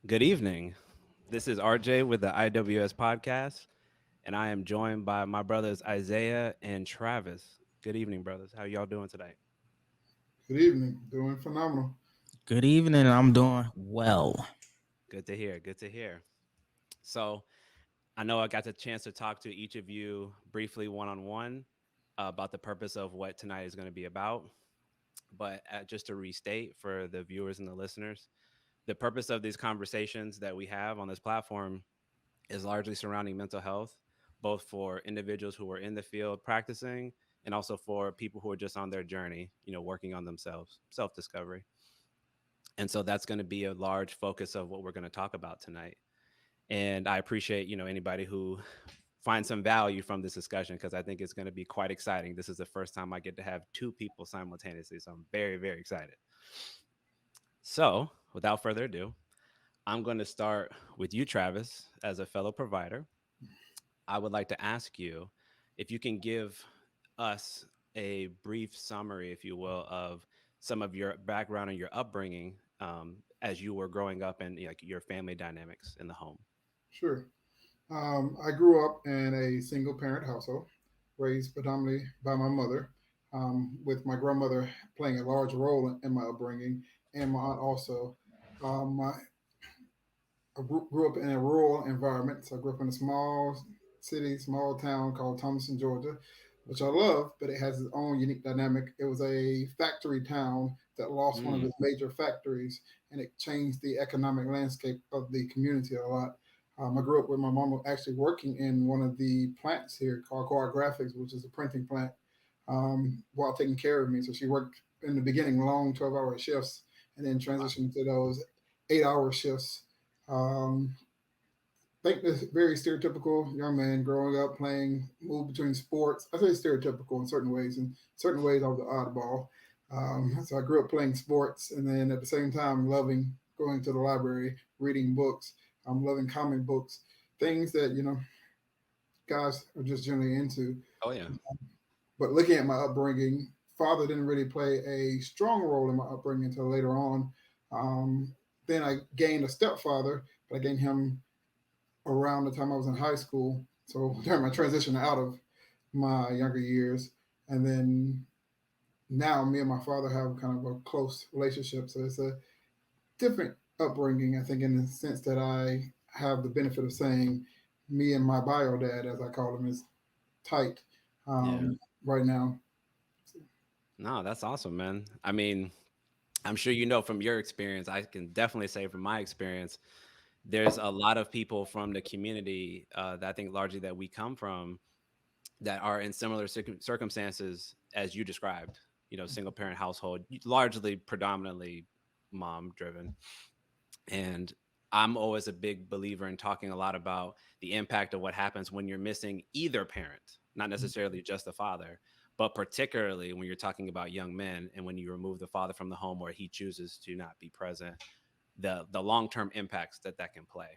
Good evening. This is RJ with the IWS podcast, and I am joined by my brothers Isaiah and Travis. Good evening, brothers. How y'all doing today? Good evening. Doing phenomenal. Good evening. I'm doing well. Good to hear. Good to hear. So, I know I got the chance to talk to each of you briefly one on one about the purpose of what tonight is going to be about. But just to restate for the viewers and the listeners, the purpose of these conversations that we have on this platform is largely surrounding mental health, both for individuals who are in the field practicing and also for people who are just on their journey, working on themselves, self discovery. And so that's going to be a large focus of what we're going to talk about tonight. And I appreciate, anybody who finds some value from this discussion because I think it's going to be quite exciting. This is the first time I get to have two people simultaneously. So I'm very, very excited. So without further ado, I'm going to start with you, Travis, as a fellow provider. I would like to ask you if you can give us a brief summary, if you will, of some of your background and your upbringing as you were growing up and like your family dynamics in the home. Sure. I grew up in a single parent household, raised predominantly by my mother, with my grandmother playing a large role in my upbringing, and my aunt also. I grew up in a rural environment, so I grew up in a small city, small town called Thomaston, Georgia, which I love, but it has its own unique dynamic. It was a factory town that lost one of Mm, its major factories, and it changed the economic landscape of the community a lot. I grew up with my mom actually working in one of the plants here called Core Graphics, which is a printing plant, while taking care of me. So she worked in the beginning long 12-hour shifts and then wow. transitioned to those 8-hour shifts. Think this very stereotypical young man growing up playing, move between sports. I say stereotypical in certain ways. In certain ways, I was the oddball. So I grew up playing sports, and then at the same time, loving going to the library, reading books. I'm loving comic books, things that guys are just generally into. Oh, yeah. But looking at my upbringing, father didn't really play a strong role in my upbringing until later on. Then I gained a stepfather, but I gained him around the time I was in high school. So during my transition out of my younger years, and then now me and my father have kind of a close relationship. So it's a different upbringing, I think, in the sense that I have the benefit of saying me and my bio dad, as I call him, is tight Yeah. right now. No, that's awesome, man. I mean, I'm sure from your experience, I can definitely say from my experience, there's a lot of people from the community that I think largely that we come from that are in similar circumstances as you described, single parent household, largely predominantly mom driven. And I'm always a big believer in talking a lot about the impact of what happens when you're missing either parent, not necessarily just the father, but particularly when you're talking about young men and when you remove the father from the home or he chooses to not be present, the long-term impacts that can play.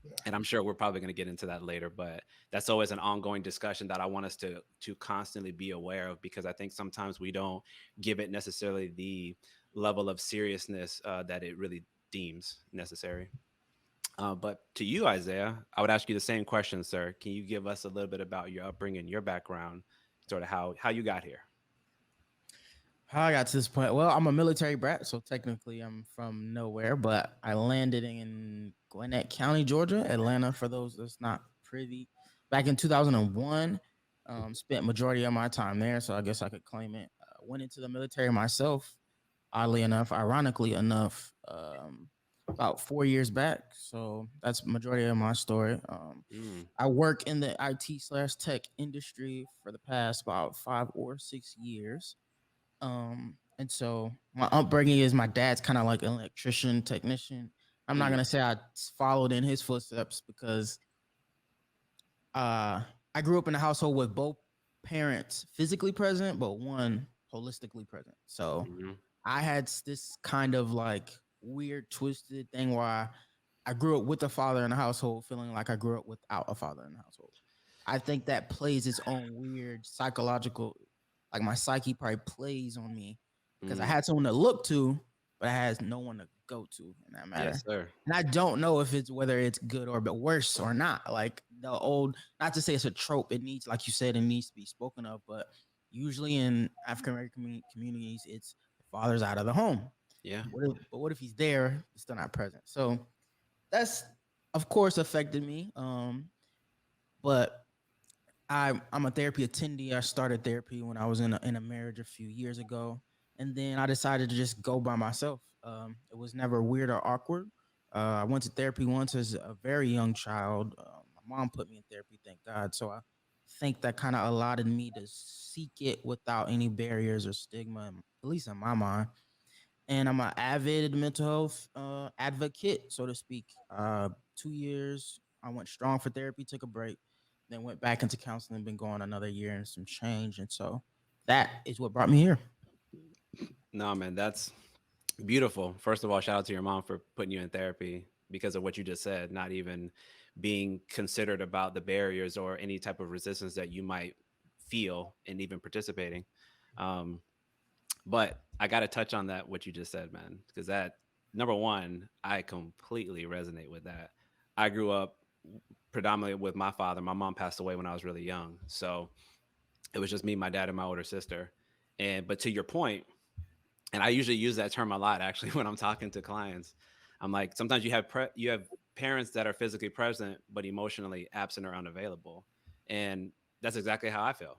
Yeah. And I'm sure we're probably going to get into that later, but that's always an ongoing discussion that I want us to constantly be aware of because I think sometimes we don't give it necessarily the level of seriousness that it really deems necessary. But to you, Isaiah, I would ask you the same question, sir. Can you give us a little bit about your upbringing, your background, sort of how you got here? How I got to this point? Well, I'm a military brat, so technically I'm from nowhere, but I landed in Gwinnett County, Georgia, Atlanta, for those that's not privy. Back in 2001, spent majority of my time there, so I guess I could claim it. Went into the military myself, oddly enough, ironically enough, about 4 years back. So that's majority of my story. Mm, I work in the IT/tech industry for the past about 5 or 6 years. And so my upbringing is my dad's kind of like an electrician technician. I'm not mm, gonna say I followed in his footsteps because uh I grew up in a household with both parents physically present, but one holistically present. So mm, I had this kind of like weird twisted thing where I grew up with a father in the household, feeling like I grew up without a father in the household. I think that plays its own weird psychological, like my psyche probably plays on me because I mm. had someone to look to, but has no one to go to in that Yes, matter. sir. And I don't know if it's whether it's good or but worse or not. Like the old, not to say it's a trope. It needs, like you said, it needs to be spoken of. But usually in African American communities, it's the father's out of the home. Yeah. But what if he's there, still not present? So that's of course affected me. But I'm a therapy attendee. I started therapy when I was in a marriage a few years ago, and then I decided to just go by myself. It was never weird or awkward. I went to therapy once as a very young child. My mom put me in therapy, thank God. So I think that kind of allowed me to seek it without any barriers or stigma, at least in my mind. And I'm an avid mental health advocate, so to speak. 2 years, I went strong for therapy, took a break, then went back into counseling, been going another year and some change. And so that is what brought me here. No, man, that's beautiful. First of all, shout out to your mom for putting you in therapy because of what you just said, not even being considered about the barriers or any type of resistance that you might feel in even participating. Um, but I got to touch on that, what you just said, man, because that, number one, I completely resonate with that. I grew up predominantly with my father. My mom passed away when I was really young. So it was just me, my dad, and my older sister. But to your point, and I usually use that term a lot actually when I'm talking to clients. I'm like, sometimes you have parents that are physically present but emotionally absent or unavailable, and that's exactly how I feel.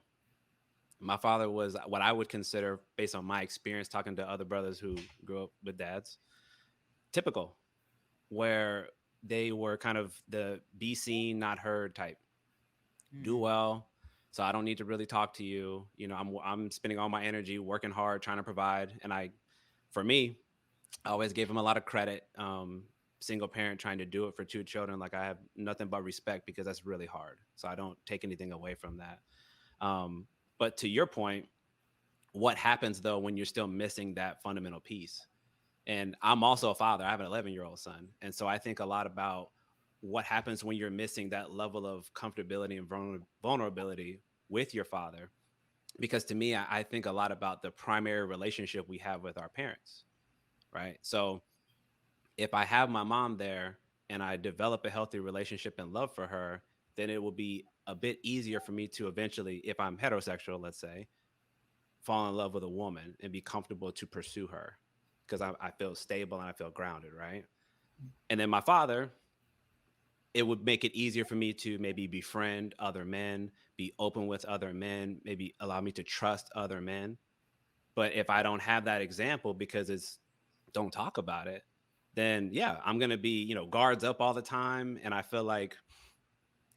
My father was what I would consider, based on my experience talking to other brothers who grew up with dads, typical, where they were kind of the be seen, not heard type. Do Mm. well, so I don't need to really talk to you. You know, I'm spending all my energy working hard trying to provide, and for me, I always gave him a lot of credit. Single parent trying to do it for two children, like I have nothing but respect because that's really hard. So I don't take anything away from that. Um, but to your point, what happens though when you're still missing that fundamental piece? And I'm also a father. I have an 11-year-old son, and so I think a lot about what happens when you're missing that level of comfortability and vulnerability with your father. Because to me, I think a lot about the primary relationship we have with our parents, right? So if I have my mom there and I develop a healthy relationship and love for her, then it will be a bit easier for me to eventually, if I'm heterosexual, let's say, fall in love with a woman and be comfortable to pursue her because I feel stable and I feel grounded, right? And then my father, it would make it easier for me to maybe befriend other men, be open with other men, maybe allow me to trust other men. But if I don't have that example because it's don't talk about it, then yeah, I'm going to be, guards up all the time. And I feel like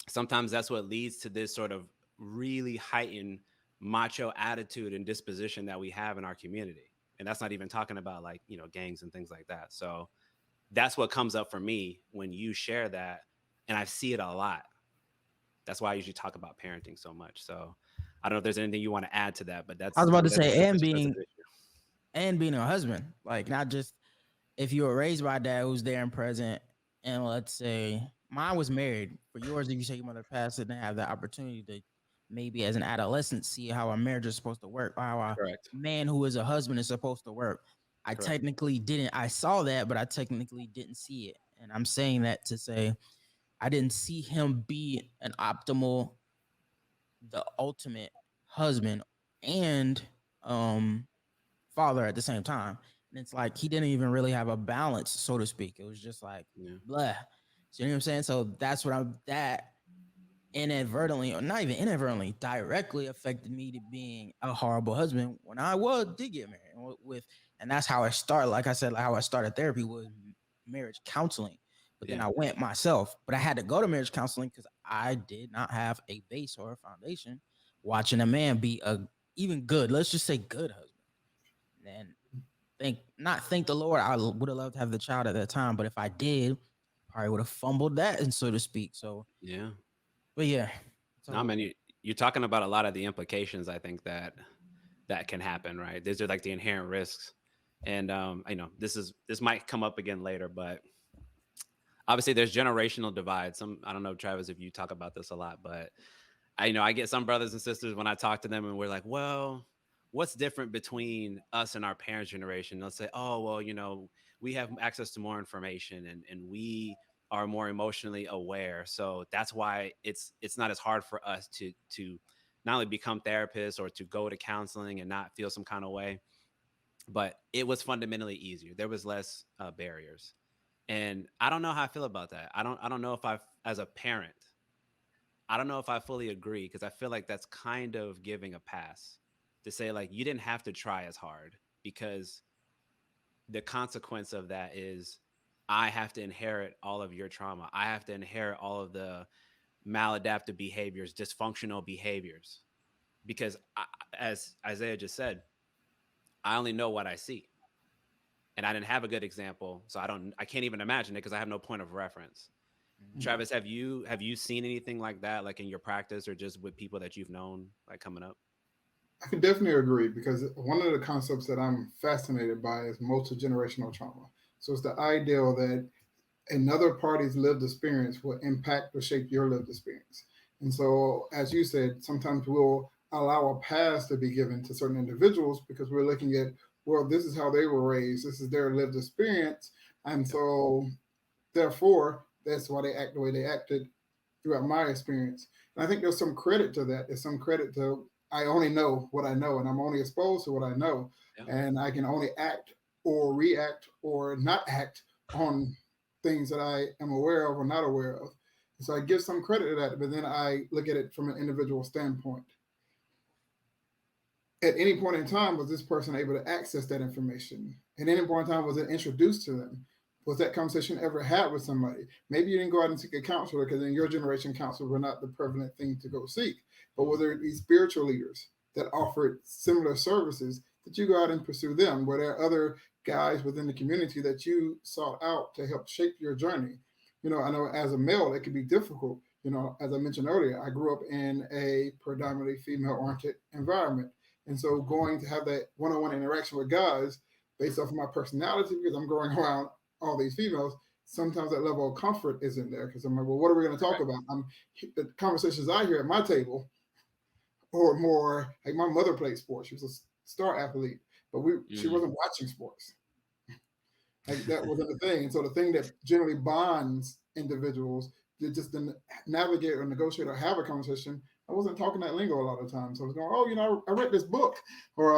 sometimes that's what leads to this sort of really heightened macho attitude and disposition that we have in our community. And that's not even talking about like, gangs and things like that. So that's what comes up for me when you share that. And I see it a lot. That's why I usually talk about parenting so much. So I don't know if there's anything you want to add to that, but I was that's about to that's say, that's a sensitive issue. and being a husband, like not just if you were raised by a dad who's there and present, and let's say mine was married. For yours, if you say your mother passed, didn't have the opportunity to maybe as an adolescent see how a marriage is supposed to work, or how a Correct. man who is a husband is supposed to work. I Correct. technically didn't. I saw that, but I technically didn't see it. And I'm saying that to say I didn't see him be an optimal, the ultimate husband and um father at the same time. And it's like he didn't even really have a balance, so to speak. It was just like Yeah. blah. So you know what I'm saying? So that's what I'm that inadvertently, or not even inadvertently, directly affected me to being a horrible husband when I did get married with, and that's how I started. Like I said, like how I started therapy was marriage counseling. But then Yeah. I went myself, but I had to go to marriage counseling because I did not have a base or a foundation. Watching a man be a even good, let's just say good husband, and thank the Lord. I would have loved to have the child at that time, but if I did, probably would have fumbled that, and so to speak. So, Yeah. but yeah, No, so man, you're talking about a lot of the implications I think that can happen, right? These are like the inherent risks. And I know this might come up again later, but obviously there's generational divide. I don't know, Travis, if you talk about this a lot, but I get some brothers and sisters when I talk to them and we're like, well, what's different between us and our parents' generation? They'll say, oh, well, we have access to more information, and we are more emotionally aware. So that's why it's not as hard for us to not only become therapists or to go to counseling and not feel some kind of way, but it was fundamentally easier. There was less barriers. And I don't know how I feel about that. I don't know if as a parent, I don't know if I fully agree, because I feel like that's kind of giving a pass to say, like, you didn't have to try as hard, because the consequence of that is I have to inherit all of your trauma. I have to inherit all of the maladaptive behaviors, dysfunctional behaviors, because as Isaiah just said, I only know what I see, and I didn't have a good example, so I can't even imagine it because I have no point of reference. Mhm. Travis, have you seen anything like that, like in your practice or just with people that you've known, like coming up? I can definitely agree because one of the concepts that I'm fascinated by is multi-generational trauma. So it's the ideal that another party's lived experience will impact or shape your lived experience. And so, as you said, sometimes we'll allow a pass to be given to certain individuals because we're looking at, well, this is how they were raised, this is their lived experience. And Yep. so, therefore, that's why they act the way they acted throughout my experience. And I think there's some credit to that. There's some credit to I only know what I know and I'm only exposed to what I know. Yeah. And I can only act or react or not act on things that I am aware of or not aware of. And so I give some credit to that, but then I look at it from an individual standpoint. At any point in time, was this person able to access that information? At any point in time, was it introduced to them? Was that conversation ever had with somebody? Maybe you didn't go out and seek a counselor because in your generation, counselors were not the prevalent thing to go seek. But were Mhm. there these spiritual leaders that offered similar services that you go out and pursue them? Were there other guys within the community that you sought out to help shape your journey? I know as a male, it can be difficult. As I mentioned earlier, I grew up in a predominantly female oriented environment. And so going to have that one-on-one interaction with guys based off of my personality, because I'm growing around all these females, sometimes that level of comfort isn't there because I'm like, well, what are we going to talk Correct. about? The conversations I hear at my table or more like my mother played sports. She was a star athlete, but she Mm. wasn't watching sports. Like that wasn't the thing. And so the thing that generally bonds individuals to just to navigate or negotiate or have a conversation, I wasn't talking that lingo a lot of times. So I was going, oh, I read this book, or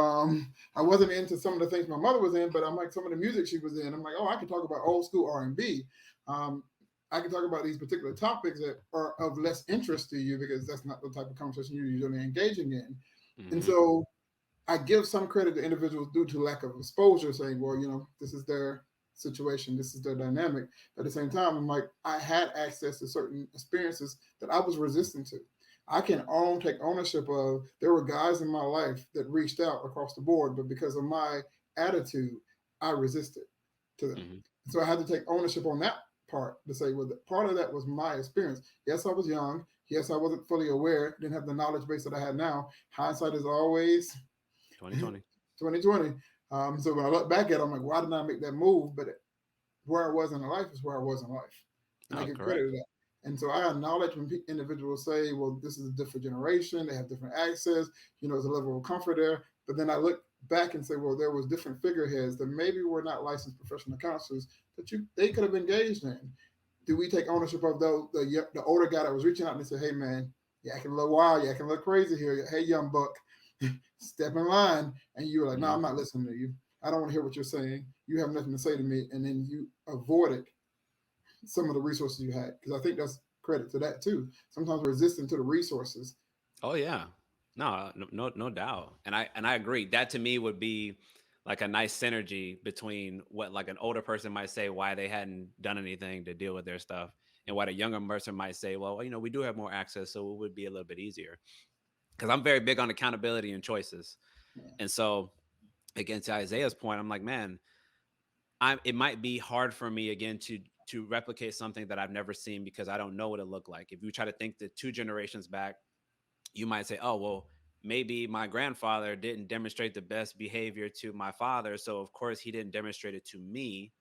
I wasn't into some of the things my mother was in, but I'm like some of the music she was in. I'm like, oh, I can talk about old school R&B. Um, I can talk about these particular topics that are of less interest to you because that's not the type of conversation you're usually engaging in. And Hmm. so I give some credit to individuals due to lack of exposure, saying, well, this is their situation, this is their dynamic. But at the same time, I'm like, I had access to certain experiences that I was resistant to. I can take ownership of. There were guys in my life that reached out across the board, but because of my attitude, I resisted to them. Hmm. So I had to take ownership on that part to say, well, part of that was my experience. Yes, I was young. Yes, I wasn't fully aware, didn't have the knowledge base that I had now. Hindsight is always 2020. 2020. So when I look back at it, I'm like, why didn't I make that move? But where I was in life is where I was in life. And I Oh, give credit correct. to that. And so I acknowledge when individuals say, well, this is a different generation, they have different access, there's a level of comfort there. But then I look back and say, well, there was different figureheads that maybe were not licensed professional counselors that they could have engaged in. Do we take ownership of the older guy that was reaching out and say, hey man, you acting a little wild, you acting a little crazy here. Hey, young buck, step in line. And you were like, no, Hmm. I'm not listening to you. I don't want to hear what you're saying. You have nothing to say to me. And then you avoided some of the resources you had. Because I think that's credit to that too. Sometimes we're resistant to the resources. Oh yeah. No, no doubt. And I agree. That to me would be like a nice synergy between what like an older person might say why they hadn't done anything to deal with their stuff, and what a younger person might say, well, we do have more access, so it would be a little bit easier. Because I'm very big on accountability and choices. And so again, to Isaiah's point, I'm like, man, it might be hard for me again to replicate something that I've never seen because I don't know what it looked like. If you try to think the two generations back, you might say, oh, well, maybe my grandfather didn't demonstrate the best behavior to my father. So, of course, he didn't demonstrate it to me.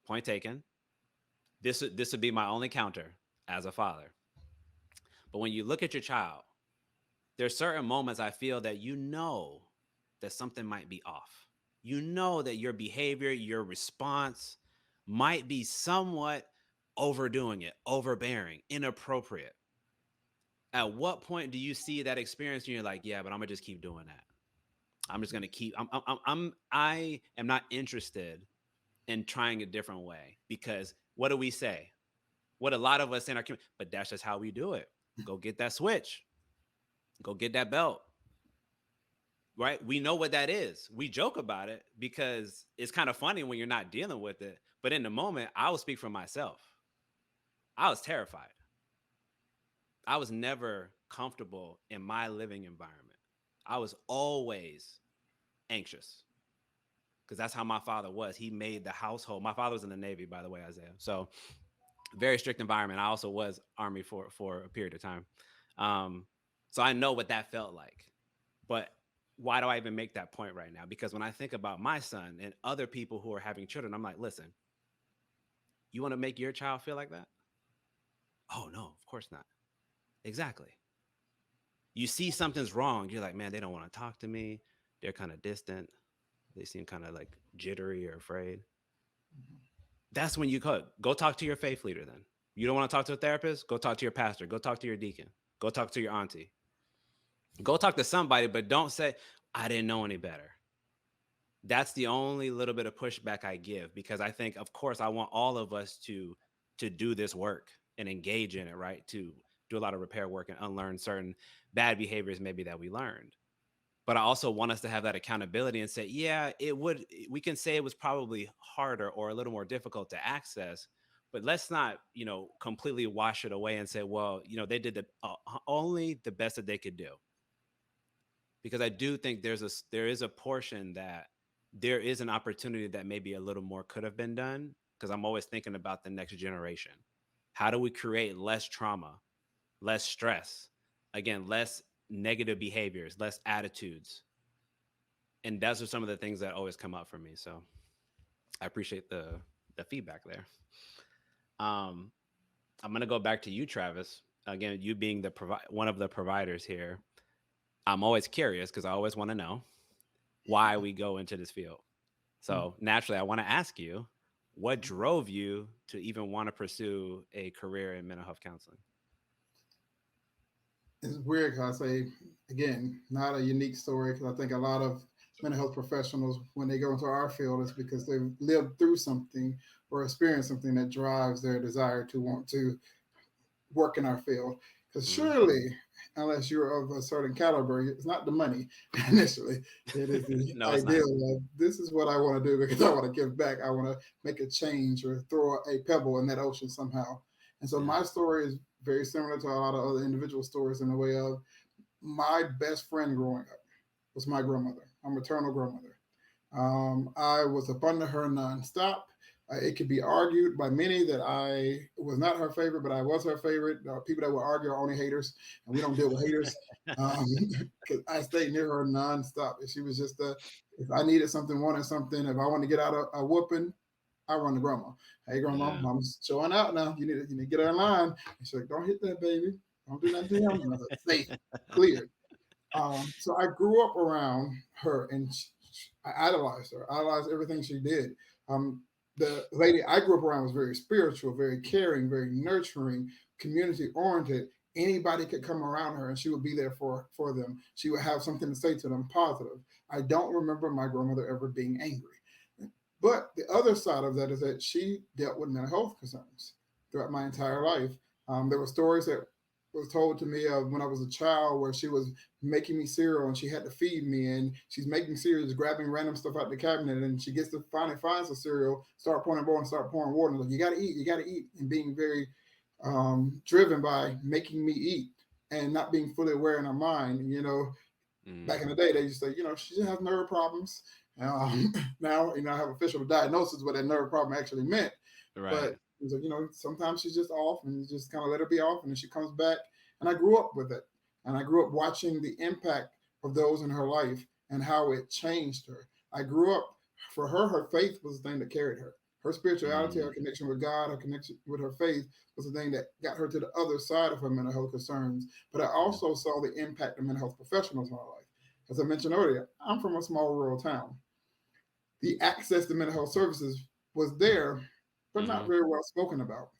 Point taken. This would be my only counter as a father. But when you look at your child there's certain moments I feel that that something might be off. You know that your behavior, your response might be somewhat overdoing it, overbearing, inappropriate. At what point do you see that experience and you're like, yeah, but I'm gonna just keep doing that. I'm just gonna keep. I am not interested in trying a different way because what do we say? What a lot of us in our community, but that's just how we do it. Go get that switch. Go get that belt. Right? We know what that is. We joke about it because it's kind of funny when you're not dealing with it. But in the moment, I will speak for myself. I was terrified. I was never comfortable in my living environment. I was always anxious because that's how my father was. He made the household. My father was in the Navy, by the way, Isaiah. So very strict environment. I also was Army for a period of time. Um, so I know what that felt like. But why do I even make that point right now? Because when I think about my son and other people who are having children, I'm like, listen, you want to make your child feel like that? Oh, no, of course not. Exactly. You see something's wrong. You're like, man, they don't want to talk to me. They're kind of distant. They seem kind of like jittery or afraid. That's when you go talk to your faith leader then. You don't want to talk to a therapist? Go talk to your pastor. Go talk to your deacon. Go talk to your auntie. Go talk to somebody, but don't say, I didn't know any better. That's the only little bit of pushback I give because I think, of course, I want all of us to do this work and engage in it, right? To do a lot of repair work and unlearn certain bad behaviors maybe that we learned. But I also want us to have that accountability and say, yeah, we can say it was probably harder or a little more difficult to access, but let's not, completely wash it away and say, well, they did only the best that they could do. Because I do think there is a portion that there is an opportunity that maybe a little more could have been done. Because I'm always thinking about the next generation. How do we create less trauma, less stress, again, less negative behaviors, less attitudes? And those are some of the things that always come up for me. So I appreciate the feedback there. Um, I'm gonna go back to you, Travis. Again, you being one of the providers here. I'm always curious because I always want to know why we go into this field. So naturally, I want to ask you, what drove you to even want to pursue a career in mental health counseling? It's weird because I say, again, not a unique story because I think a lot of mental health professionals, when they go into our field, is because they've lived through something or experienced something that drives their desire to want to work in our field. Because surely, unless you're of a certain caliber, it's not the money initially. It is the No, it's not. ideal of this is what I want to do because I want to give back. I want to make a change or throw a pebble in that ocean somehow. And so Yeah. my story is very similar to a lot of other individual stories in the way of my best friend growing up was my grandmother, my maternal grandmother. I was up under her nonstop. It could be argued by many that I was not her favorite, but I was her favorite. People that would argue are only haters, and we don't deal with haters because I stayed near her nonstop. And she was just if I needed something, wanted something, if I wanted to get out of a whooping, I run to grandma. Hey, grandma, Yeah. mom's showing out now. You need to get her in line. And she's like, don't hit that baby. Don't do nothing to him. And I was like, safe, cleared. So I grew up around her, and I idolized her. I idolized everything she did. Um, the lady I grew up around was very spiritual, very caring, very nurturing, community oriented. Anybody could come around her, and she would be there for them. She would have something to say to them positive. I don't remember my grandmother ever being angry. But the other side of that is that she dealt with mental health concerns throughout my entire life. There were stories that was told to me of when I was a child where she was making me cereal and she had to feed me and she's making cereal, just grabbing random stuff out the cabinet and she gets to finally finds the cereal, start pouring water and start pouring water. Like, you got to eat, and being very driven by making me eat and not being fully aware in her mind. Back in the day, they used to say, she has nerve problems. Now, I have official diagnosis what that nerve problem actually meant. Right. But it's like, sometimes she's just off and you just kind of let her be off and then she comes back. And I grew up with it. And I grew up watching the impact of those in her life and how it changed her. I grew up, for her faith was the thing that carried her. Her spirituality, her Mm, connection with God, her connection with her faith was the thing that got her to the other side of her mental health concerns. But I yeah. also saw the impact of mental health professionals in her life. As I mentioned earlier, I'm from a small rural town. The access to mental health services was there, but not Hmm. very well spoken about.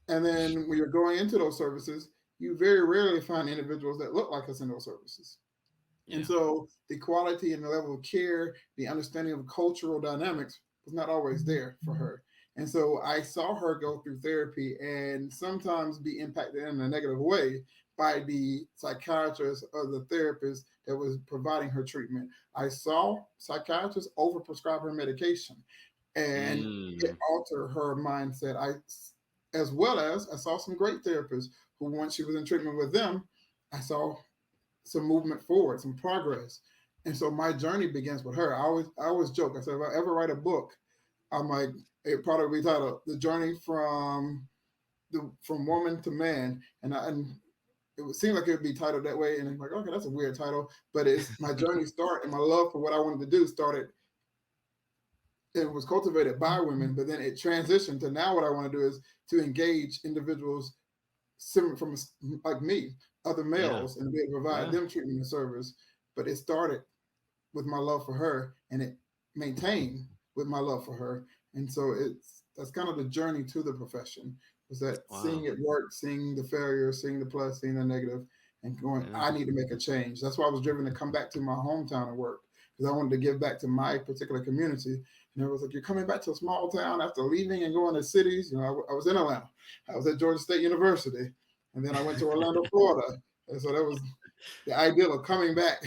And then when you're going into those services, you very rarely find individuals that look like us in those services. And Yeah. so the quality and the level of care, the understanding of cultural dynamics was not always there for her. And so I saw her go through therapy and sometimes be impacted in a negative way by the psychiatrist or the therapist that was providing her treatment. I saw psychiatrists overprescribe her medication and it Mm, altered her mindset. As well as I saw some great therapists who, once she was in treatment with them, I saw some movement forward, some progress. And so my journey begins with her. I always joke. I said if I ever write a book, I'm like it probably be titled "The Journey from Woman to Man," and it would seem like it would be titled that way. And I'm like, okay, that's a weird title, but it's my journey start and my love for what I wanted to do started. It was cultivated by women, but then it transitioned to now what I want to do is to engage individuals similar from like me, other yeah. males, and be able to provide Yeah. them treatment and service. But it started with my love for her, and it maintained with my love for her. And so that's kind of the journey to the profession. Was that seeing Wow. it work, seeing the failure, seeing the plus, seeing the negative, and going, Yeah. I need to make a change. That's why I was driven to come back to my hometown and work because I wanted to give back to my particular community. And it was like, you're coming back to a small town after leaving and going to cities. I was in Atlanta. I was at Georgia State University. And then I went to Orlando, Florida. And so that was the ideal of coming back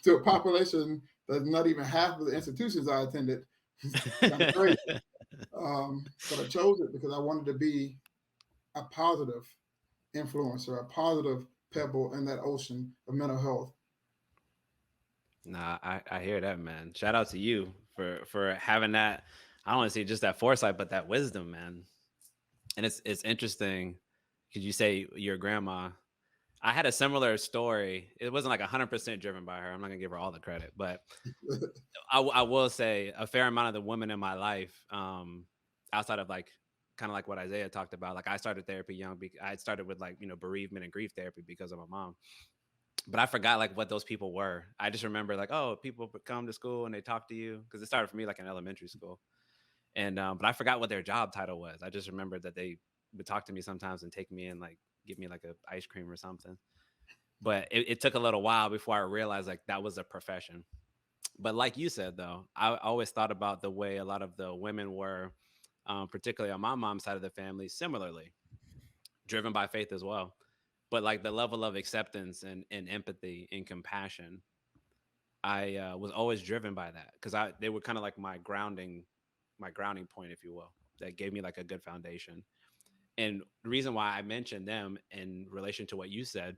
to a population that's not even half of the institutions I attended. It's kind of crazy. But I chose it because I wanted to be a positive influencer, a positive pebble in that ocean of mental health. Nah, I hear that, man. Shout out to you for having that. I don't want to say just that foresight, but that wisdom, man. And it's interesting because you say your grandma. I had a similar story. It wasn't like 100% driven by her. I'm not gonna give her all the credit, but I will say a fair amount of the women in my life, outside of like kind of like what Isaiah talked about. Like I started therapy young. I started with like bereavement and grief therapy because of my mom, but I forgot like what those people were. I just remember like, oh, people come to school and they talk to you because it started for me like in elementary school, and but I forgot what their job title was. I just remember that they would talk to me sometimes and take me in like give me like a ice cream or something. But it took a little while before I realized like that was a profession. But like you said though, I always thought about the way a lot of the women were, particularly on my mom's side of the family, similarly driven by faith as well. But like the level of acceptance and empathy and compassion, I was always driven by that because I they were kind of like my grounding point, if you will, that gave me like a good foundation. And the reason why I mentioned them in relation to what you said,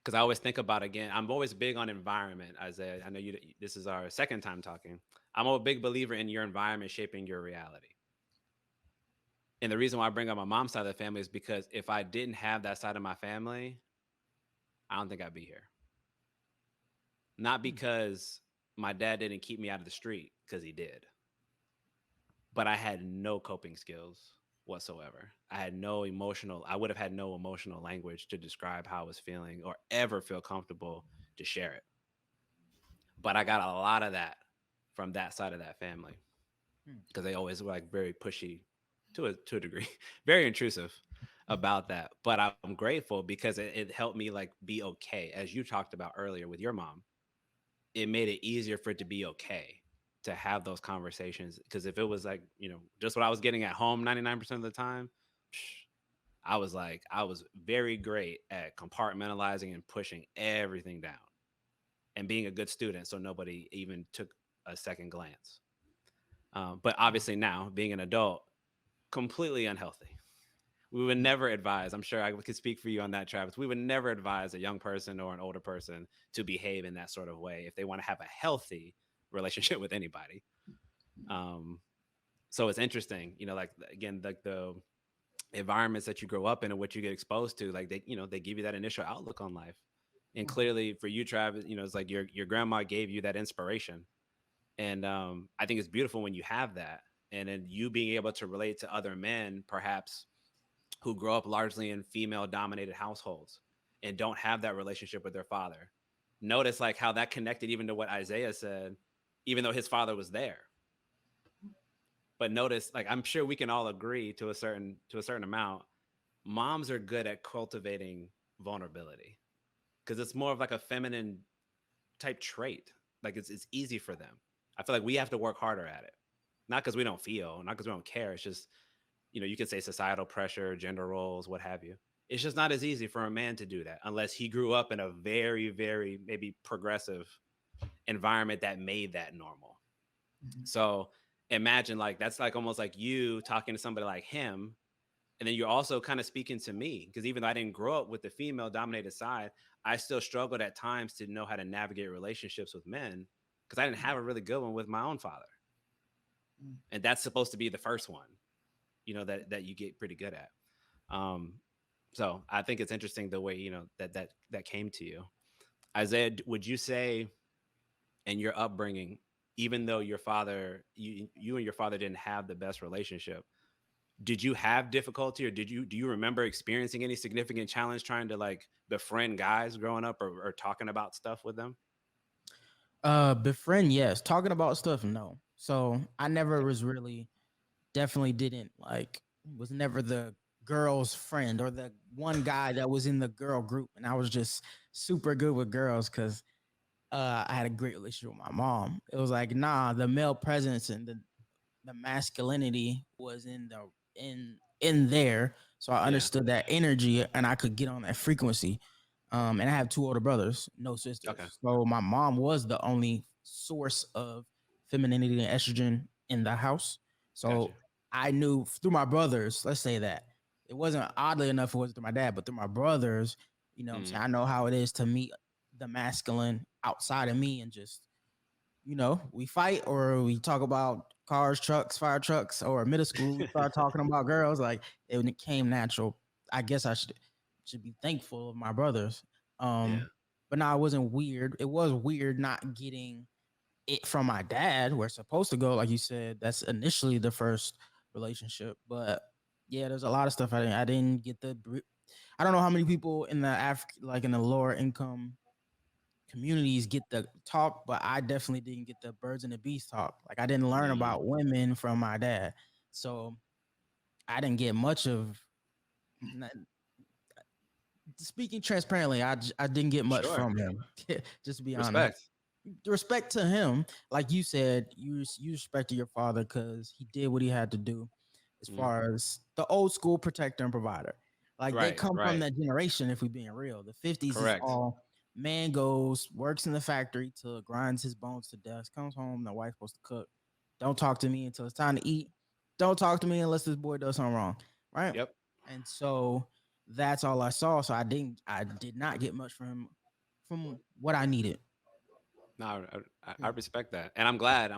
because I always think about again, I'm always big on environment. Isaiah, I know you. This is our second time talking. I'm a big believer in your environment shaping your reality. And the reason why I bring up my mom's side of the family is because if I didn't have that side of my family, I don't think I'd be here. Not because my dad didn't keep me out of the street, because he did, but I had no coping skills whatsoever. I would have had no emotional language to describe how I was feeling or ever feel comfortable to share it. But I got a lot of that from that side of that family because they always were like very pushy to a degree, very intrusive about that. But I'm grateful because it helped me like be okay, as you talked about earlier with your mom. It made it easier for it to be okay to have those conversations. Because if it was like just what I was getting at home 99% of the time, I was very great at compartmentalizing and pushing everything down and being a good student, so nobody even took a second glance. But obviously now being an adult, completely unhealthy. We would never advise, I'm sure I could speak for you on that, Travis. We would never advise a young person or an older person to behave in that sort of way if they want to have a healthy relationship with anybody. Um, so it's interesting, like again, like the environments that you grow up in and what you get exposed to, like they give you that initial outlook on life. And clearly for you, Travis, it's like your grandma gave you that inspiration. And I think it's beautiful when you have that. and then you being able to relate to other men, perhaps who grow up largely in female dominated households and don't have that relationship with their father. Notice like how that connected even to what Isaiah said, even though his father was there. But notice, like I'm sure we can all agree to a certain amount, moms are good at cultivating vulnerability because it's more of like a feminine type trait. Like it's easy for them. I feel like we have to work harder at it. Not because we don't feel, not because we don't care. It's just, you can say societal pressure, gender roles, what have you. It's just not as easy for a man to do that unless he grew up in a very, very maybe progressive environment that made that normal. Mhm. So imagine like that's like almost like you talking to somebody like him. And then you're also kind of speaking to me because even though I didn't grow up with the female dominated side, I still struggled at times to know how to navigate relationships with men because I didn't have a really good one with my own father. Mm. And that's supposed to be the first one, that you get pretty good at. Um, so I think it's interesting the way, that came to you. Isaiah, would you say in your upbringing, even though you and your father didn't have the best relationship, did you have difficulty or do you remember experiencing any significant challenge trying to like befriend guys growing up or talking about stuff with them? Befriend, yes. Talking about stuff, no. So I never Okay. was really, definitely didn't like, was never the girl's friend or the one guy that was in the girl group. And I was just super good with girls because I had a great relationship with my mom. It was like, nah, the male presence and the masculinity was in there. So I Yeah. understood that energy and I could get on that frequency. And I have two older brothers, no Okay. sisters. So my mom was the only source of femininity and estrogen in the house. Gotcha. So I knew through my brothers, let's say that. It wasn't oddly enough, it wasn't through my dad, but through my brothers, what I'm Mm, saying? I know how it is to meet the masculine outside of me and just we fight or we talk about cars, trucks, fire trucks, or middle school, we start talking about girls. Like it came natural. I guess I should be thankful of my brothers. yeah. But no, it wasn't weird. It was weird not getting it from my dad. We're supposed to go, like you said. That's initially the first relationship, but yeah, there's a lot of stuff I didn't get the. I don't know how many people in the like in the lower income communities get the talk, but I definitely didn't get the birds and the bees talk. Like I didn't learn Mm, about women from my dad, so I didn't get much of. Speaking transparently, I didn't get much sure. from him. Just to be honest, Respect. respect to him, like you said, you respected your father because he did what he had to do, as Mm, far as the old school protector and provider. Like they right. come from Right. that generation. If we being real, the 50s is Correct. all man goes, works in the factory till grinds his bones to dust, comes home, the wife's supposed to cook. Don't talk to me until it's time to eat. Don't talk to me unless this boy does something wrong, right? Yep. And so that's all I saw. So I did not get much from him from what I needed. No, I Yeah. respect that, and I'm glad.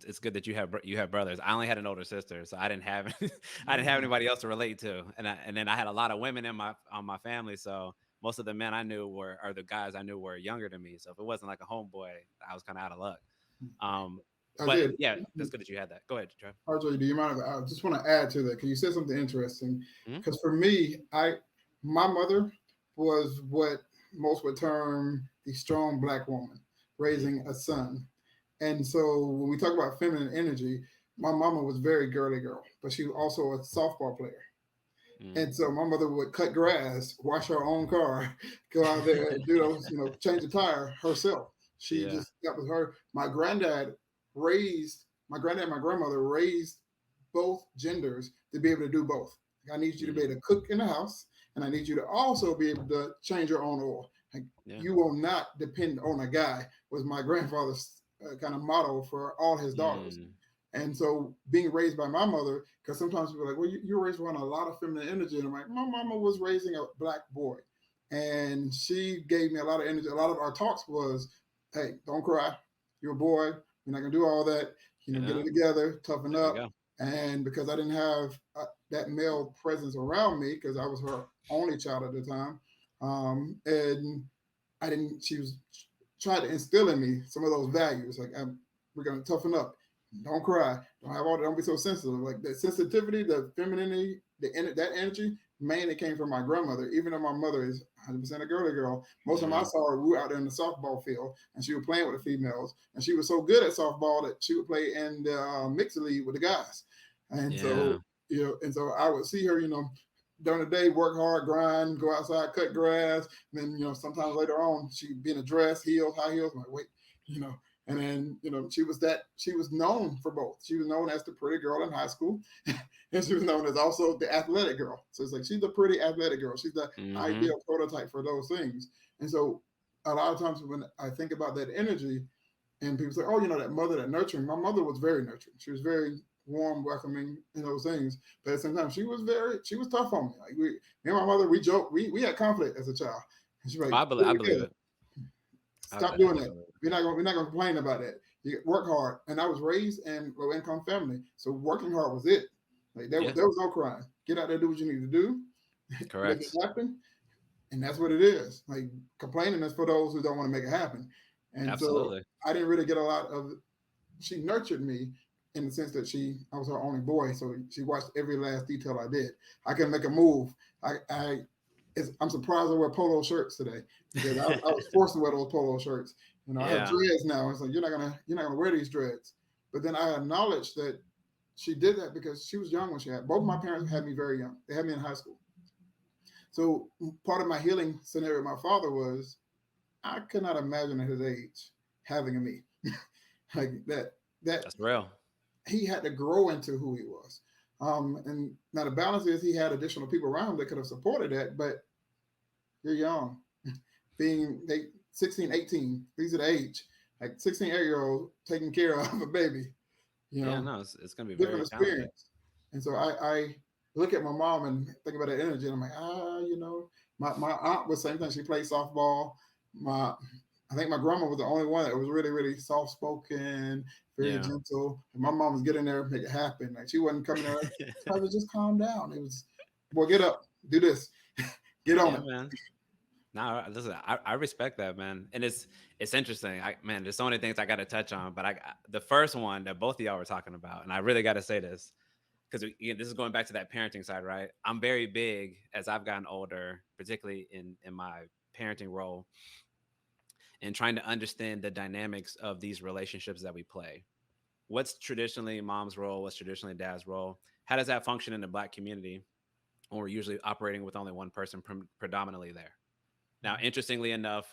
It's good that you have brothers. I only had an older sister, so I didn't have I didn't have Mhm. anybody else to relate to, and then I had a lot of women in my family. So most of the men I knew or the guys I knew were younger than me. So if it wasn't like a homeboy, I was kind of out of luck. Um, but Isaiah, yeah, that's good that you had that. Go ahead, Trev. RJ, do you mind? I just want to add to that because you said something interesting. Hmm. Because for me, my mother was what most would term the strong black woman Hmm. raising a son. And so when we talk about feminine energy, my mama was very girly girl, but she was also a softball player. Mm. And so my mother would cut grass, wash her own car, go out there and do those, change the tire herself. She Yeah. just, that was her. My granddad and my grandmother raised both genders to be able to do both. I need you to be Mm. able to cook in the house, and I need you to also be able to change your own oil. Like, Yeah. you will not depend on a guy, was my grandfather's kind of motto for all his daughters. Mm. And so being raised by my mother, because sometimes people are like, well, you're raised around a lot of feminine energy. And I'm like, my mama was raising a black boy. And she gave me a lot of energy. A lot of our talks was, hey, don't cry. You're a boy. You're not going to do all that. Get Yeah. it together, toughen There we up. go. And because I didn't have that male presence around me, because I was her only child at the time, and she was trying to instill in me some of those values. Like, we're going to toughen up. Don't cry. Don't have all. Don't be so sensitive. Like the sensitivity, the femininity, that energy mainly came from my grandmother. Even though my mother is 100% a girly girl, most of my Mm-hmm. saw her, we were out there in the softball field, and she was playing with the females, and she was so good at softball that she would play in the mixed league with the guys. And Yeah. so and so I would see her, during the day, work hard, grind, go outside, cut grass. And then, sometimes later on, she'd be in a dress, heels, high heels. I'm like, wait, you know. And then, she was known for both. She was known as the pretty girl in high school, and she was known as also the athletic girl. So it's like she's the pretty athletic girl. She's the Mm-hmm. ideal prototype for those things. And so a lot of times when I think about that energy, and people say, "Oh, that mother, that nurturing." My mother was very nurturing. She was very warm, welcoming, those things. But at the same time, she was tough on me. Like me and my mother, we joked, we had conflict as a child. And she's Oh, like, I believe it. I stop doing definitely that. believe it. We're not gonna complain about that. You work hard. And I was raised in low income family, so working hard was it. Like Yeah. there was no crying. Get out there, do what you need to do, make it Correct. happen, and that's what it is. Like complaining is for those who don't want to make it happen. And so Absolutely. I didn't really get a lot of. She nurtured me in the sense that I was her only boy, so she watched every last detail I did. I can make a move. I'm surprised I wear polo shirts today because I was forced to wear those polo shirts. I have Yeah. dreads now. It's like you're not gonna wear these dreads. But then I acknowledged that she did that because she was young when she had both my parents had me very young. They had me in high school. So part of my healing scenario with my father was I could not imagine at his age having a me like that That's real. he had to grow into who he was. And now the balance is he had additional people around him that could have supported that, but you're young. Being 16, 18, these are the age, like 16, 8-year old taking care of a baby, you Yeah, know, no, it's gonna be different very challenging. experience. And so I look at my mom and think about that energy, and I'm like, my aunt was the same thing. She played softball. My I think my grandma was the only one that was really, really soft spoken, very Yeah. gentle. And my mom was getting there, make it happen. Like she wasn't coming there. I was just calm down. It was, boy, get up, do this, get on Yeah, it. man. No, listen, I respect that, man, and it's interesting. Man, there's so many things I got to touch on, but the first one that both of y'all were talking about, and I really got to say this because this is going back to that parenting side, right? I'm very big as I've gotten older, particularly in my parenting role, and trying to understand the dynamics of these relationships that we play. What's traditionally mom's role? What's traditionally dad's role? How does that function in the Black community? When we're usually operating with only one person predominantly there. Now, interestingly enough,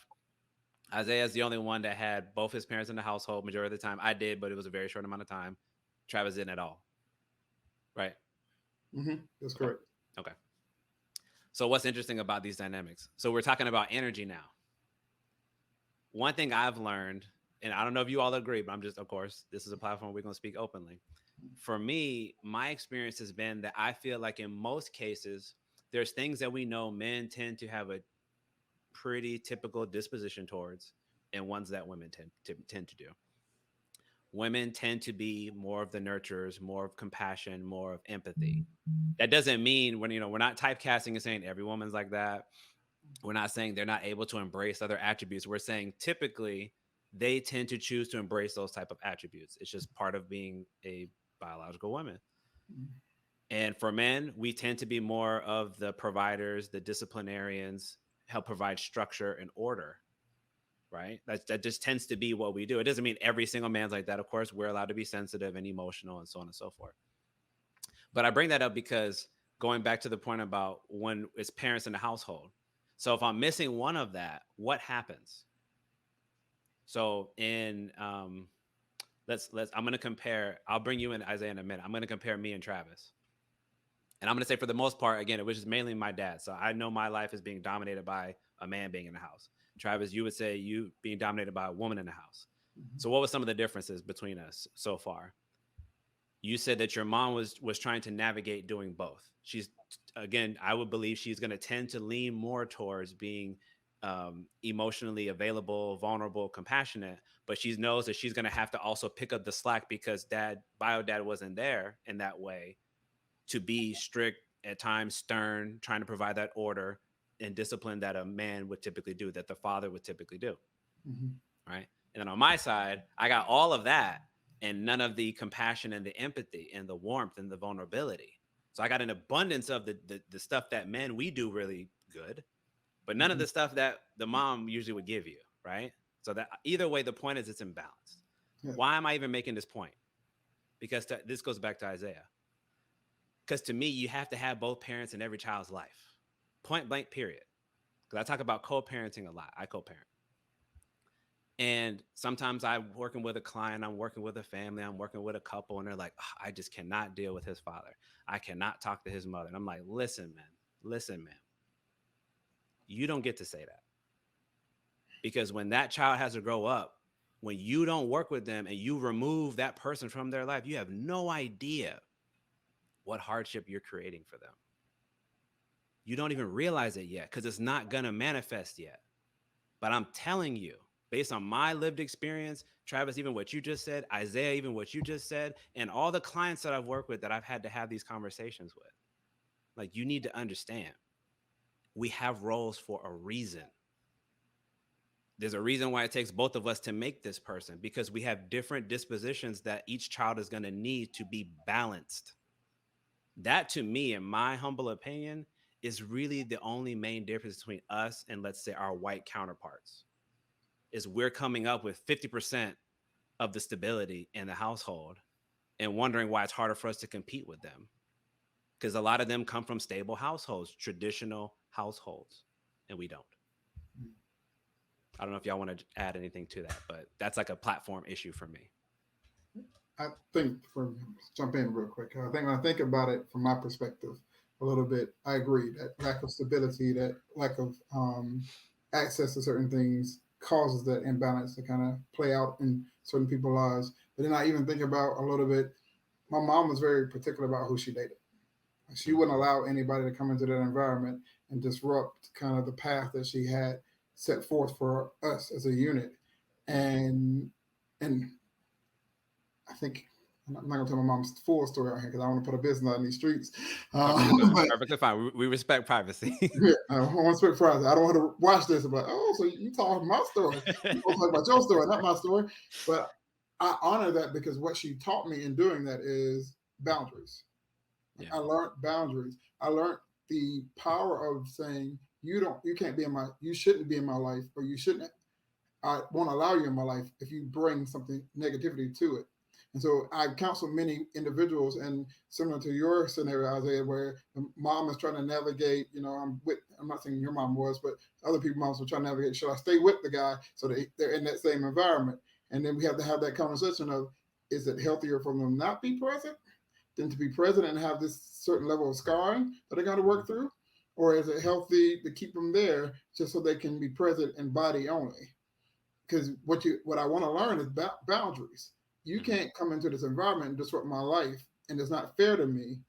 Isaiah's the only one that had both his parents in the household majority of the time. I did, but it was a very short amount of time. Travis didn't at all. Right? That's Okay. correct. Okay. So what's interesting about these dynamics? So we're talking about energy now. One thing I've learned, and I don't know if you all agree, but I'm just, of course, this is a platform we're going to speak openly. For me, my experience has been that I feel like in most cases, there's things that we know men tend to have a pretty typical disposition towards, and ones that women tend to do. Women tend to be more of the nurturers, more of compassion, more of empathy. That doesn't mean we're not typecasting and saying every woman's like that. We're not saying they're not able to embrace other attributes. We're saying typically they tend to choose to embrace those type of attributes. It's just part of being a biological woman. And for men, we tend to be more of the providers, the disciplinarians, help provide structure and order, right? That just tends to be what we do. It doesn't mean every single man's like that. Of course, we're allowed to be sensitive and emotional and so on and so forth. But I bring that up because going back to the point about when it's parents in the household. So if I'm missing one of that, what happens? So in let's I'm gonna compare, I'll bring you in Isaiah in a minute. I'm gonna compare me and Travis. And I'm going to say for the most part, again, it was just mainly my dad. So I know my life is being dominated by a man being in the house. Travis, you would say you being dominated by a woman in the house. So what were some of the differences between us so far? You said that your mom was trying to navigate doing both. She's, again, I would believe she's going to tend to lean more towards being emotionally available, vulnerable, compassionate, but she knows that she's going to have to also pick up the slack because bio dad wasn't there in that way to be strict, at times stern, trying to provide that order and discipline that a man would typically do, that the father would typically do. Mm-hmm. Right. And then on my side, I got all of that, and none of the compassion and the empathy and the warmth and the vulnerability. So I got an abundance of the stuff that men we do really good, but none of Mhm. the stuff that the mom usually would give you, right? So that either way, the point is it's imbalanced. Yeah. Why am I even making this point? Because this goes back to Isaiah. Because to me, you have to have both parents in every child's life, point blank, period. Because I talk about co-parenting a lot. I co-parent. And sometimes I'm working with a client, I'm working with a family, I'm working with a couple, and they're like, "Oh, I just cannot deal with his father. I cannot talk to his mother." And I'm like, listen, man, you don't get to say that. Because when that child has to grow up, when you don't work with them and you remove that person from their life, you have no idea what hardship you're creating for them. You don't even realize it yet because it's not going to manifest yet. But I'm telling you, based on my lived experience, Travis, even what you just said, Isaiah, even what you just said, and all the clients that I've worked with that I've had to have these conversations with, like, you need to understand, we have roles for a reason. There's a reason why it takes both of us to make this person, because we have different dispositions that each child is going to need to be balanced. That, to me, in my humble opinion, is really the only main difference between us and, let's say, our white counterparts. Is we're coming up with 50% of the stability in the household and wondering why it's harder for us to compete with them. Because a lot of them come from stable households, traditional households, and we don't. I don't know if y'all want to add anything to that, but that's like a platform issue for me. I think, for jump in real quick, I think when I think about it from my perspective a little bit, I agree that lack of stability, that lack of access to certain things causes that imbalance to kind of play out in certain people's lives. But then I even think about a little bit, my mom was very particular about who she dated. She Mm-hmm. wouldn't allow anybody to come into that environment and disrupt kind of the path that she had set forth for us as a unit. Yeah. And I think I'm not going to tell my mom's full story out here because I want to put a business out in these streets. Perfectly fine. But Perfectly fine. We respect privacy. yeah, I don't want to speak for us. I don't want to watch this and be like, oh, so you talk my story. You supposed to talk about your story, not my story. But I honor that because what she taught me in doing that is boundaries. Yeah. I learned boundaries. I learned the power of saying you can't be in my, you shouldn't be in my life, or you shouldn't. I won't allow you in my life if you bring something negativity to it. And so I counsel many individuals, and similar to your scenario, Isaiah, where the mom is trying to navigate. I'm not saying your mom was, but other people's moms were trying to navigate. Should I stay with the guy so they're in that same environment? And then we have to have that conversation of, is it healthier for them not be present than to be present and have this certain level of scarring that they got to work through? Or is it healthy to keep them there just so they can be present in body only? Because what I want to learn is boundaries. You Mm-hmm. can't come into this environment and disrupt my life, and it's not fair to me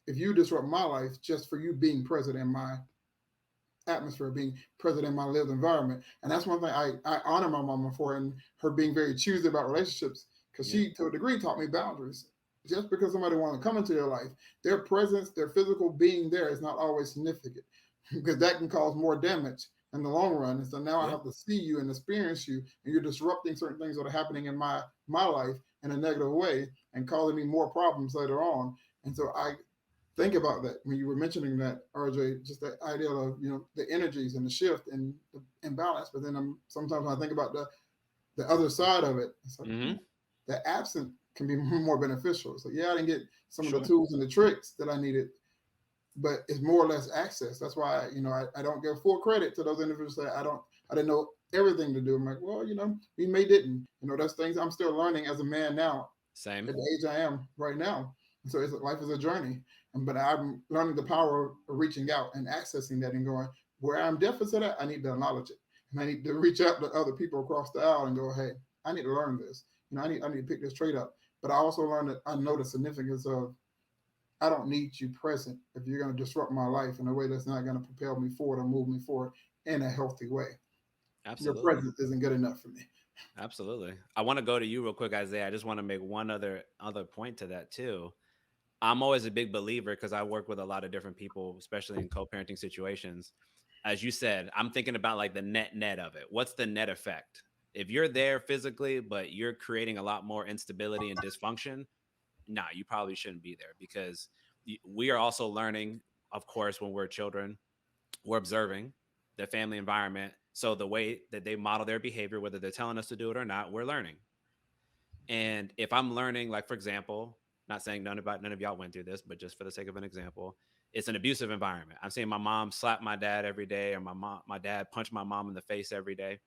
if you disrupt my life just for you being present in my atmosphere, being present in my lived environment. And that's one thing I honor my mama for, and her being very choosy about relationships, because Yeah. she, to a degree, taught me boundaries. Just because somebody want to come into your life, their presence, their physical being there is not always significant, because that can cause more damage in the long run. And so now I Yeah. have to see you and experience you, and you're disrupting certain things that are happening in my life in a negative way and causing me more problems later on. And so I think about that when you were mentioning that, RJ, just that idea of the energies and the shift and the imbalance. But then sometimes when I think about the other side of it, it's like, Mm-hmm. the absent can be more beneficial. So yeah, I didn't get some of the Sure. tools and the tricks that I needed, but it's more or less access. That's why I don't give full credit to those individuals that I didn't know everything to do. I'm like, well, we may didn't. That's things I'm still learning as a man now Same. at the age I am right now. And so life is a journey. But I'm learning the power of reaching out and accessing that and going, where I'm deficit at, I need to acknowledge it. And I need to reach out to other people across the aisle and go, hey, I need to learn this. I need to pick this trait up. But I also learned that I know the significance of, I don't need you present if you're going to disrupt my life in a way that's not going to propel me forward or move me forward in a healthy way. Your Absolutely. presence isn't good enough for me. Absolutely. I want to go to you real quick, Isaiah. I just want to make one other point to that too. I'm always a big believer because I work with a lot of different people, especially in co-parenting situations. As you said, I'm thinking about like the net of it. What's the net effect? If you're there physically, but you're creating a lot more instability and dysfunction, nah, you probably shouldn't be there because we are also learning, of course, when we're children, we're observing the family environment. So the way that they model their behavior, whether they're telling us to do it or not, we're learning. And if I'm learning, like for example, not saying none of y'all went through this, but just for the sake of an example, it's an abusive environment. I'm seeing my mom slap my dad every day, or my dad punch my mom in the face every day.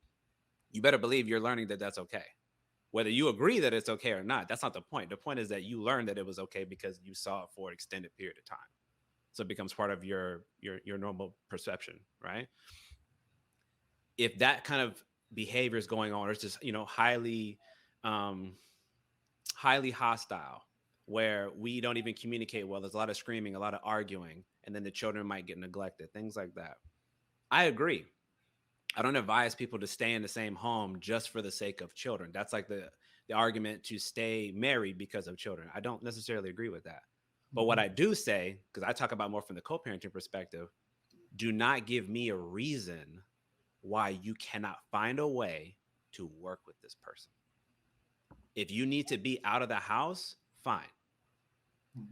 You better believe you're learning that that's okay. Whether you agree that it's okay or not, that's not the point. The point is that you learned that it was okay because you saw it for an extended period of time. So it becomes part of your normal perception, right? If that kind of behavior is going on, or it's just um, highly hostile, where we don't even communicate well. There's a lot of screaming, a lot of arguing, and then the children might get neglected, things like that. I agree. I don't advise people to stay in the same home just for the sake of children. That's like the argument to stay married because of children. I don't necessarily agree with that. But what I do say, because I talk about more from the co-parenting perspective, do not give me a reason why you cannot find a way to work with this person. If you need to be out of the house, fine.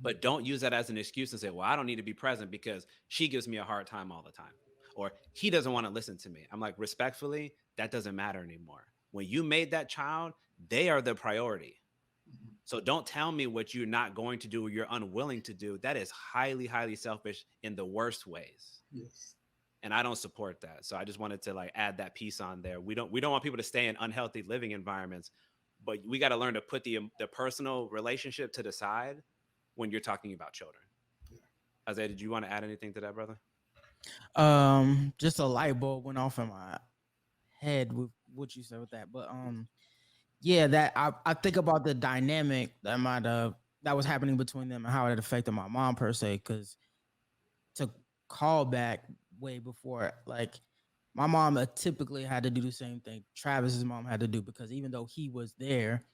But don't use that as an excuse and say, well, I don't need to be present because she gives me a hard time all the time, or he doesn't want to listen to me. I'm like, respectfully, that doesn't matter anymore. When you made that child, they are the priority. So don't tell me what you're not going to do or you're unwilling to do. That is highly, highly selfish in the worst ways. Yes. And I don't support that. So I just wanted to like add that piece on there. We don't want people to stay in unhealthy living environments, but we got to learn to put the personal relationship to the side when you're talking about children. Yeah. Isaiah, did you want to add anything to that, brother? Just a light bulb went off in my head with what you said with that. But yeah, that I think about the dynamic that was happening between them and how it affected my mom per se. Because to call back way before, like my mom typically had to do the same thing Travis's mom had to do, because even though he was there,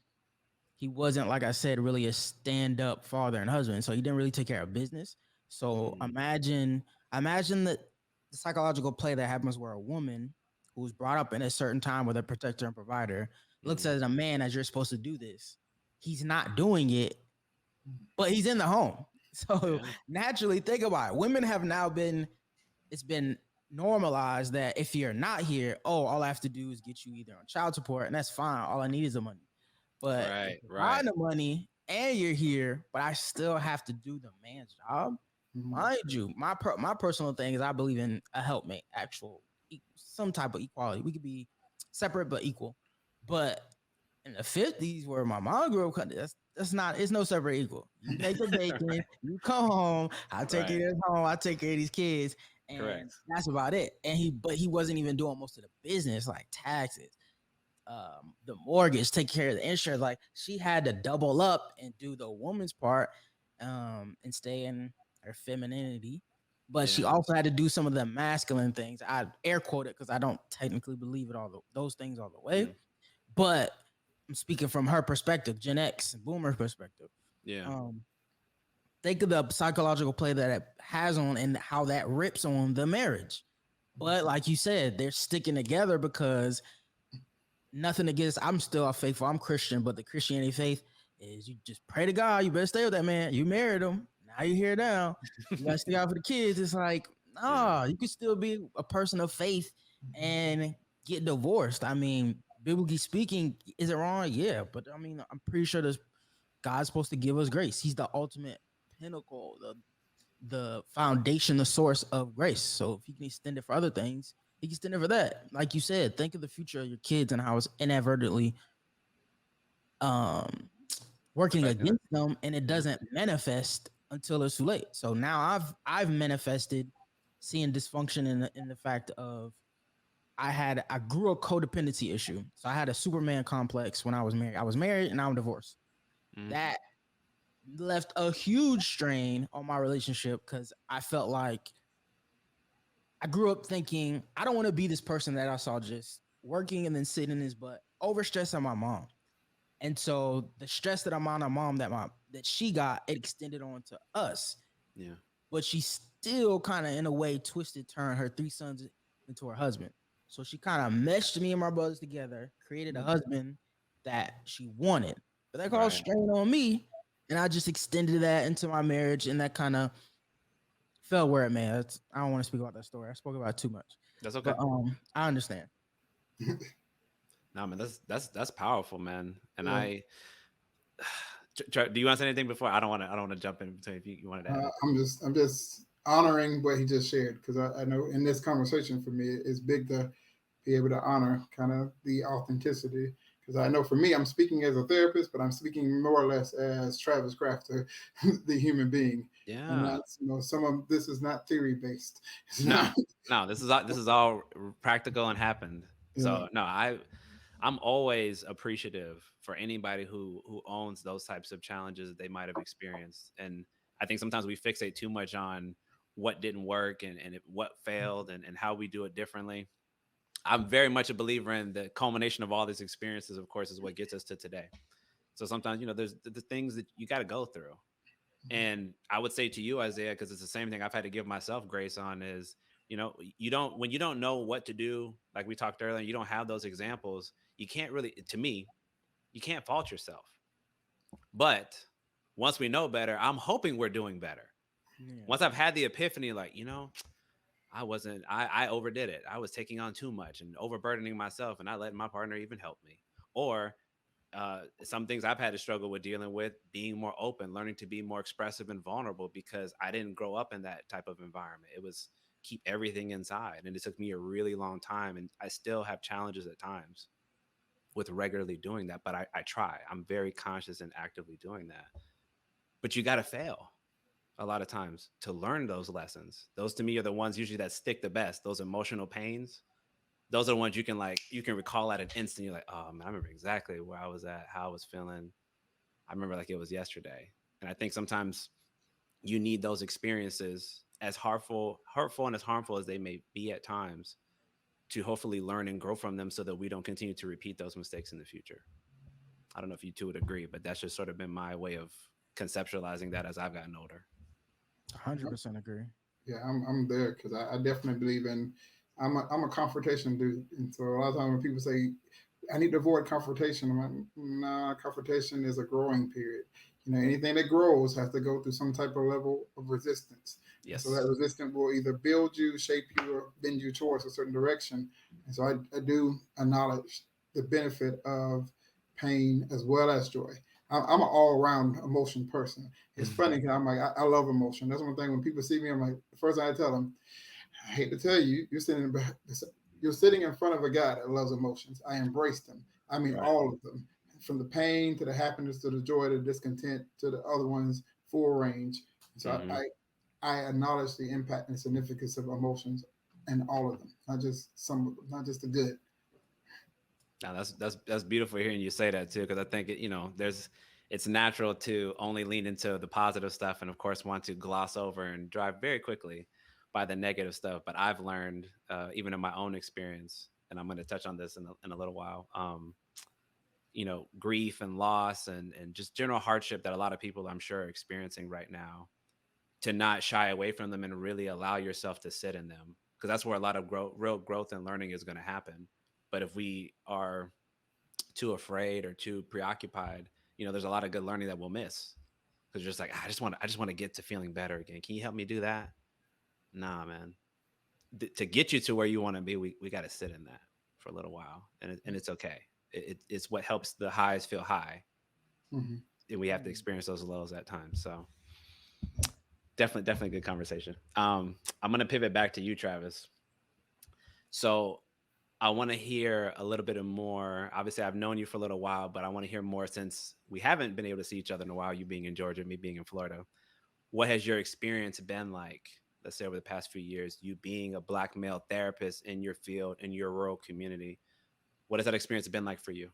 he wasn't, like I said, really a stand-up father and husband. So he didn't really take care of business. So imagine the psychological play that happens where a woman who's brought up in a certain time with a protector and provider looks at a man as, you're supposed to do this. He's not doing it, but he's in the home. So naturally, think about it. Women have now it's been normalized that if you're not here, all I have to do is get you either on child support, and that's fine. All I need is the money. But if you're buying the money and you're here, but I still have to do the man's job. Mind you, my personal thing is I believe in a helpmate, some type of equality. We could be separate but equal. But in the 50s, where my mom grew up, that's not, it's no separate equal. You make the bacon, you come home, I take care of home, I take care of these kids, and that's about it. And he wasn't even doing most of the business, like taxes, the mortgage, take care of the insurance. Like, she had to double up and do the woman's part, and stay in her femininity. But she also had to do some of the masculine things. I air quote it because I don't technically believe it those things all the way. But I'm speaking from her perspective, Gen X, boomer perspective. Think of the psychological play that it has on and how that rips on the marriage. But like you said, they're sticking together because nothing against, I'm still faithful, I'm Christian, but the Christianity faith is you just pray to God, you better stay with that man. You married him, now you're here now. You gotta stay out for the kids. It's like, nah, you can still be a person of faith and get divorced. I mean, biblically speaking, is it wrong? Yeah, but I mean, I'm pretty sure God's supposed to give us grace. He's the ultimate pinnacle, the foundation, the source of grace. So if he can extend it for other things, he can extend it for that. Like you said, think of the future of your kids and how it's inadvertently working against them, and it doesn't manifest until it's too late. So now I've manifested seeing dysfunction in the fact of I grew a codependency issue. So I had a Superman complex when I was married. I was married and now I'm divorced. That left a huge strain on my relationship because I felt like I grew up thinking I don't want to be this person that I saw just working and then sitting in his butt, overstressed on my mom. And so the stress that I'm on our mom that she got, it extended on to us. But she still kind of in a way turned her 3 sons into her husband. So she kind of meshed me and my brothers together, created a husband that she wanted. But that caused Right. strain on me. And I just extended that into my marriage, and that kind of fell where it may. I don't want to speak about that story. I spoke about it too much. That's But okay. I understand. No, man, that's powerful, man. And Yeah. do you want to say anything before? I don't want to jump in between if you wanted to add. I'm just honoring what he just shared because I know in this conversation for me it's big to be able to honor kind of the authenticity because I know for me I'm speaking as a therapist, but I'm speaking more or less as Travis Crafter, the human being, and Yeah. not some of this is not theory based. It's No, not. no, this is all practical and happened. Yeah. So no, I'm always appreciative for anybody who owns those types of challenges that they might have experienced. And I think sometimes we fixate too much on what didn't work and what failed and how we do it differently. I'm very much a believer in the culmination of all these experiences, of course, is what gets us to today. So sometimes, there's the things that you got to go through. And I would say to you, Isaiah, because it's the same thing I've had to give myself grace on is, when you don't know what to do, like we talked earlier, you don't have those examples, you can't really, to me, you can't fault yourself. But once we know better, I'm hoping we're doing better. Yeah. Once I've had the epiphany, like, I overdid it. I was taking on too much and overburdening myself and not letting my partner even help me. Or some things I've had to struggle with dealing with being more open, learning to be more expressive and vulnerable because I didn't grow up in that type of environment. It was keep everything inside. And it took me a really long time. And I still have challenges at times with regularly doing that, but I try. I'm very conscious and actively doing that. But you got to fail a lot of times to learn those lessons. Those to me are the ones usually that stick the best. Those emotional pains, those are the ones you can recall at an instant. You're like, oh man, I remember exactly where I was at, how I was feeling. I remember like it was yesterday. And I think sometimes you need those experiences as hurtful and as harmful as they may be at times to hopefully learn and grow from them so that we don't continue to repeat those mistakes in the future. I don't know if you two would agree, but that's just sort of been my way of conceptualizing that as I've gotten older. 100% agree. Yeah, I'm there because I definitely believe in. I'm a confrontation dude, and so a lot of times when people say I need to avoid confrontation, I'm like, nah, confrontation is a growing period. Anything that grows has to go through some type of level of resistance, and so that Yes. resistance will either build you, shape you, or bend you towards a certain direction. And so I do acknowledge the benefit of pain as well as joy. I'm an all around emotion person. It's funny because I'm like, I love emotion. That's one thing when people see me, I'm like, the first thing I tell them, I hate to tell you, you're sitting in front of a guy that loves emotions. I embrace them. I mean, Right. all of them, from the pain to the happiness to the joy to the discontent to the other ones, full range. So Hmm. I acknowledge the impact and significance of emotions and all of them, not just some of them, not just the good. Now that's beautiful hearing you say that too, because I think it's natural to only lean into the positive stuff, and of course want to gloss over and drive very quickly by the negative stuff. But I've learned, even in my own experience, and I'm going to touch on this in a little while. Grief and loss and just general hardship that a lot of people I'm sure are experiencing right now, to not shy away from them and really allow yourself to sit in them, because that's where a lot of real growth and learning is going to happen. But if we are too afraid or too preoccupied, there's a lot of good learning that we'll miss because you're just like, I just want to get to feeling better again. Can you help me do that? Nah, man. To get you to where you want to be, we got to sit in that for a little while, and it's okay. It's what helps the highs feel high, Mhm. and we have to experience those lows at times. So definitely good conversation. I'm gonna pivot back to you, Travis. So I want to hear a little bit more. Obviously, I've known you for a little while, but I want to hear more since we haven't been able to see each other in a while. You being in Georgia, me being in Florida. What has your experience been like? Let's say over the past few years, you being a Black male therapist in your field, in your rural community. What has that experience been like for you?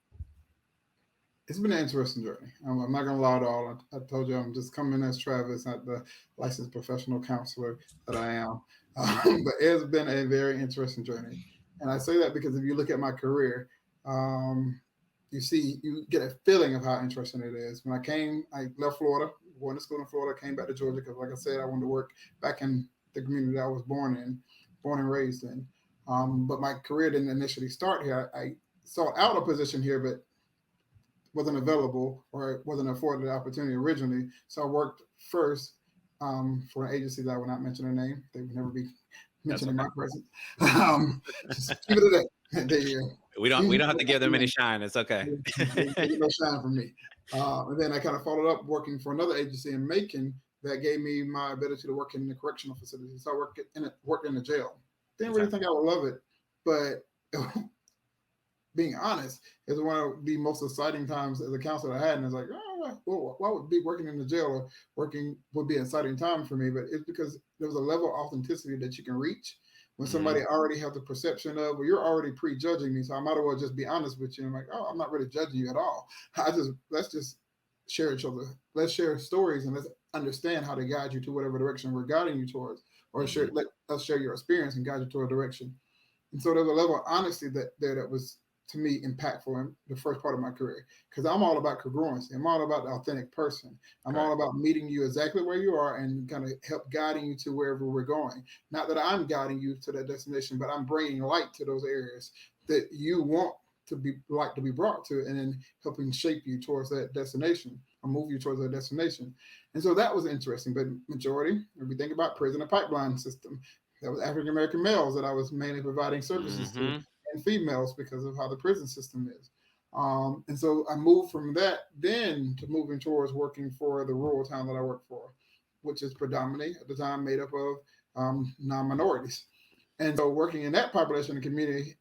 It's been an interesting journey. I'm not gonna lie to all. I told you I'm just coming as Travis, not the licensed professional counselor that I am. But it's been a very interesting journey, and I say that because if you look at my career, um, you get a feeling of how interesting it is. When I left Florida, went to school in Florida, came back to Georgia because, like I said, I wanted to work back in the community that I was born and raised in. But my career didn't initially start here. I sought out a position here, but wasn't available or wasn't afforded the opportunity originally. So I worked first for an agency that I will not mention their name. They would never be That's mentioned in okay. my presence. Just keep it at that. We don't have to give them any shine. It's okay. They get no shine from me. And then I kind of followed up working for another agency in Macon that gave me my ability to work in the correctional facility. So I worked in the jail. Didn't Okay. really think I would love it, but being honest, is one of the most exciting times as a counselor I had. And it's like, oh, well, why would be working in the jail or working would be an exciting time for me? But it's because there was a level of authenticity that you can reach when Hmm. somebody already has the perception of, well, you're already prejudging me. So I might as well just be honest with you. I'm like, oh, I'm not really judging you at all. Let's just share each other. Let's share stories and let's understand how to guide you to whatever direction we're guiding you towards, or Hmm. let us share your experience and guide you toward a direction. And so there's a level of honesty that was to me impactful in the first part of my career because I'm all about congruency. I'm all about the authentic person. I'm all Correct. about meeting you exactly where you are and kind of help guiding you to wherever we're going. Not that I'm guiding you to that destination, but I'm bringing light to those areas that you want to be brought to, and then helping shape you towards that destination or move you towards that destination. And so that was interesting. But majority, if we think about prison and pipeline system, that was African American males that I was mainly providing services to, Hmm. and females because of how the prison system is. And so I moved from that then to moving towards working for the rural town that I work for, which is predominantly at the time made up of non-minorities. And so working in that population and community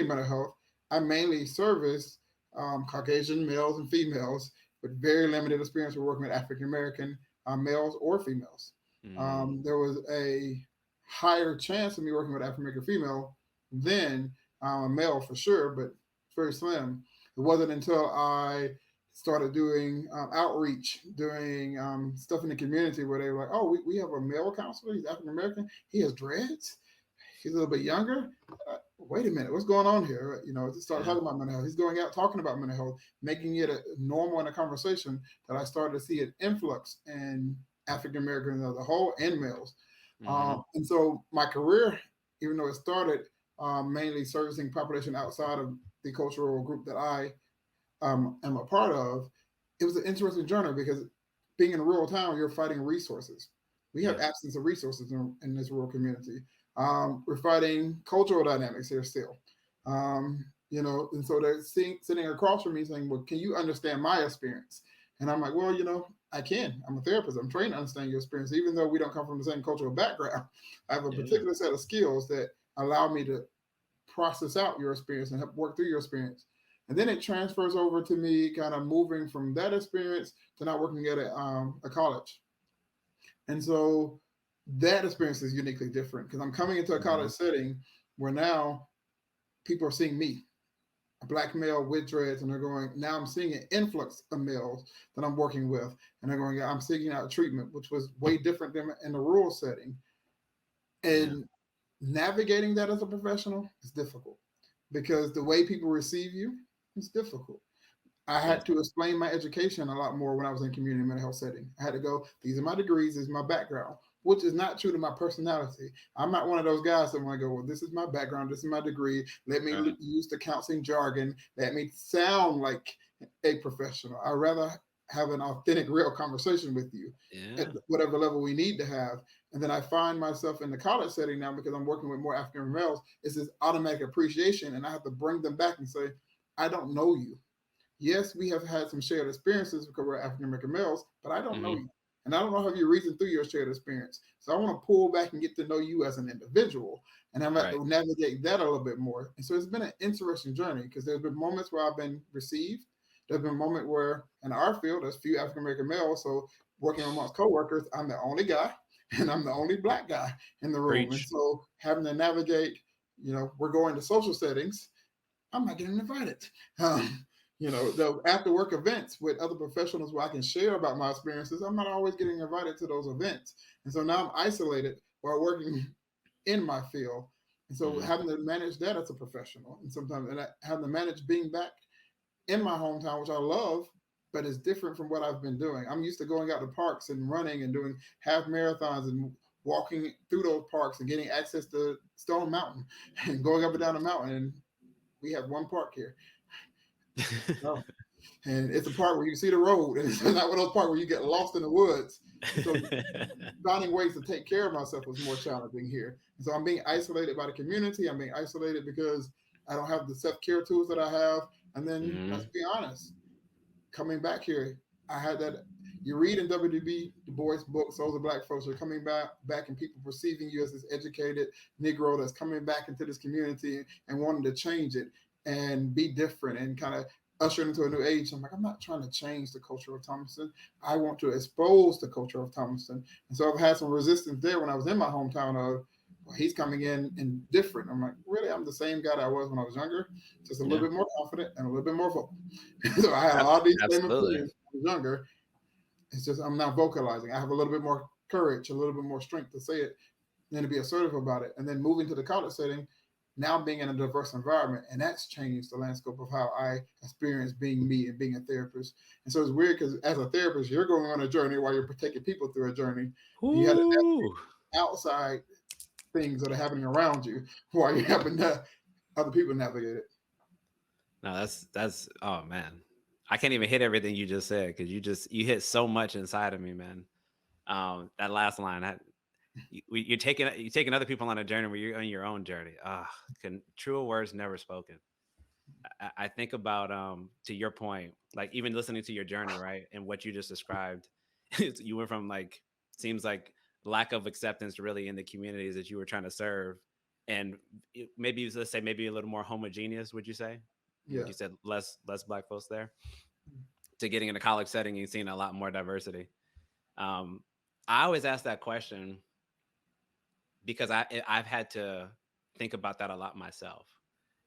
mental health, I mainly service Caucasian males and females with very limited experience with working with African American males or females. Hmm. There was a higher chance of me working with African American female than a male for sure, but very slim. It wasn't until I started doing outreach, doing stuff in the community where they were like, oh, we have a male counselor. He's African American. He has dreads. He's a little bit younger. Wait a minute, what's going on here? To start Yeah. talking about mental health. He's going out talking about mental health, making it a normal in a conversation that I started to see an influx in African Americans as a whole and males. Hmm. And so my career, even though it started mainly servicing population outside of the cultural group that I am a part of, it was an interesting journey because being in a rural town, you're fighting resources. We have Yeah. absence of resources in this rural community. We're fighting cultural dynamics here still. And so they're sitting across from me saying, well, can you understand my experience? And I'm like, well, I can. I'm a therapist. I'm trained to understand your experience. Even though we don't come from the same cultural background, I have a Yeah. particular set of skills that allow me to process out your experience and help work through your experience. And then it transfers over to me kind of moving from that experience to now working at a college. And so that experience is uniquely different because I'm coming into a Hmm. college setting where now people are seeing me, a black male with dreads, and they're going, now I'm seeing an influx of males that I'm working with. And they're going, I'm seeking out treatment, which was way different than in the rural setting. Yeah. And navigating that as a professional is difficult because the way people receive you is difficult. I Yes. had to explain my education a lot more when I was in community mental health setting. I had to go, these are my degrees, this is my background, which is not true to my personality. I'm not one of those guys that want to go, well, this is my background, this is my degree. Let me Right. use the counseling jargon. Let me sound like a professional. I'd rather have an authentic, real conversation with you at Yeah. whatever level we need to have. And then I find myself in the college setting now because I'm working with more African males. It's this automatic appreciation, and I have to bring them back and say, I don't know you. Yes, we have had some shared experiences because we're African American males, but I don't know Hmm. you. And I don't know how you reason through your shared experience. So I want to pull back and get to know you as an individual. And I'm about Right. to navigate that a little bit more. And so it's been an interesting journey because there's been moments where I've been received. There's been a moment where in our field, there's few African American males. So working amongst coworkers, I'm the only guy and I'm the only black guy in the room. And Preach. so having to navigate, we're going to social settings, I'm not getting invited. The after work events with other professionals where I can share about my experiences, I'm not always getting invited to those events. And so now I'm isolated while working in my field. And so Hmm. having to manage that as a professional and sometimes and I having to manage being back in my hometown, which I love, but it's different from what I've been doing. I'm used to going out to parks and running and doing half marathons and walking through those parks and getting access to Stone Mountain and going up and down the mountain. And we have one park here. So, and it's a park where you see the road, and it's not one of those parks where you get lost in the woods. And so finding ways to take care of myself was more challenging here. And so I'm being isolated by the community. I'm being isolated because I don't have the self-care tools that I have. And then let's be honest, coming back here, I had that. You read in W.B. Du Bois' book, Souls of Black Folks, you're coming back and people perceiving you as this educated Negro that's coming back into this community and wanting to change it and be different and kind of usher into a new age. I'm like, I'm not trying to change the culture of Thomaston. I want to expose the culture of Thomaston. And so I've had some resistance there when I was in my hometown of, well, he's coming in and different. I'm like, really? I'm the same guy that I was when I was younger, just a little bit more confident and a little bit more vocal. So I had a lot of these same opinions when I was younger. It's just I'm not vocalizing. I have a little bit more courage, a little bit more strength to say it, and to be assertive about it. And then moving to the college setting, now being in a diverse environment, and that's changed the landscape of how I experience being me and being a therapist. And so it's weird because as a therapist, you're going on a journey while you're taking people through a journey. You had to navigate outside things that are happening around you while you're helping other people navigate it. No, that's oh man. I can't even hit everything you just said because you hit so much inside of me, man. That last line, you're taking other people on a journey where you're on your own journey. Truer words never spoken. I think about to your point, like even listening to your journey, right, and what you just described, you went from like seems like lack of acceptance really in the communities that you were trying to serve, and maybe let's say maybe a little more homogeneous. Would you say? Yeah. Like you said, less black folks there, to getting in a college setting and seeing a lot more diversity. Um, I always ask that question because I've had to think about that a lot myself.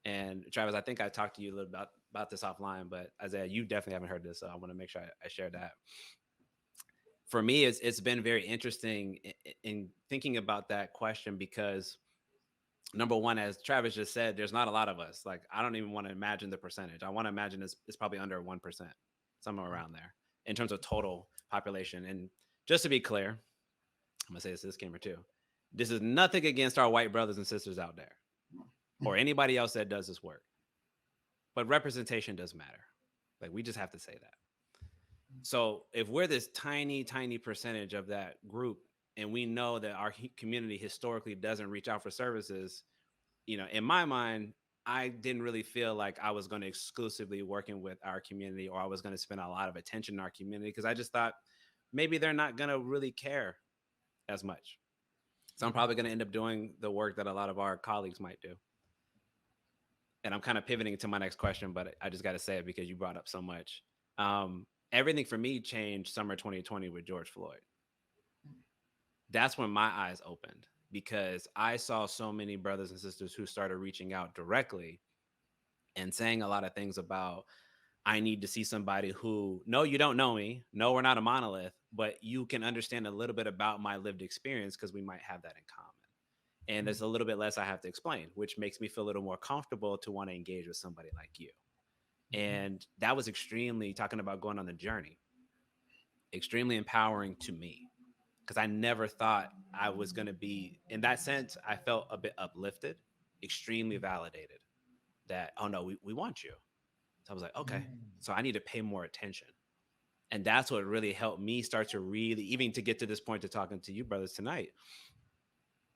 And Travis, I think I talked to you a little about this offline, but Isaiah, you definitely haven't heard this, so I want to make sure I share that. For me, it's been very interesting in thinking about that question because number one, as Travis just said, there's not a lot of us. Like I don't even want to imagine the percentage. I want to imagine it's probably under 1%, somewhere around there in terms of total population. And just to be clear, I'm gonna say this to this camera too. This is nothing against our white brothers and sisters out there or anybody else that does this work. But representation does matter. Like we just have to say that. So if we're this tiny, tiny percentage of that group, and we know that our community historically doesn't reach out for services, in my mind, I didn't really feel like I was going to exclusively working with our community or I was going to spend a lot of attention in our community because I just thought maybe they're not going to really care as much. So I'm probably going to end up doing the work that a lot of our colleagues might do. And I'm kind of pivoting to my next question, but I just got to say it because you brought up so much. Everything for me changed summer 2020 with George Floyd. That's when my eyes opened because I saw so many brothers and sisters who started reaching out directly and saying a lot of things about, I need to see somebody who, no, you don't know me. No, we're not a monolith, but you can understand a little bit about my lived experience because we might have that in common. And there's a little bit less I have to explain, which makes me feel a little more comfortable to want to engage with somebody like you. And that was extremely, talking about going on the journey, extremely empowering to me because I never thought I was going to be, in that sense, I felt a bit uplifted, extremely validated that, oh no, we want you. So I was like, okay, so I need to pay more attention. And that's what really helped me start to really, even to get to this point to talking to you brothers tonight,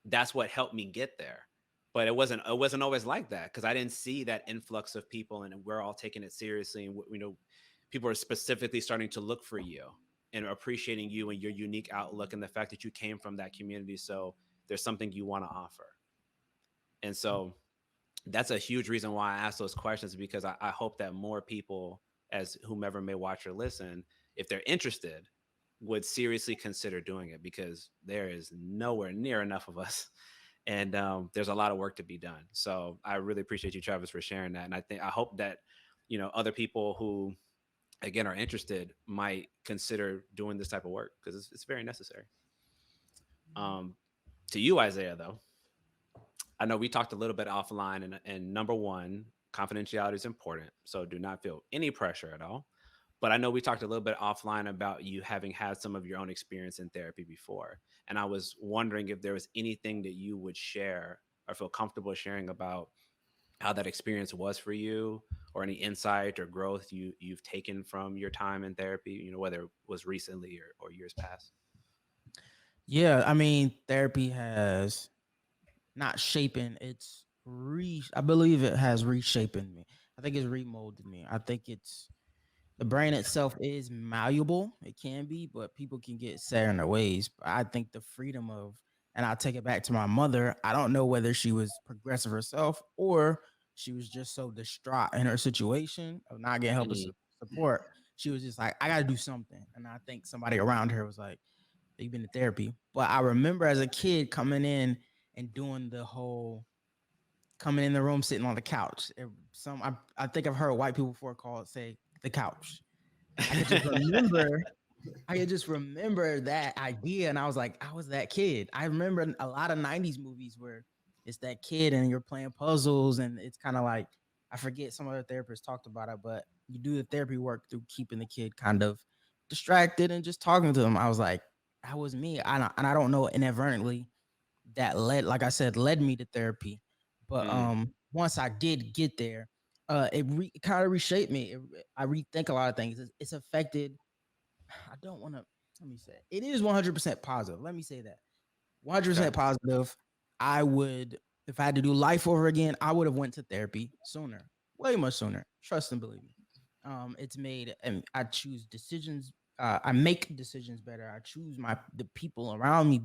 that's what helped me get there. But it wasn't always like that because I didn't see that influx of people and we're all taking it seriously. And, people are specifically starting to look for you and appreciating you and your unique outlook and the fact that you came from that community. So there's something you want to offer. And so that's a huge reason why I ask those questions, because I hope that more people, as whomever may watch or listen, if they're interested, would seriously consider doing it because there is nowhere near enough of us. And there's a lot of work to be done. So I really appreciate you, Travis, for sharing that. And I hope that, other people who, again, are interested might consider doing this type of work because it's very necessary. To you, Isaiah, though, I know we talked a little bit offline, and number one, confidentiality is important. So do not feel any pressure at all. But I know we talked a little bit offline about you having had some of your own experience in therapy before. And I was wondering if there was anything that you would share or feel comfortable sharing about how that experience was for you, or any insight or growth you've taken from your time in therapy, whether it was recently or years past. Yeah, I mean, therapy has not shaping, it's I believe it has reshaping me. I think it's remolded me. I think it's the brain itself is malleable. It can be, but people can get set in their ways. But I think the freedom of, and I'll take it back to my mother. I don't know whether she was progressive herself or she was just so distraught in her situation of not getting help and Mm, support. She was just like, I got to do something. And I think somebody around her was like, you've been to therapy. But I remember as a kid coming in and doing the whole coming in the room, sitting on the couch. I think I've heard white people before call it say the couch. I could just remember I could just remember that idea. And I was like, I was that kid. I remember a lot of 90s movies where it's that kid and you're playing puzzles. And it's kind of like, I forget some other therapists talked about it, but you do the therapy work through keeping the kid kind of distracted and just talking to them. I was like, that was me. And I don't know, inadvertently, that like I said, led me to therapy. But mm, once I did get there, it kind of reshaped me. I rethink a lot of things. It's affected. I don't want to. Let me say it is 100% positive. Let me say that 100% okay. positive. I would, if I had to do life over again, I would have went to therapy sooner, way much sooner. Trust and believe me. It's made, and I choose decisions. I make decisions better. I choose the people around me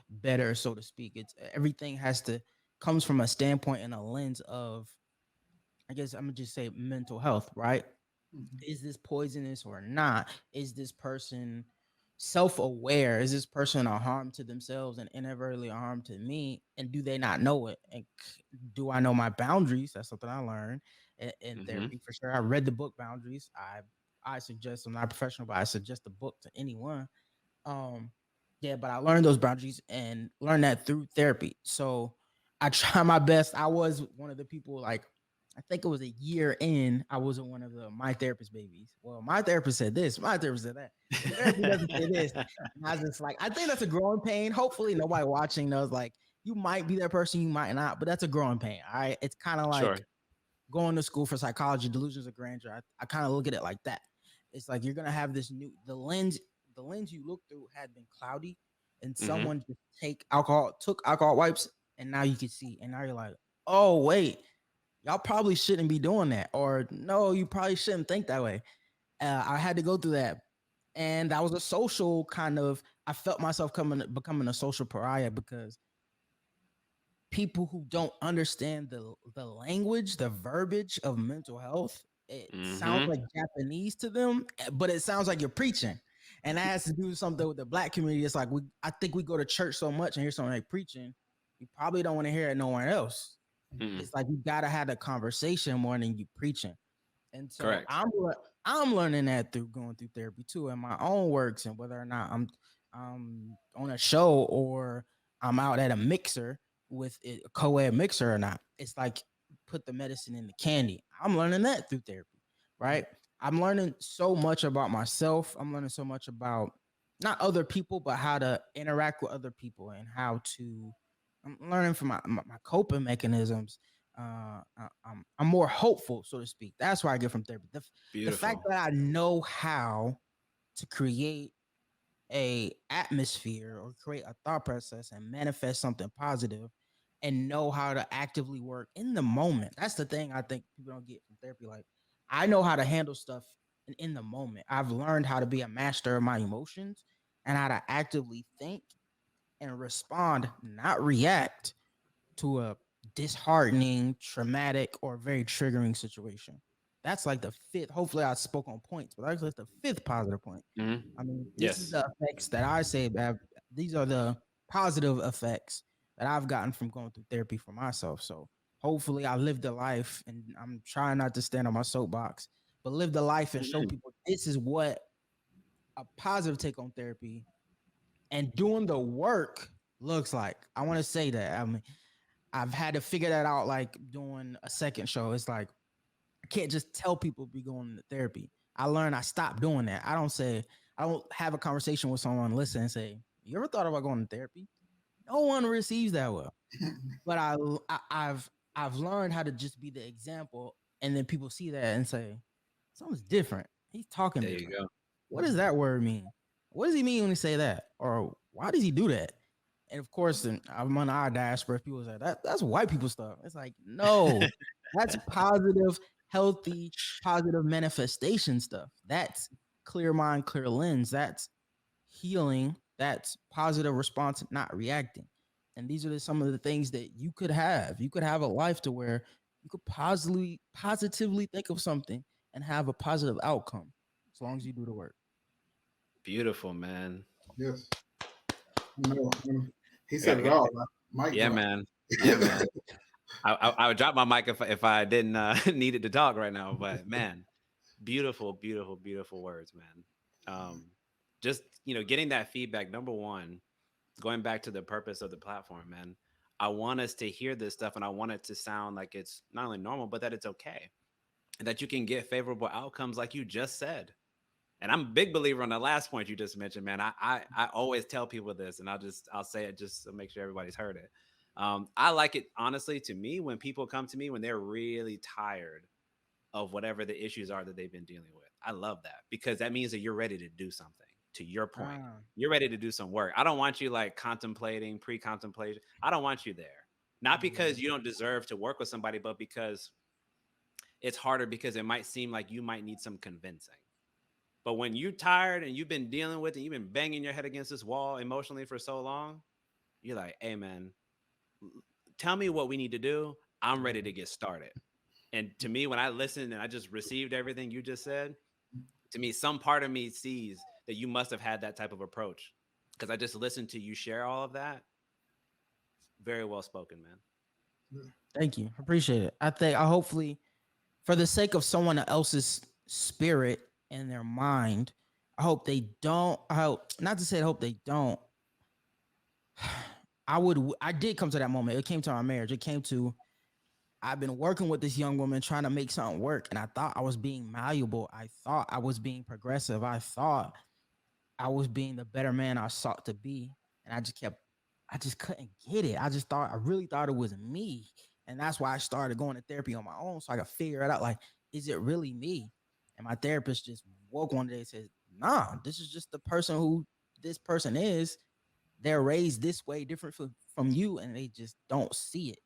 better, so to speak. It's everything has to comes from a standpoint and a lens of, I guess I'm gonna just say, mental health, right? Mhm. Is this poisonous or not? Is this person self-aware? Is this person a harm to themselves and inadvertently a harm to me? And do they not know it? And do I know my boundaries? That's something I learned in Hmm. therapy for sure. I read the book Boundaries. I suggest, I'm not a professional, but I suggest the book to anyone. um, yeah, but I learned those boundaries and learned that through therapy. So I try my best. I was one of the people, like, I think it was a year in, I wasn't one of the my therapist babies. Well, my therapist said this, my therapist said that. The therapy doesn't say this. And I was just like, I think that's a growing pain. Hopefully nobody watching knows, like, you might be that person, you might not, but that's a growing pain. All right. It's kind of like Sure. going to school for psychology, delusions of grandeur. I kind of look at it like that. It's like you're gonna have this new the lens you look through had been cloudy, and Hmm. someone just took alcohol wipes, and now you can see, and now you're like, oh wait, y'all probably shouldn't be doing that, or no, you probably shouldn't think that way. I had to go through that, and that was a social kind of. I felt myself becoming a social pariah because people who don't understand the language, the verbiage of mental health, it sounds Hmm. like Japanese to them, but it sounds like you're preaching. And that has to do something with the black community. It's like I think we go to church so much and hear someone like preaching, you probably don't want to hear it nowhere else. Mm. It's like you gotta have a conversation more than you preaching. And so Correct. I'm learning that through going through therapy too, in my own works, and whether or not I'm on a show or I'm out at a mixer with a co-ed mixer or not. It's like put the medicine in the candy. I'm learning that through therapy, right? I'm learning so much about myself. I'm learning so much about not other people, but how to interact with other people and how to. I'm learning from my coping mechanisms. I'm more hopeful, so to speak. That's where I get from therapy. The fact Beautiful. that I know how to create a atmosphere or create a thought process and manifest something positive and know how to actively work in the moment. That's the thing I think people don't get from therapy. Like, I know how to handle stuff in the moment. I've learned how to be a master of my emotions and how to actively think and respond, not react to a disheartening, traumatic, or very triggering situation. That's like the fifth. Hopefully, I spoke on points, but that's the fifth positive point. Hmm. I mean, this is Yes. the effects that I say that these are the positive effects that I've gotten from going through therapy for myself. So hopefully, I lived a life, and I'm trying not to stand on my soapbox, but live the life and show people this is what a positive take on therapy and doing the work looks like. I want to say that. I mean, I've had to figure that out, like doing a second show. It's like I can't just tell people be going to therapy. I learned I stopped doing that. I don't have a conversation with someone, listen and say, you ever thought about going to therapy? No one receives that well. But I've learned how to just be the example, and then people see that and say, something's different. He's talking There you different. go. What does that word mean? What does he mean when he say that? Or why does he do that? And of course, I'm on our diaspora. People say that's white people stuff. It's like, no, that's positive, healthy, positive manifestation stuff. That's clear mind, clear lens. That's healing. That's positive response, not reacting. And these are some of the things that you could have. You could have a life to where you could positively think of something and have a positive outcome as long as you do the work. Beautiful, man. Yes. No, he I said got, it got, all. Mic yeah, drop. man. Yeah, man. I would drop my mic if I didn't need it to talk right now. But man, beautiful, beautiful, beautiful words, man. Just getting that feedback. Number one, going back to the purpose of the platform, man. I want us to hear this stuff, and I want it to sound like it's not only normal, but that it's okay, and that you can get favorable outcomes, like you just said. And I'm a big believer on the last point you just mentioned, man. I always tell people this, and I'll say it just to make sure everybody's heard it. I like it, honestly, to me, when people come to me when they're really tired of whatever the issues are that they've been dealing with. I love that, because that means that you're ready to do something. To your point, Ah, you're ready to do some work. I don't want you like contemplating, pre-contemplation. I don't want you there. Not yeah. because you don't deserve to work with somebody, but because it's harder, because it might seem like you might need some convincing. But when you're tired and you've been dealing with it, you've been banging your head against this wall emotionally for so long, you're like, hey, man, tell me what we need to do. I'm ready to get started. And to me, when I listened and I just received everything you just said, to me, some part of me sees that you must have had that type of approach, because I just listened to you share all of that. Very well spoken, man. Thank you. Appreciate it. I hopefully, for the sake of someone else's spirit and their mind, I hope they don't. I hope not to say I hope they don't. I did come to that moment. It came to our marriage. It came to I've been working with this young woman trying to make something work, and I thought I was being malleable. I thought I was being progressive. I thought I was being the better man I sought to be, and I just couldn't get it. I really thought it was me, and that's why I started going to therapy on my own so I could figure it out. Like, is it really me? And my therapist just woke one day and said, "Nah, this is just the person who this person is. They're raised this way, different from you, and they just don't see it."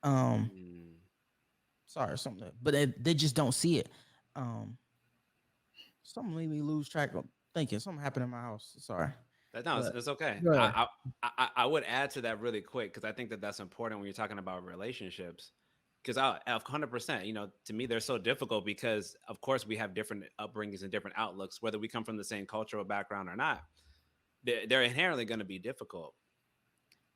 Um, Mm. sorry, something, but they just don't see it. Um, something made me lose track of thinking. Something happened in my house. Sorry, No, but it's okay. go ahead. I would add to that really quick, because I think that that's important when you're talking about relationships. Because 100%, to me, they're so difficult because, of course, we have different upbringings and different outlooks, whether we come from the same cultural background or not. They're inherently going to be difficult.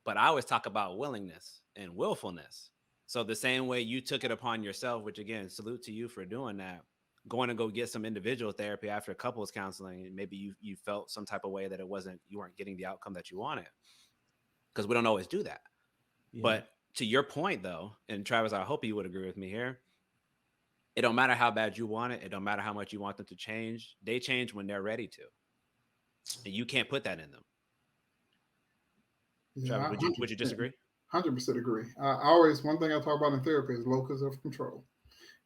But I always talk about willingness and willfulness. So the same way you took it upon yourself, which again, salute to you for doing that, going to go get some individual therapy after couples counseling, and maybe you felt some type of way that you weren't getting the outcome that you wanted, because we don't always do that. Yeah, But to your point though, and Travis, I hope you would agree with me here. It don't matter how bad you want it. It don't matter how much you want them to change. They change when they're ready to, and you can't put that in them. Yeah, Travis, I would you 100%, disagree? 100% agree. I always, one thing I talk about in therapy is locus of control.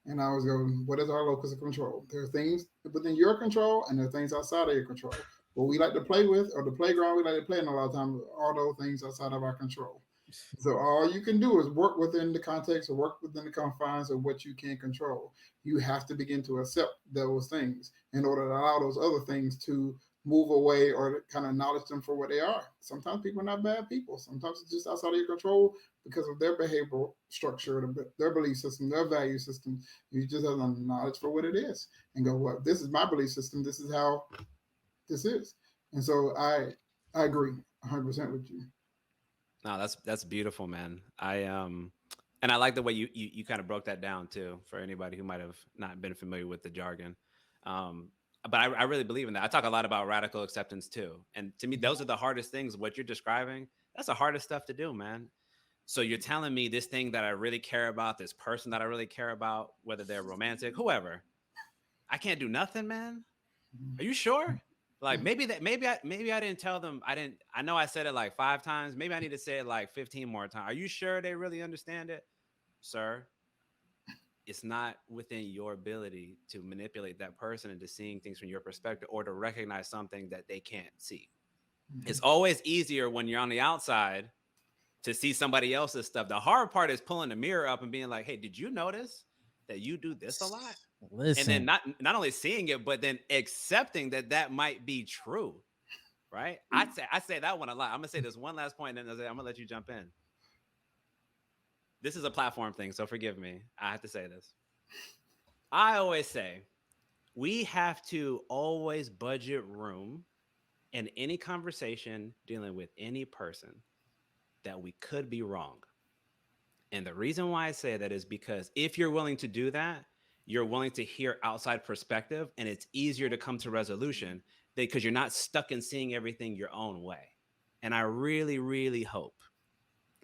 And I always go, what is our locus of control? There are things within your control and there are things outside of your control. What we like to play with, or the playground we like to play in, a lot of times, all those things outside of our control. So all you can do is work within the context or work within the confines of what you can control. You have to begin to accept those things in order to allow those other things to move away or kind of acknowledge them for what they are. Sometimes people are not bad people. Sometimes it's just outside of your control because of their behavioral structure, their belief system, their value system. You just have to acknowledge for what it is and go, well, this is my belief system. This is how this is. And so I agree 100% with you. No, that's beautiful, man. And I like the way you kind of broke that down too, for anybody who might have not been familiar with the jargon. Um, but I really believe in that. I talk a lot about radical acceptance too, and to me, those are the hardest things. What you're describing, that's the hardest stuff to do, man. So you're telling me this thing that I really care about, this person that I really care about, whether they're romantic, whoever, I can't do nothing, man. Are you sure? Like maybe I didn't tell them. I know I said it like 5 times. Maybe I need to say it like 15 more times. Are you sure they really understand it? Sir, it's not within your ability to manipulate that person into seeing things from your perspective or to recognize something that they can't see. It's always easier when you're on the outside to see somebody else's stuff. The hard part is pulling the mirror up and being like, hey, did you notice that you do this a lot? And then Listen, not only seeing it, but then accepting that that might be true, right? I say that one a lot. I'm gonna say this one last point, and then I'm gonna let you jump in. This is a platform thing, so forgive me. I have to say this. I always say we have to always budget room in any conversation dealing with any person that we could be wrong. And the reason why I say that is because if you're willing to do that, you're willing to hear outside perspective and it's easier to come to resolution because you're not stuck in seeing everything your own way. And I really, really hope,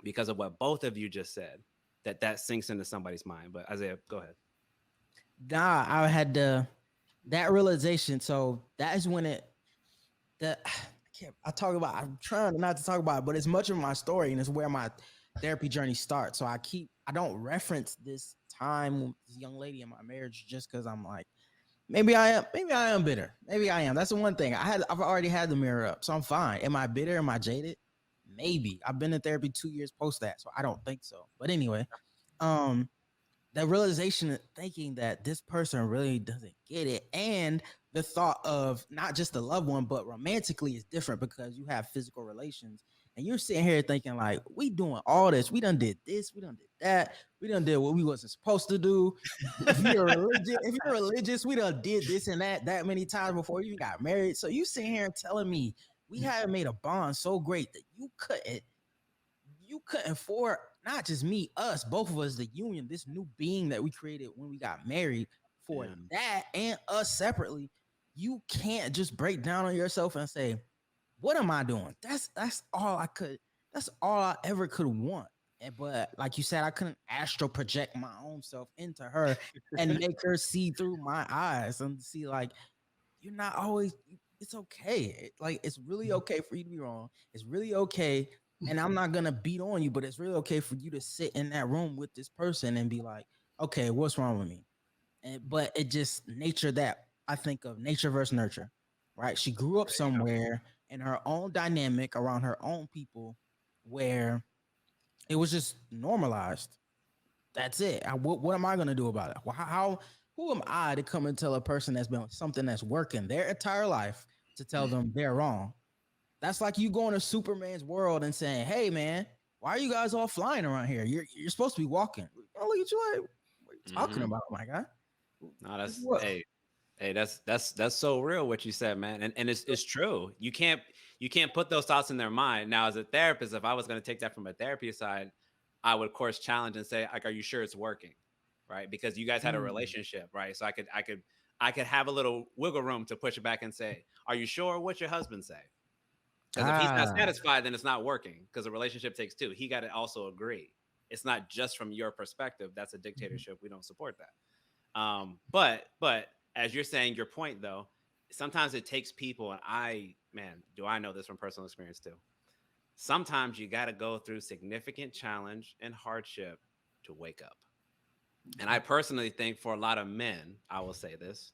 because of what both of you just said, that that sinks into somebody's mind. But Isaiah, go ahead. nah, I had that realization. So that is when I talk about. I'm trying not to talk about it, but it's much of my story and it's where my therapy journey starts. So I don't reference this time with this young lady in my marriage just because I'm like, maybe I am bitter. Maybe I am. That's the one thing. I've already had the mirror up, so I'm fine. Am I bitter? Am I jaded? Maybe. I've been in therapy 2 years post that, so I don't think so. But anyway, um, the realization of thinking that this person really doesn't get it, and the thought of not just a loved one but romantically is different because you have physical relations and you're sitting here thinking like, we doing all this, we done did this, we done did that, we done did what we wasn't supposed to do. If you're religious, we done did this and that many times before you got married. So you sitting here and telling me we haven't made a bond so great that you couldn't for not just me, us, both of us, the union, this new being that we created when we got married, for Yeah. that and us separately. You can't just break down on yourself and say, what am I doing? That's all I could, that's all I ever could want. But like you said, I couldn't astral project my own self into her and make her see through my eyes and see like, you're not always, it's okay. Like, it's really okay for you to be wrong. It's really okay. And I'm not gonna beat on you, but it's really okay for you to sit in that room with this person and be like, okay, what's wrong with me? But it just nature, that I think of nature versus nurture, right? She grew up somewhere in her own dynamic around her own people where it was just normalized. That's it. What am I going to do about it? Well, who am I to come and tell a person that's been something that's working their entire life to tell them they're wrong? That's like you going to Superman's world and saying, "Hey, man, why are you guys all flying around here? You're supposed to be walking." Oh, look at you! Like, what are you talking about, my guy? No, that's What? hey, that's so real what you said, man. And it's true. You can't put those thoughts in their mind. Now, as a therapist, if I was going to take that from a therapy side, I would of course challenge and say, like, are you sure it's working? Right? Because you guys had a Mm. relationship, right? So I could have a little wiggle room to push it back and say, are you sure? What's your husband say? Because if he's not Ah, satisfied, then it's not working. Because a relationship takes two. He got to also agree. It's not just from your perspective. That's a dictatorship. We don't support that. But as you're saying, your point though, sometimes it takes people, and do I know this from personal experience too? Sometimes you got to go through significant challenge and hardship to wake up. And I personally think for a lot of men, I will say this,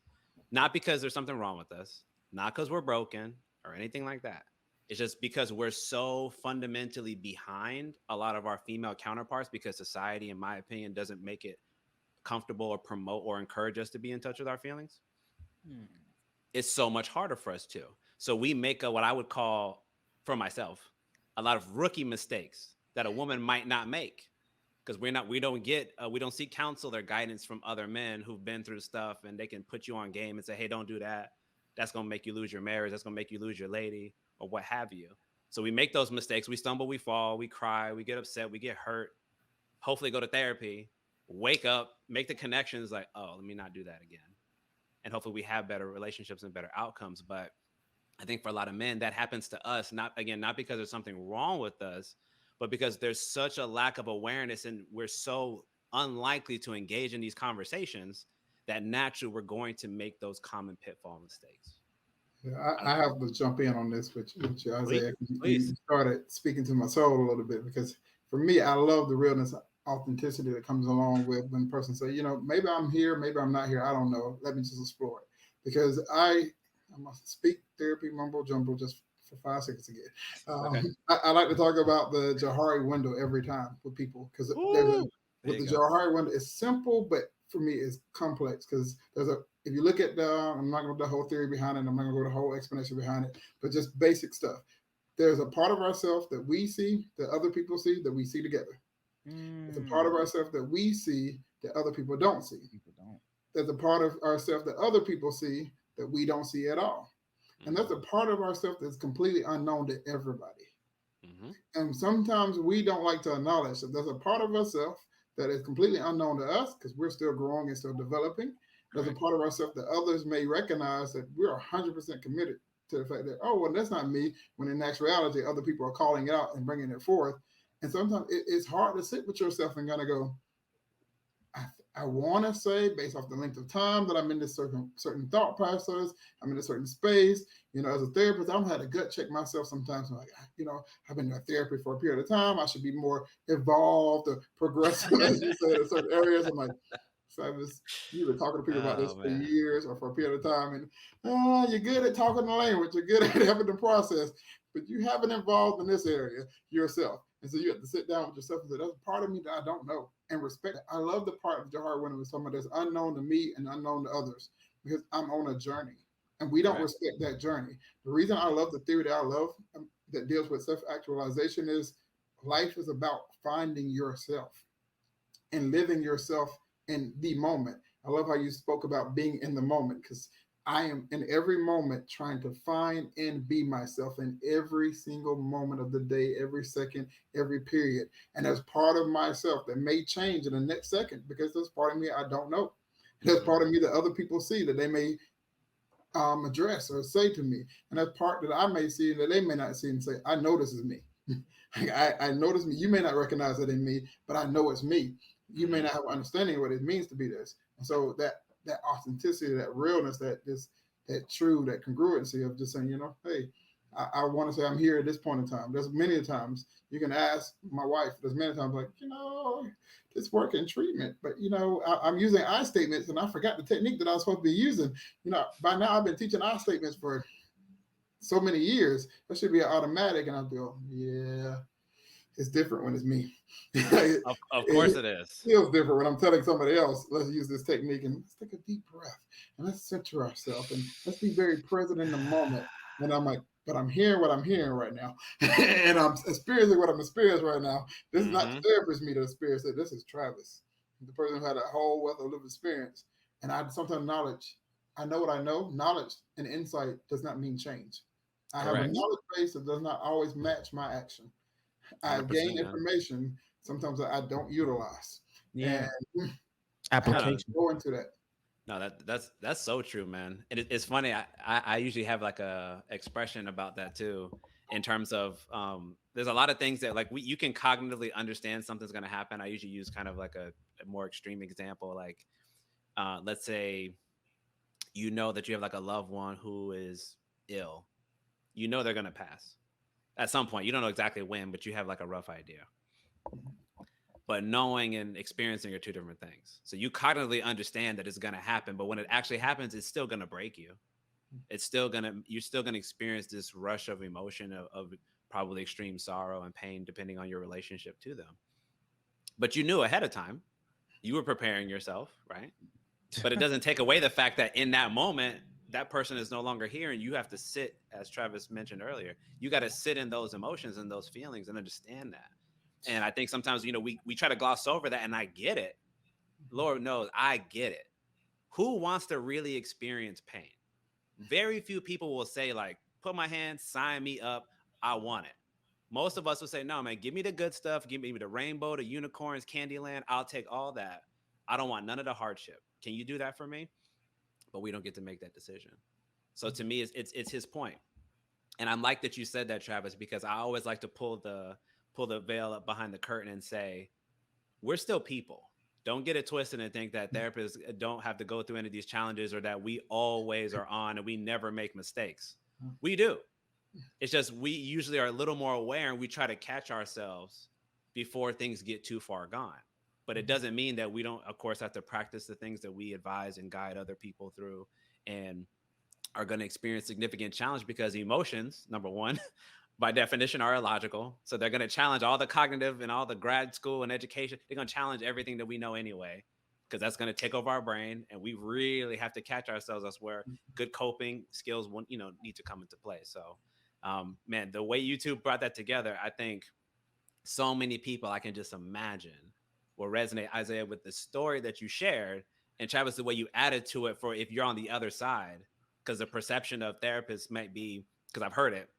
not because there's something wrong with us, not because we're broken or anything like that. It's just because we're so fundamentally behind a lot of our female counterparts because society, in my opinion, doesn't make it comfortable or promote or encourage us to be in touch with our feelings. hmm. It's so much harder for us to. So we make what I would call, for myself, a lot of rookie mistakes that a woman might not make because we don't seek counsel or guidance from other men who've been through stuff and they can put you on game and say, hey, don't do that. That's going to make you lose your marriage. That's going to make you lose your lady or what have you. So we make those mistakes. We stumble, we fall, we cry, we get upset, we get hurt. Hopefully go to therapy, wake up, make the connections like, oh, let me not do that again. And hopefully we have better relationships and better outcomes. But I think for a lot of men, that happens to us, not because there's something wrong with us, but because there's such a lack of awareness and we're so unlikely to engage in these conversations that naturally we're going to make those common pitfall mistakes. Yeah, I, I have to jump in on this with you, please, Isaiah. You please. started speaking to my soul a little bit because for me, I love the realness, authenticity that comes along with when a person say, maybe I'm here, maybe I'm not here, I don't know. Let me just explore it because I must speak therapy mumbo jumbo just for 5 seconds again. Okay. I like to talk about the Johari window every time with people because Ooh, there with you the go. Johari window, it's simple, but for me, it's complex because if you look at I'm not going to go the whole theory behind it, I'm not going to go the whole explanation behind it, but just basic stuff. There's a part of ourselves that we see, that other people see, that we see together. There's a part of Mm, ourselves that we see that other people don't see. people don't. There's a part of ourselves that other people see that we don't see at all. And that's Hmm. a part of ourselves that's completely unknown to everybody. Hmm. And sometimes we don't like to acknowledge that there's a part of ourselves that is completely unknown to us because we're still growing and still developing. There's a Right. part of ourselves that others may recognize that we're 100% committed to the fact that, oh, well, that's not me, when in actuality, other people are calling it out and bringing it forth. And sometimes it's hard to sit with yourself and kind of go, I want to say, based off the length of time that I'm in this certain thought process, I'm in a certain space. As a therapist, I'm had to gut check myself sometimes. I'm like, I've been in therapy for a period of time. I should be more evolved or progressive, as you said, in certain areas. I'm like, Travis, you've been talking to people about this Oh for man. years or for a period of time, and you're good at talking the language, you're good at having the process, but you haven't evolved in this area yourself. And so you have to sit down with yourself and say, that's a part of me that I don't know, and respect it. I love the part of Jahar when it was talking about that's unknown to me and unknown to others because I'm on a journey. And we don't Correct. respect that journey. The reason I love the theory that I love that deals with self actualization is life is about finding yourself and living yourself in the moment. I love how you spoke about being in the moment because I am in every moment trying to find and be myself in every single moment of the day, every second, every period. And there's part of myself that may change in the next second because there's part of me I don't know. There's Hmm. part of me that other people see that they may address or say to me. And that's part that I may see that they may not see and say, I know this is me. I notice me. You may not recognize it in me, but I know it's me. You may Hmm. not have an understanding of what it means to be this. And so that authenticity, that realness, that true, that congruency of just saying, hey, I want to say I'm here at this point in time. There's many times you can ask my wife. There's many times like, this work in treatment, but I'm using I statements and I forgot the technique that I was supposed to be using. By now I've been teaching I statements for so many years. That should be an automatic, and I'll go, yeah, it's different when it's me. Of course it is. Feels different when I'm telling somebody else, let's use this technique and let's take a deep breath and let's center ourselves and let's be very present in the moment. And I'm like, but I'm hearing what I'm hearing right now. And I'm experiencing what I'm experiencing right now. This is not Hmm. the therapist me to experience it. This is Travis, the person who had a whole wealth of lived experience. And I sometimes knowledge, I know what I know. Knowledge and insight does not mean change. I have a Correct. knowledge base that does not always match my action. I gain 100%, man. information sometimes that I don't utilize, and Yeah. I have No, to no, Application. go into that. no. That's so true, man. And it's funny. I usually have like a expression about that too, in terms of there's a lot of things that like you can cognitively understand something's going to happen. I usually use kind of like a more extreme example, like let's say you know that you have like a loved one who is ill. You know they're going to pass at some point. You don't know exactly when, but you have like a rough idea. But knowing and experiencing are two different things. So you cognitively understand that it's going to happen, but when it actually happens, it's still going to break you. You're still going to experience this rush of emotion of probably extreme sorrow and pain, depending on your relationship to them. But you knew ahead of time, you were preparing yourself, right? But it doesn't take away the fact that in that moment, that person is no longer here and you have to sit, as Travis mentioned earlier, you got to sit in those emotions and those feelings and understand that. And I think sometimes, we try to gloss over that, and I get it. Lord knows I get it. Who wants to really experience pain? Very few people will say, like, put my hand, sign me up. I want it. Most of us will say, no, man, give me the good stuff. Give me the rainbow, the unicorns, Candyland. I'll take all that. I don't want none of the hardship. Can you do that for me? But we don't get to make that decision. So to me, it's his point. And I'm like that you said that, Travis, because I always like to pull the veil up behind the curtain and say, we're still people. don't get it twisted and think that therapists don't have to go through any of these challenges or that we always are on and we never make mistakes. We do. It's just we usually are a little more aware and we try to catch ourselves before things get too far gone. But it doesn't mean that we don't, of course, have to practice the things that we advise and guide other people through and are going to experience significant challenge because emotions, number one, by definition, are illogical. So they're going to challenge all the cognitive and all the grad school and education. They're going to challenge everything that we know anyway, because that's going to take over our brain. And we really have to catch ourselves. That's where good coping skills, need to come into play. So, man, the way you two brought that together, I think so many people I can just imagine will resonate, Isaiah, with the story that you shared, and Travis, the way you added to it for if you're on the other side, because the perception of therapists might be, because I've heard it,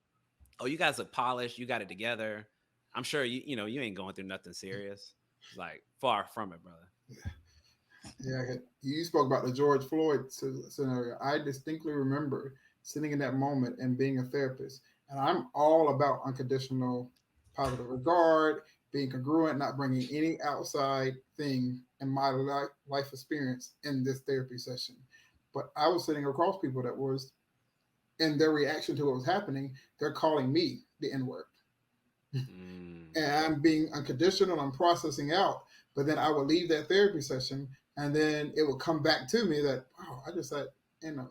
oh, you guys look polished, you got it together. I'm sure you ain't going through nothing serious. Like, far from it, brother. Yeah, you spoke about the George Floyd scenario. I distinctly remember sitting in that moment and being a therapist. And I'm all about unconditional positive regard, being congruent, not bringing any outside thing in my life experience in this therapy session. But I was sitting across people that was, in their reaction to what was happening, they're calling me the N word. And I'm being unconditional, I'm processing out. But then I would leave that therapy session and then it would come back to me that, wow, I just had an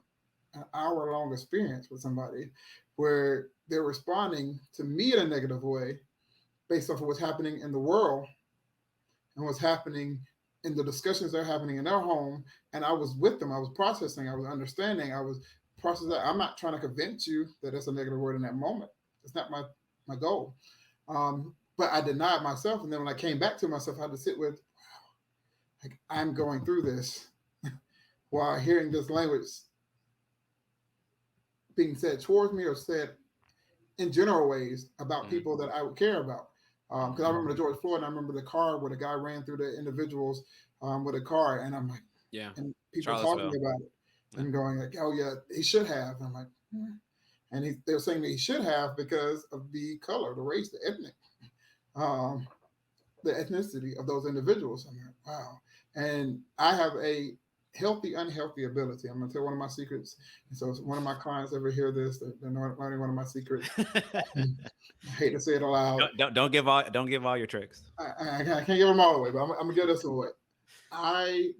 hour long experience with somebody where they're responding to me in a negative way based off of what's happening in the world and what's happening in the discussions that are happening in their home. And I was with them, I was processing, I was understanding, I was processing. I'm not trying to convince you that it's a negative word in that moment. It's not my goal. But I denied myself. And then when I came back to myself, I had to sit with, wow, like I'm going through this while hearing this language being said towards me or said in general ways about people that I would care about. Because I remember the George Floyd, and I remember the car where the guy ran through the individuals with a car, and I'm like, yeah, and people talking about it and going like, oh yeah, he should have. I'm like, and they're saying that he should have because of the color, the race, um, the ethnicity of those individuals. I'm like, wow. And I have a healthy, unhealthy ability. I'm gonna tell one of my secrets. And so if one of my clients ever hear this, they're learning one of my secrets. I hate to say it aloud. Don't give all your tricks. I can't give them all away, but I'm gonna give this away.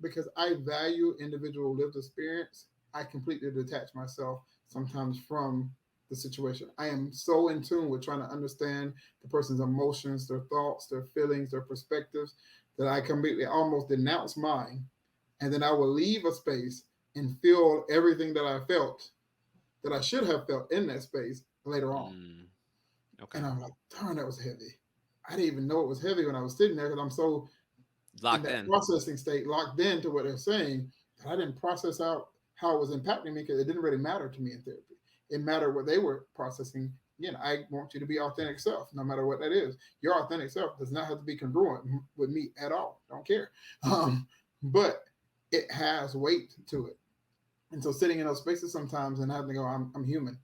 Because I value individual lived experience, I completely detach myself sometimes from the situation. I am so in tune with trying to understand the person's emotions, their thoughts, their feelings, their perspectives, that I completely almost denounce mine. And then I will leave a space and feel everything that I felt, that I should have felt in that space later on. Okay. And I'm like, darn, that was heavy. I didn't even know it was heavy when I was sitting there because I'm so locked in that in, processing state, locked into what they're saying, that I didn't process out how it was impacting me because it didn't really matter to me in therapy. It mattered what they were processing. Again, I want you to be authentic self, no matter what that is. Your authentic self does not have to be congruent with me at all. Don't care. But it has weight to it. And so sitting in those spaces sometimes and having to go, I'm human,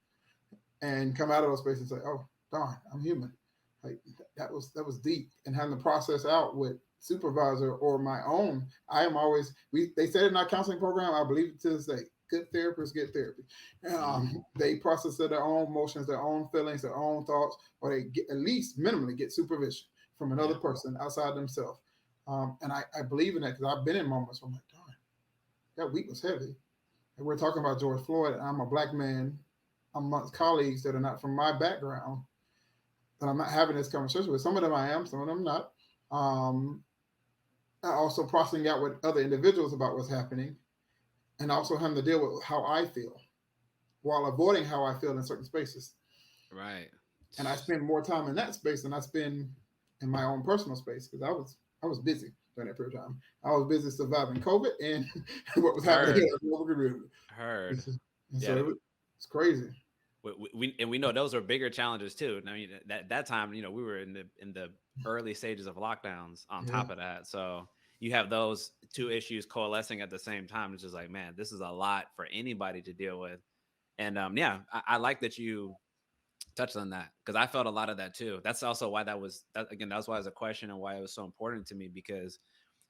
and come out of those spaces and say, oh, darn, I'm human. Like that was deep. And having to process out with supervisor or my own, I am always, they said in our counseling program, I believe it to this day, good therapists get therapy. They process their own emotions, their own feelings, their own thoughts, or they get, at least minimally get supervision from another person outside themselves. And I believe in that because I've been in moments where I'm like, darn, that week was heavy. And we're talking about George Floyd, and I'm a black man amongst colleagues that are not from my background, that I'm not having this conversation with. Some of them I am, some of them not. Also processing out with other individuals about what's happening, and also having to deal with how I feel while avoiding how I feel in certain spaces. Right. And I spend more time in that space than I spend in my own personal space because I was busy during that period of time. I was busy surviving COVID and what was happening in the global community. Heard. So it's crazy. We know those are bigger challenges too. I mean, that time, we were in the early stages of lockdowns on top of that. So you have those two issues coalescing at the same time. It's just like, man, this is a lot for anybody to deal with. And I like that you touched on that because I felt a lot of that too. That's also why that's why it was a question and why it was so important to me, because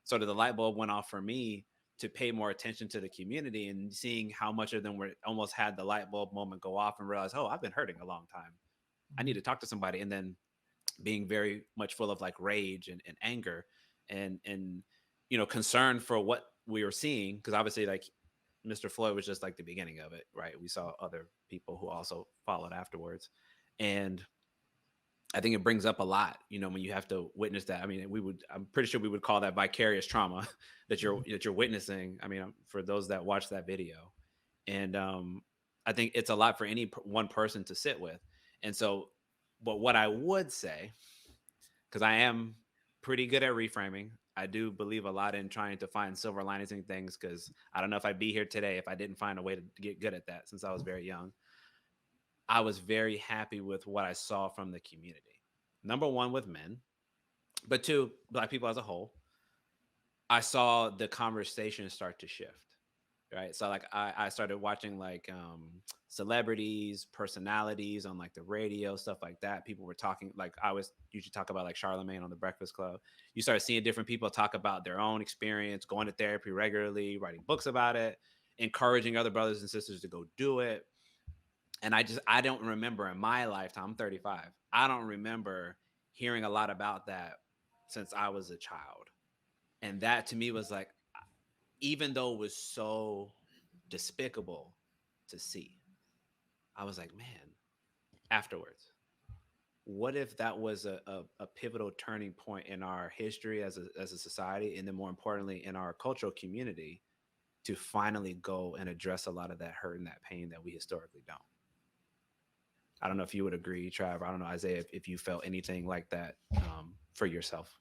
sort of the light bulb went off for me to pay more attention to the community, and seeing how much of them were almost had the light bulb moment go off and realize, oh, I've been hurting a long time. I need to talk to somebody. And then being very much full of like rage and anger and concern for what we were seeing, because obviously like Mr. Floyd was just like the beginning of it, right? We saw other people who also followed afterwards. And I think it brings up a lot, when you have to witness that. I mean, I'm pretty sure we would call that vicarious trauma that you're witnessing. I mean, for those that watch that video, and I think it's a lot for any one person to sit with. And so, but what I would say, because I am pretty good at reframing, I do believe a lot in trying to find silver linings in things. Because I don't know if I'd be here today if I didn't find a way to get good at that since I was very young. I was very happy with what I saw from the community. Number one, with men, but two, Black people as a whole. I saw the conversation start to shift, right? So like I started watching like celebrities, personalities on like the radio, stuff like that. People were talking, like I was usually talk about like Charlemagne on the Breakfast Club. You started seeing different people talk about their own experience, going to therapy regularly, writing books about it, encouraging other brothers and sisters to go do it. And I don't remember in my lifetime, I'm 35, I don't remember hearing a lot about that since I was a child. And that to me was like, even though it was so despicable to see, I was like, man, afterwards, what if that was a pivotal turning point in our history as a society, and then more importantly in our cultural community, to finally go and address a lot of that hurt and that pain that we historically don't. I don't know if you would agree, Trav. I don't know, Isaiah, if you felt anything like that for yourself.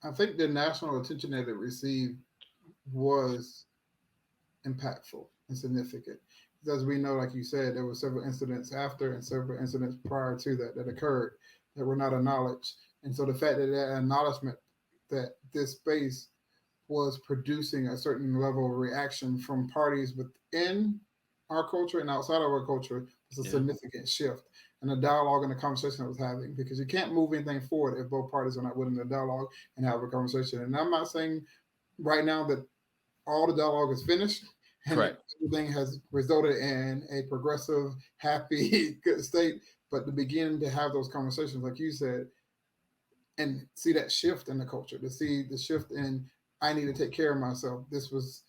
I think the national attention that it received was impactful and significant. As we know, like you said, there were several incidents after and several incidents prior to that occurred that were not acknowledged. And so the fact that that acknowledgement that this space was producing a certain level of reaction from parties within our culture and outside of our culture was a Yeah. significant shift in the dialogue and the conversation I was having, because you can't move anything forward if both parties are not willing to dialogue and have a conversation. And I'm not saying right now that all the dialogue is finished and that Correct. everything has resulted in a progressive, happy, good state, but to begin to have those conversations, like you said, and see that shift in the culture, to see the shift in I need to take care of myself. This was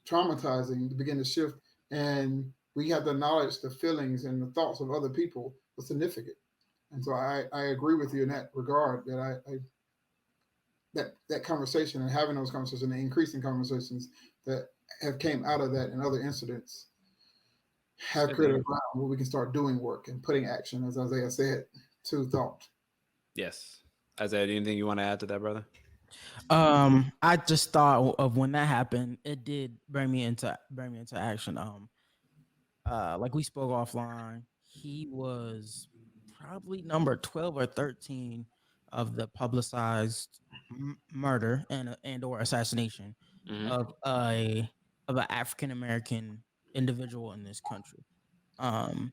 traumatizing to begin to shift, and we have to acknowledge the feelings and the thoughts of other people was significant. And so I agree with you in that regard that I that conversation and having those conversations and the increasing conversations that have came out of that and other incidents have created a ground where we can start doing work and putting action, as Isaiah said, to thought. Yes. Isaiah, anything you want to add to that, brother? I just thought of when that happened, it did bring me into action. Like we spoke offline, he was probably number 12 or 13 of the publicized murder and or assassination Mm-hmm. of an African American individual in this country. Um,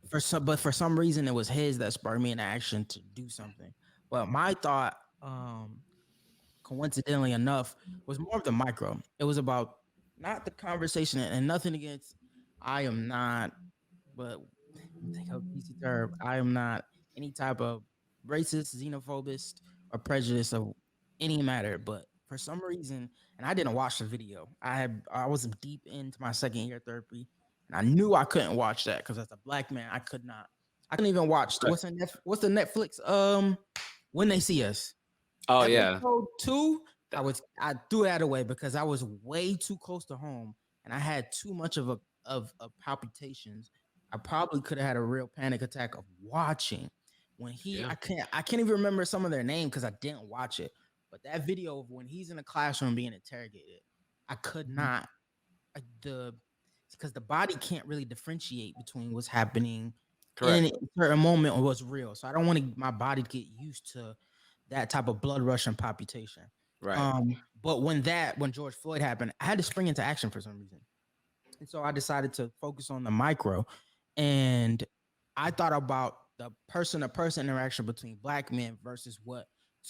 for some reason it was his that sparked me into action to do something. But my thought, coincidentally enough, was more of the micro. It was about not the conversation and nothing against. I am not, but take a PC term. I am not any type of racist, xenophobist, or prejudice of any matter. But for some reason, and I didn't watch the video. I was deep into my second year therapy, and I knew I couldn't watch that because as a black man, I could not. I couldn't even watch what's the Netflix When They See Us. Oh yeah. Episode 2, I threw that away because I was way too close to home and I had too much of palpitations. I probably could have had a real panic attack of watching when Yeah. I can't even remember some of their name because I didn't watch it. But that video of when he's in a classroom being interrogated, I could not the because the body can't really differentiate between what's happening in Correct. a certain moment or what's real. So I don't want my body to get used to that type of blood rush and palpitation. Right. But when George Floyd happened, I had to spring into action for some reason. And so I decided to focus on the micro. And I thought about the person to person interaction between black men versus what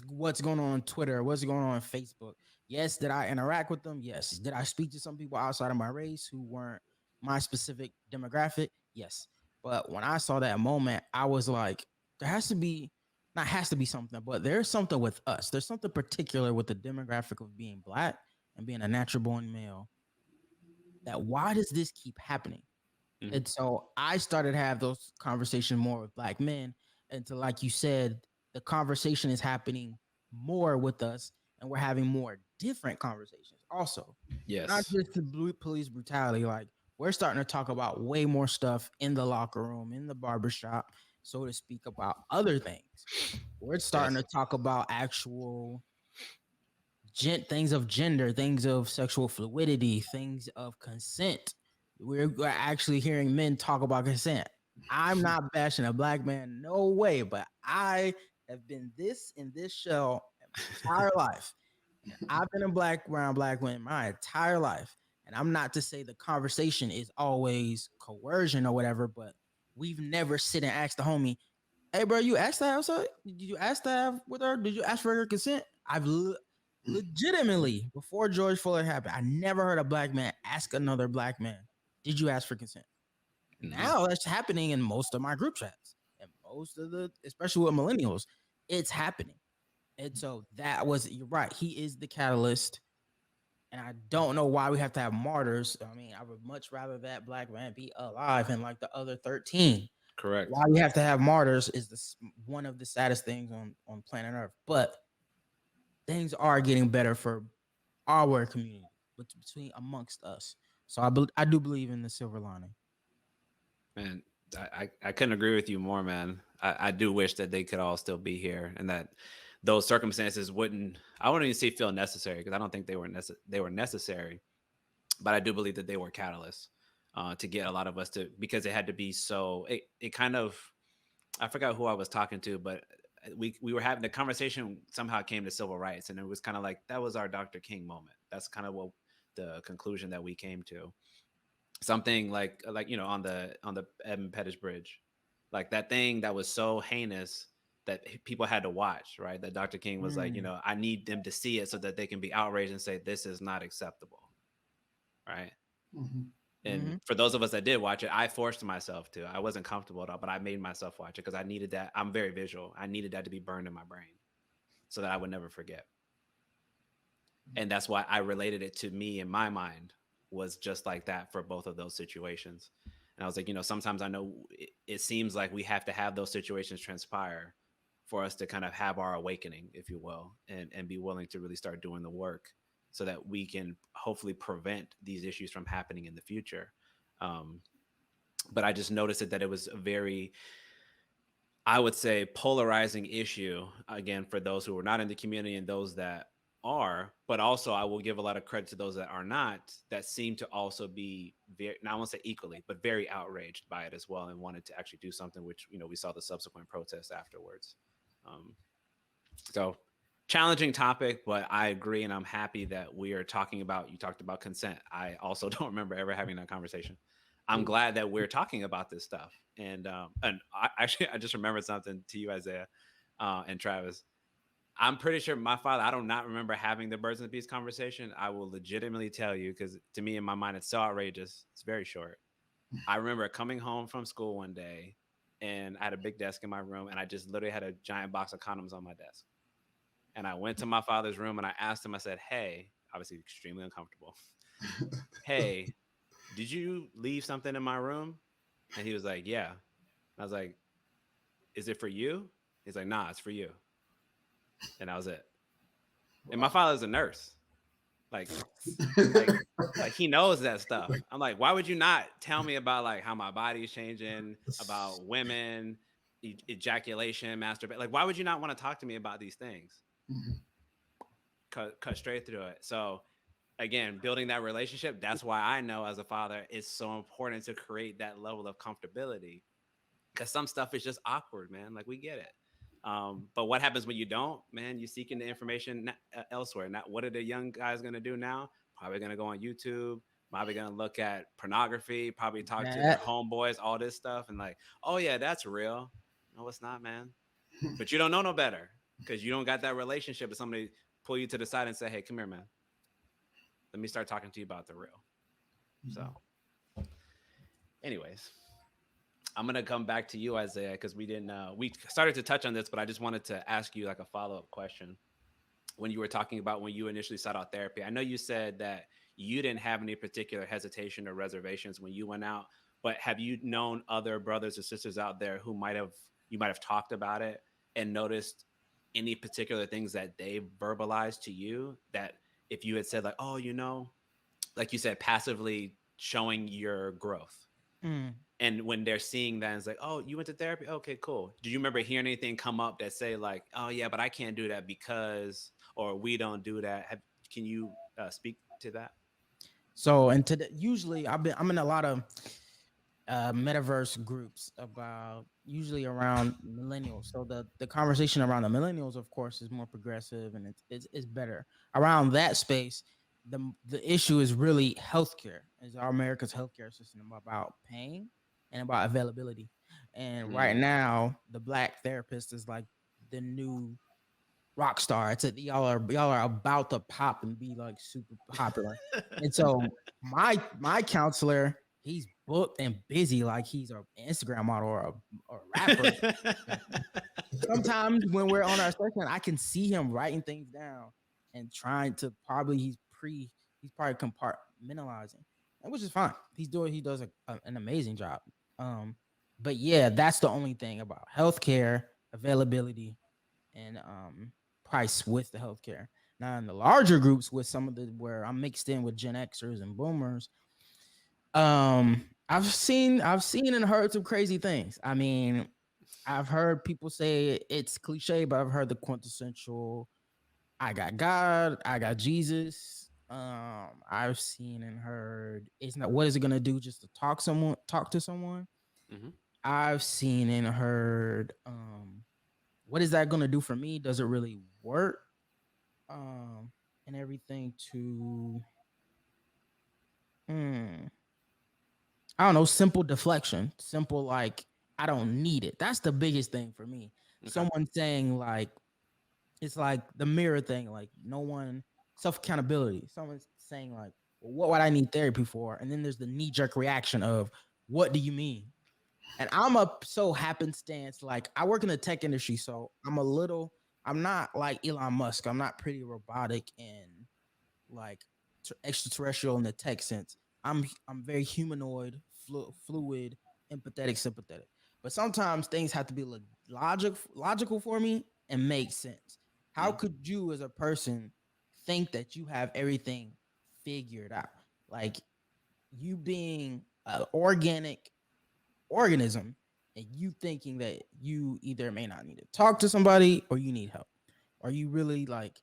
what's going on Twitter, what's going on Facebook. Yes, did I interact with them? Yes. Did I speak to some people outside of my race who weren't my specific demographic? Yes. But when I saw that moment, I was like, there has to be, not has to be something, but there's something with us. There's something particular with the demographic of being black and being a natural born male, that why does this keep happening? Mhm. And so I started to have those conversations more with black men. And to, like you said, the conversation is happening more with us, and we're having more different conversations also. Not Yes. just the police brutality. Like, we're starting to talk about way more stuff in the locker room, in the barbershop, so to speak, about other things. We're starting Yes. to talk about actual things of gender, things of sexual fluidity, things of consent. We're actually hearing men talk about consent. I'm not bashing a black man, no way, but I have been this in this shell my entire life. And I've been in black around black women my entire life. And I'm not to say the conversation is always coercion or whatever, but we've never sit and asked the homie, hey, bro, you asked that outside? Did you ask that with her? Did you ask for her consent? Legitimately, before George Floyd happened, I never heard a black man ask another black man, did you ask for consent? Hmm. Now that's happening in most of my group chats and most of especially with millennials, it's happening. And so that was, you're right. He is the catalyst. And I don't know why we have to have martyrs. I mean, I would much rather that black man be alive and like the other 13. Correct. Why we have to have martyrs is one of the saddest things on planet Earth. But things are getting better for our community, but between amongst us. So I do believe in the silver lining. Man, I couldn't agree with you more, man. I do wish that they could all still be here and that those circumstances wouldn't, I wouldn't even say feel necessary, because I don't think they were necessary, but I do believe that they were catalysts to get a lot of us to, because it had to be so, it kind of, I forgot who I was talking to, but we were having the conversation, somehow came to civil rights, and it was kind of like that was our Dr. King moment. That's kind of what the conclusion that we came to. Something like on the Evan Pettis Bridge, like that thing that was so heinous that people had to watch, right? That Dr. King was like, Mm, I need them to see it so that they can be outraged and say this is not acceptable, right? Mhm. And mm-hmm. for those of us that did watch it, I forced myself to. I wasn't comfortable at all, but I made myself watch it because I needed that. I'm very visual. I needed that to be burned in my brain so that I would never forget. And that's why I related it to me in my mind, was just like that for both of those situations. And I was like, sometimes I know it seems like we have to have those situations transpire for us to kind of have our awakening, if you will, and be willing to really start doing the work so that we can hopefully prevent these issues from happening in the future. Um, but I just noticed that it was a very, I would say, polarizing issue, again, for those who are not in the community and those that are. But also, I will give a lot of credit to those that are not, that seem to also be very, now I won't say equally, but very outraged by it as well, and wanted to actually do something, which, we saw the subsequent protests afterwards. Um, so, challenging topic, but I agree. And I'm happy that we are talking about, you talked about consent. I also don't remember ever having that conversation. I'm glad that we're talking about this stuff. And I just remembered something to you, Isaiah, and Travis. I'm pretty sure my father, I do not remember having the birds and the bees conversation. I will legitimately tell you, because to me, in my mind, it's so outrageous. It's very short. I remember coming home from school one day, and I had a big desk in my room, and I just literally had a giant box of condoms on my desk. And I went to my father's room and I asked him, I said, hey, obviously extremely uncomfortable. Hey, did you leave something in my room? And he was like, yeah. And I was like, is it for you? He's like, nah, it's for you. And that was it. And my Wow. father's a nurse. Like, like, like he knows that stuff. I'm like, why would you not tell me about like how my body's changing, about women, ejaculation, masturbation? Like, why would you not want to talk to me about these things? Mhm. Cut straight through it. So again, building that relationship, that's why I know as a father it's so important to create that level of comfortability, because some stuff is just awkward, man. Like, we get it. But what happens when you don't, man? You're seeking the information elsewhere. Now, what are the young guys going to do now? Probably going to go on YouTube, probably going to look at pornography, probably talk to their That homeboys, all this stuff, and like, oh yeah, that's real. No, it's not, man. But you don't know no better. because you don't got that relationship with somebody pull you to the side and say, hey, come here, man. Let me start talking to you about the real. So, anyways, I'm gonna come back to you, Isaiah, because we started to touch on this, but I just wanted to ask you like a follow-up question. When you were talking about when you initially sought out therapy, I know you said that you didn't have any particular hesitation or reservations when you went out, but have you known other brothers or sisters out there who you might have talked about it and noticed any particular things that they verbalized to you that if you had said like, oh, like you said, passively showing your growth. Mm. And when they're seeing that, it's like, oh, you went to therapy? Okay, cool. Do you remember hearing anything come up that say like, oh yeah, but I can't do that because, or we don't do that? Can you speak to that? So, and usually I'm in a lot of metaverse groups about usually around millennials. So the conversation around the millennials, of course, is more progressive and it's better around that space. The issue is really healthcare. Is our America's healthcare system about paying and about availability? And right Mm. now, the black therapist is like the new rock star. It's y'all are about to pop and be like super popular. And so my counselor, he's booked and busy like he's an Instagram model or a rapper. Sometimes when we're on our session, I can see him writing things down and trying to he's probably compartmentalizing, and which is fine. He does an amazing job. Um, but yeah, that's the only thing about healthcare availability and price with the healthcare. Now in the larger groups with some of the where I'm mixed in with Gen Xers and Boomers, I've seen and heard some crazy things. I mean, I've heard people say it's cliche, but I've heard the quintessential I got God, I got Jesus. I've seen and heard it's not what is it gonna do just to talk to someone. Hmm. I've seen and heard what is that gonna do for me? Does it really work? And everything to hmm, I don't know, simple deflection, simple like I don't need it. That's the biggest thing for me. Okay. Someone saying like it's like the mirror thing, like no one self accountability. Someone's saying like, well, what would I need therapy for? And then there's the knee jerk reaction of, what do you mean? And I'm a so happenstance. Like I work in the tech industry, so I'm not like Elon Musk. I'm not pretty robotic and like extraterrestrial in the tech sense. I'm very humanoid, fluid, empathetic, sympathetic. But sometimes things have to be logical for me and make sense. How Mm. could you, as a person, think that you have everything figured out? Like you being an organic organism and you thinking that you either may not need to talk to somebody or you need help. Are you really like,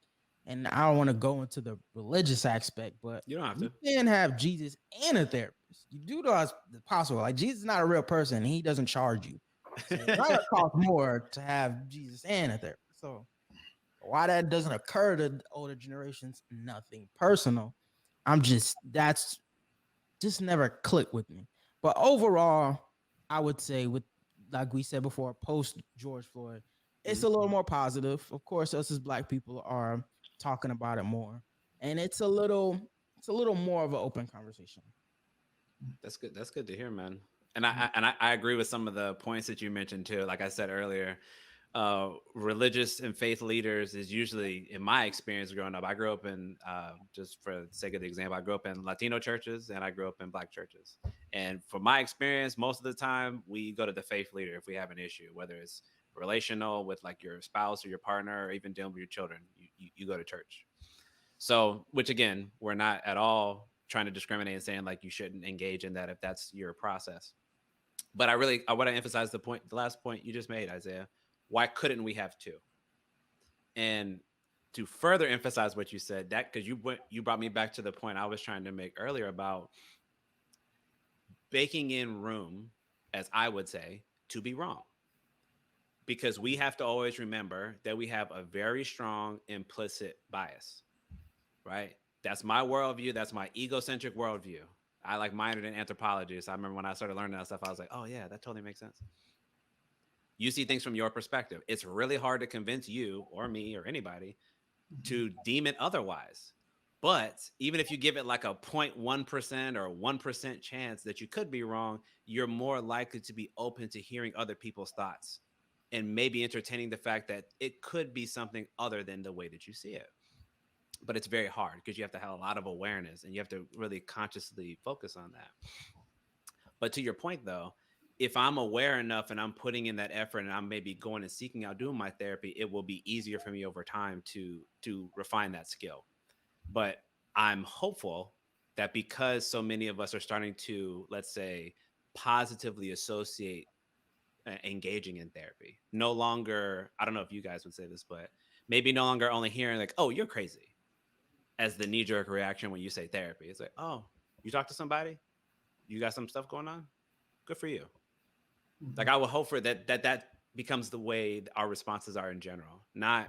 and I don't want to go into the religious aspect, but You don't have you to. can have Jesus and a therapist. You do know as possible. Like Jesus is not a real person. He doesn't charge you. So it's gonna cost more to have Jesus and a therapist. So why that doesn't occur to older generations, nothing personal. That's just never clicked with me. But overall, I would say with like we said before, post George Floyd, it's Mhm. a little more positive. Of course, us as black people are talking about it more. And it's a little more of an open conversation. That's good. That's good to hear, man. And I agree with some of the points that you mentioned too. Like I said earlier, religious and faith leaders is usually, in my experience growing up, I grew up in, just for the sake of the example, I grew up in Latino churches and I grew up in black churches. And for my experience, most of the time we go to the faith leader if we have an issue, whether it's relational with like your spouse or your partner, or even dealing with your children, you go to church. So, which again, we're not at all trying to discriminate and saying like you shouldn't engage in that if that's your process. But I want to emphasize the last point you just made, Isaiah. Why couldn't we have two? And to further emphasize what you said, that because you brought me back to the point I was trying to make earlier about baking in room, as I would say, to be wrong. Because we have to always remember that we have a very strong implicit bias, right? That's my worldview. That's my egocentric worldview. I like minored in anthropology. So I remember when I started learning that stuff, I was like, oh, yeah, that totally makes sense. You see things from your perspective. It's really hard to convince you or me or anybody to deem it otherwise. But even if you give it like a 0.1% or 1% chance that you could be wrong, you're more likely to be open to hearing other people's thoughts and maybe entertaining the fact that it could be something other than the way that you see it. But it's very hard because you have to have a lot of awareness and you have to really consciously focus on that. But to your point, though, if I'm aware enough and I'm putting in that effort and I'm maybe going and seeking out doing my therapy, it will be easier for me over time to refine that skill. But I'm hopeful that because so many of us are starting to, let's say, positively associate engaging in therapy, no longer, I don't know if you guys would say this, but maybe no longer only hearing like, oh, you're crazy as the knee jerk reaction when you say therapy. It's like, oh, you talk to somebody, you got some stuff going on, good for you. Like I would hope for that becomes the way our responses are in general. Not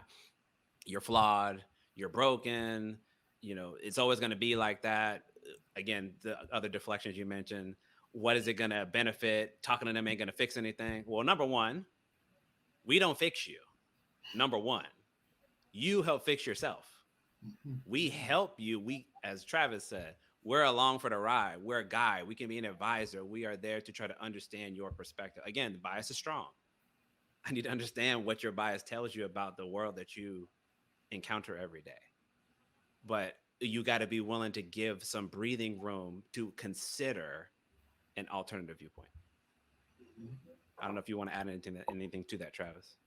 you're flawed, you're broken, it's always going to be like that. Again, the other deflections you mentioned, what is it going to benefit? Talking to them ain't going to fix anything. Well, number one, we don't fix you. Number one, you help fix yourself. We help you. We, as Travis said, we're along for the ride. We're a guide. We can be an advisor. We are there to try to understand your perspective. Again, the bias is strong. I need to understand what your bias tells you about the world that you encounter every day. But you got to be willing to give some breathing room to consider an alternative viewpoint. I don't know if you want to add anything to that, Travis.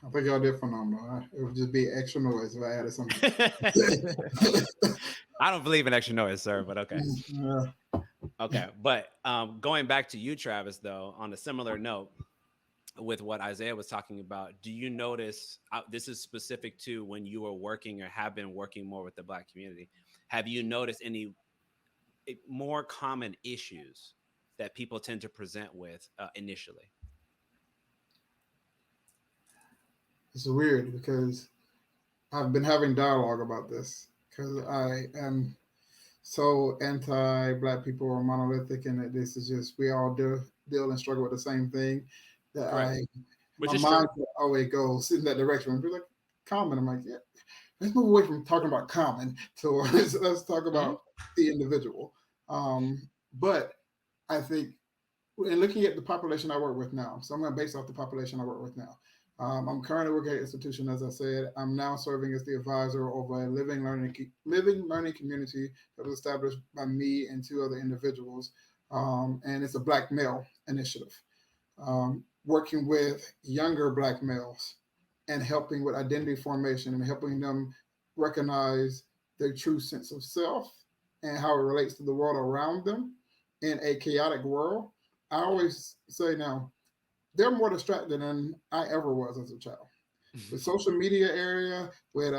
I think y'all did phenomenal. It would just be extra noise if I added something. I don't believe in extra noise, sir, but okay. Okay. But going back to you, Travis, though, on a similar note with what Isaiah was talking about, do you notice, this is specific to when you were working or have been working more with the Black community, have you noticed any more common issues that people tend to present with initially? It's weird because I've been having dialogue about this because I am so anti-Black people or monolithic, and that this is just we all deal and struggle with the same thing. That Correct. my mind always goes in that direction. And people like common. I'm like, yeah, let's move away from talking about common to let's talk about the individual. But I think in looking at the population I work with now, so I'm going to base off the population I work with now. I'm currently working at an institution, as I said. I'm now serving as the advisor of a living learning community that was established by me and two other individuals, and it's a Black male initiative, working with younger Black males and helping with identity formation and helping them recognize their true sense of self and how it relates to the world around them in a chaotic world. I always say now, they're more distracted than I ever was as a child. The social media area, with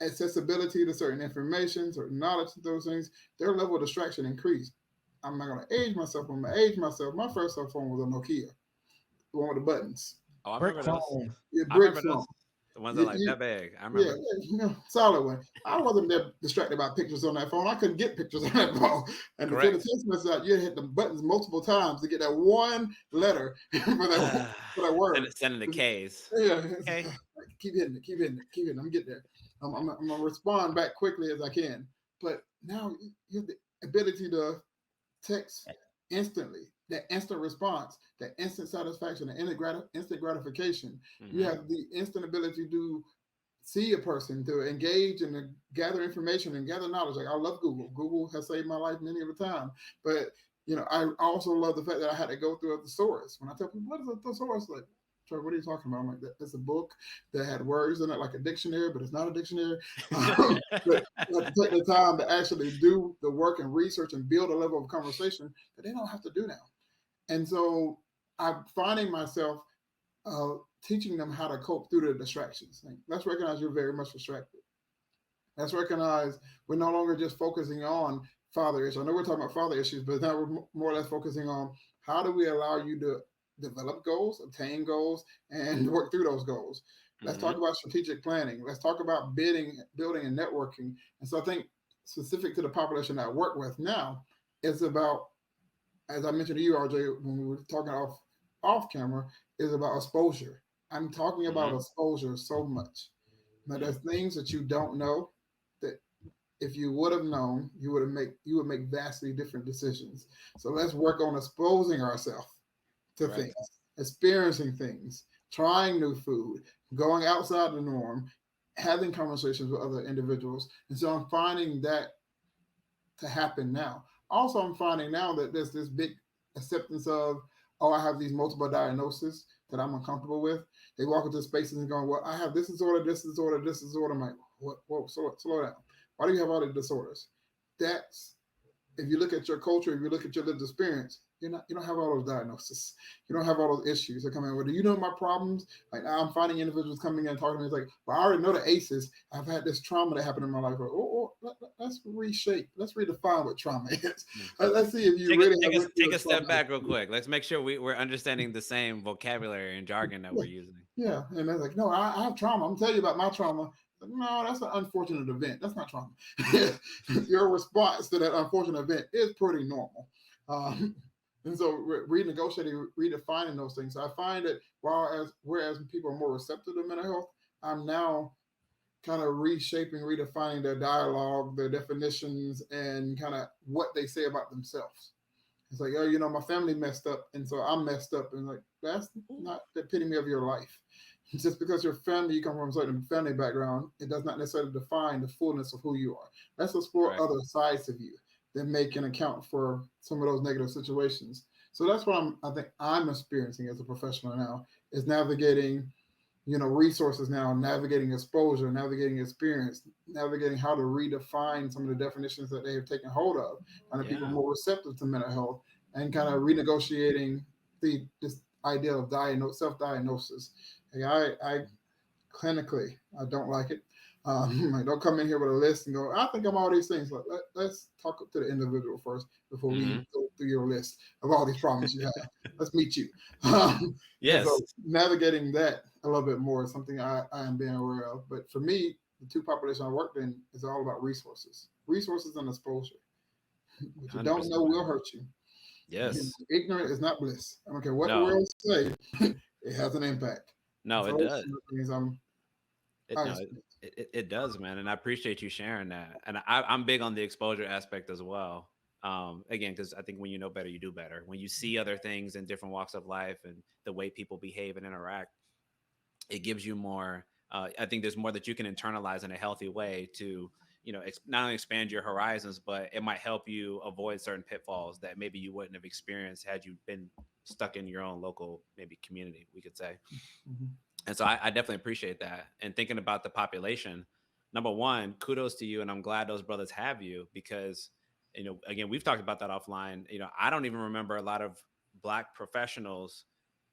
accessibility to certain information, certain knowledge, those things, their level of distraction increased. I'm not going to age myself. I'm going to age myself. My first cell phone was a Nokia, the one with the buttons. Oh, I remember those. Yeah, I remember those. The ones that are like that big. I remember. Yeah, solid one. I wasn't that distracted by pictures on that phone. I couldn't get pictures on that phone. And to send a text message out, you hit the buttons multiple times to get that one letter for that word. Sending the K's. Yeah. Okay. Keep hitting it. I'm getting there. I'm going to respond back quickly as I can. But now you have the ability to text instantly. That instant response, that instant satisfaction, the instant gratification. Mm-hmm. You have the instant ability to see a person, to engage and to gather information and gather knowledge. Like I love Google. Google has saved my life many of the time. But I also love the fact that I had to go through a thesaurus. When I tell people, what is a thesaurus? Like, Trevor, what are you talking about? I'm like, that's a book that had words in it like a dictionary, but it's not a dictionary. But take the time to actually do the work and research and build a level of conversation that they don't have to do now. And so I'm finding myself teaching them how to cope through the distractions. Like, let's recognize you're very much distracted. Let's recognize we're no longer just focusing on father issues. I know we're talking about father issues, but now we're more or less focusing on how do we allow you to develop goals, obtain goals, and work through those goals. Let's talk about strategic planning. Let's talk about building and networking. And so I think specific to the population I work with now, it's about, as I mentioned to you, RJ, when we were talking off off camera is about exposure. I'm talking about Hmm. exposure so much. Now there's things that you don't know that if you would have known, you would make vastly different decisions. So let's work on exposing ourselves to Right. things, experiencing things, trying new food, going outside the norm, having conversations with other individuals. And so I'm finding that to happen now. Also, I'm finding now that there's this big acceptance of, oh, I have these multiple diagnoses that I'm uncomfortable with. They walk into spaces and going, well, I have this disorder, this disorder, this disorder. I'm like, what? Whoa, slow down. Why do you have all the disorders? That's if you look at your culture, if you look at your lived experience, you don't have all those diagnoses. You don't have all those issues that come in. Well, do you know my problems? Like now I'm finding individuals coming in and talking to me. It's like, well, I already know the ACEs. I've had this trauma that happened in my life. Let's reshape. Let's redefine what trauma is. Mm. Let's see if you really have went through Take a a step traumatic back real quick. Let's make sure we're understanding the same vocabulary and jargon that yeah, we're using. yeah. And they're like, no, I have trauma. I'm telling you about my trauma. Like, no, that's an unfortunate event. That's not trauma. Your response to that unfortunate event is pretty normal. Um, and so renegotiating, redefining those things. So I find that whereas people are more receptive to mental health, I'm now kind of reshaping, redefining their dialogue, their definitions, and kind of what they say about themselves. It's like, oh, my family messed up, and so I'm messed up, and like that's not the epitome of your life. Just because your family, you come from a certain family background, it does not necessarily define the fullness of who you are. Let's explore Correct. other sides of you that may can account for some of those negative situations. So that's what I think I'm experiencing as a professional now is navigating resources now, navigating exposure, navigating experience, navigating how to redefine some of the definitions that they have taken hold of, and the people Yeah. more receptive to mental health, and kind of renegotiating this idea of self-diagnosis. Like I clinically, I don't like it. Like don't come in here with a list and go, I think I'm all these things. Like, let's talk to the individual first before we Hmm. go through your list of all these problems you have. Let's meet you. And Yes. so navigating that a little bit more is something I am being aware of. But for me, the two populations I worked in is all about resources and exposure. What you don't 100%, know will man. hurt you. Yes. Ignorant is not bliss. I don't care what the No. world say, it has an impact. No, it Those does. things It I no, experience. it does, man, and I appreciate you sharing that. And I'm big on the exposure aspect as well. Again, because I think when you know better, you do better. When you see other things in different walks of life and the way people behave and interact, it gives you more. I think there's more that you can internalize in a healthy way to not only expand your horizons, but it might help you avoid certain pitfalls that maybe you wouldn't have experienced had you been stuck in your own local maybe community, we could say. Mhm. And so I definitely appreciate that. And thinking about the population, number one, kudos to you. And I'm glad those brothers have you because, again, we've talked about that offline. I don't even remember a lot of Black professionals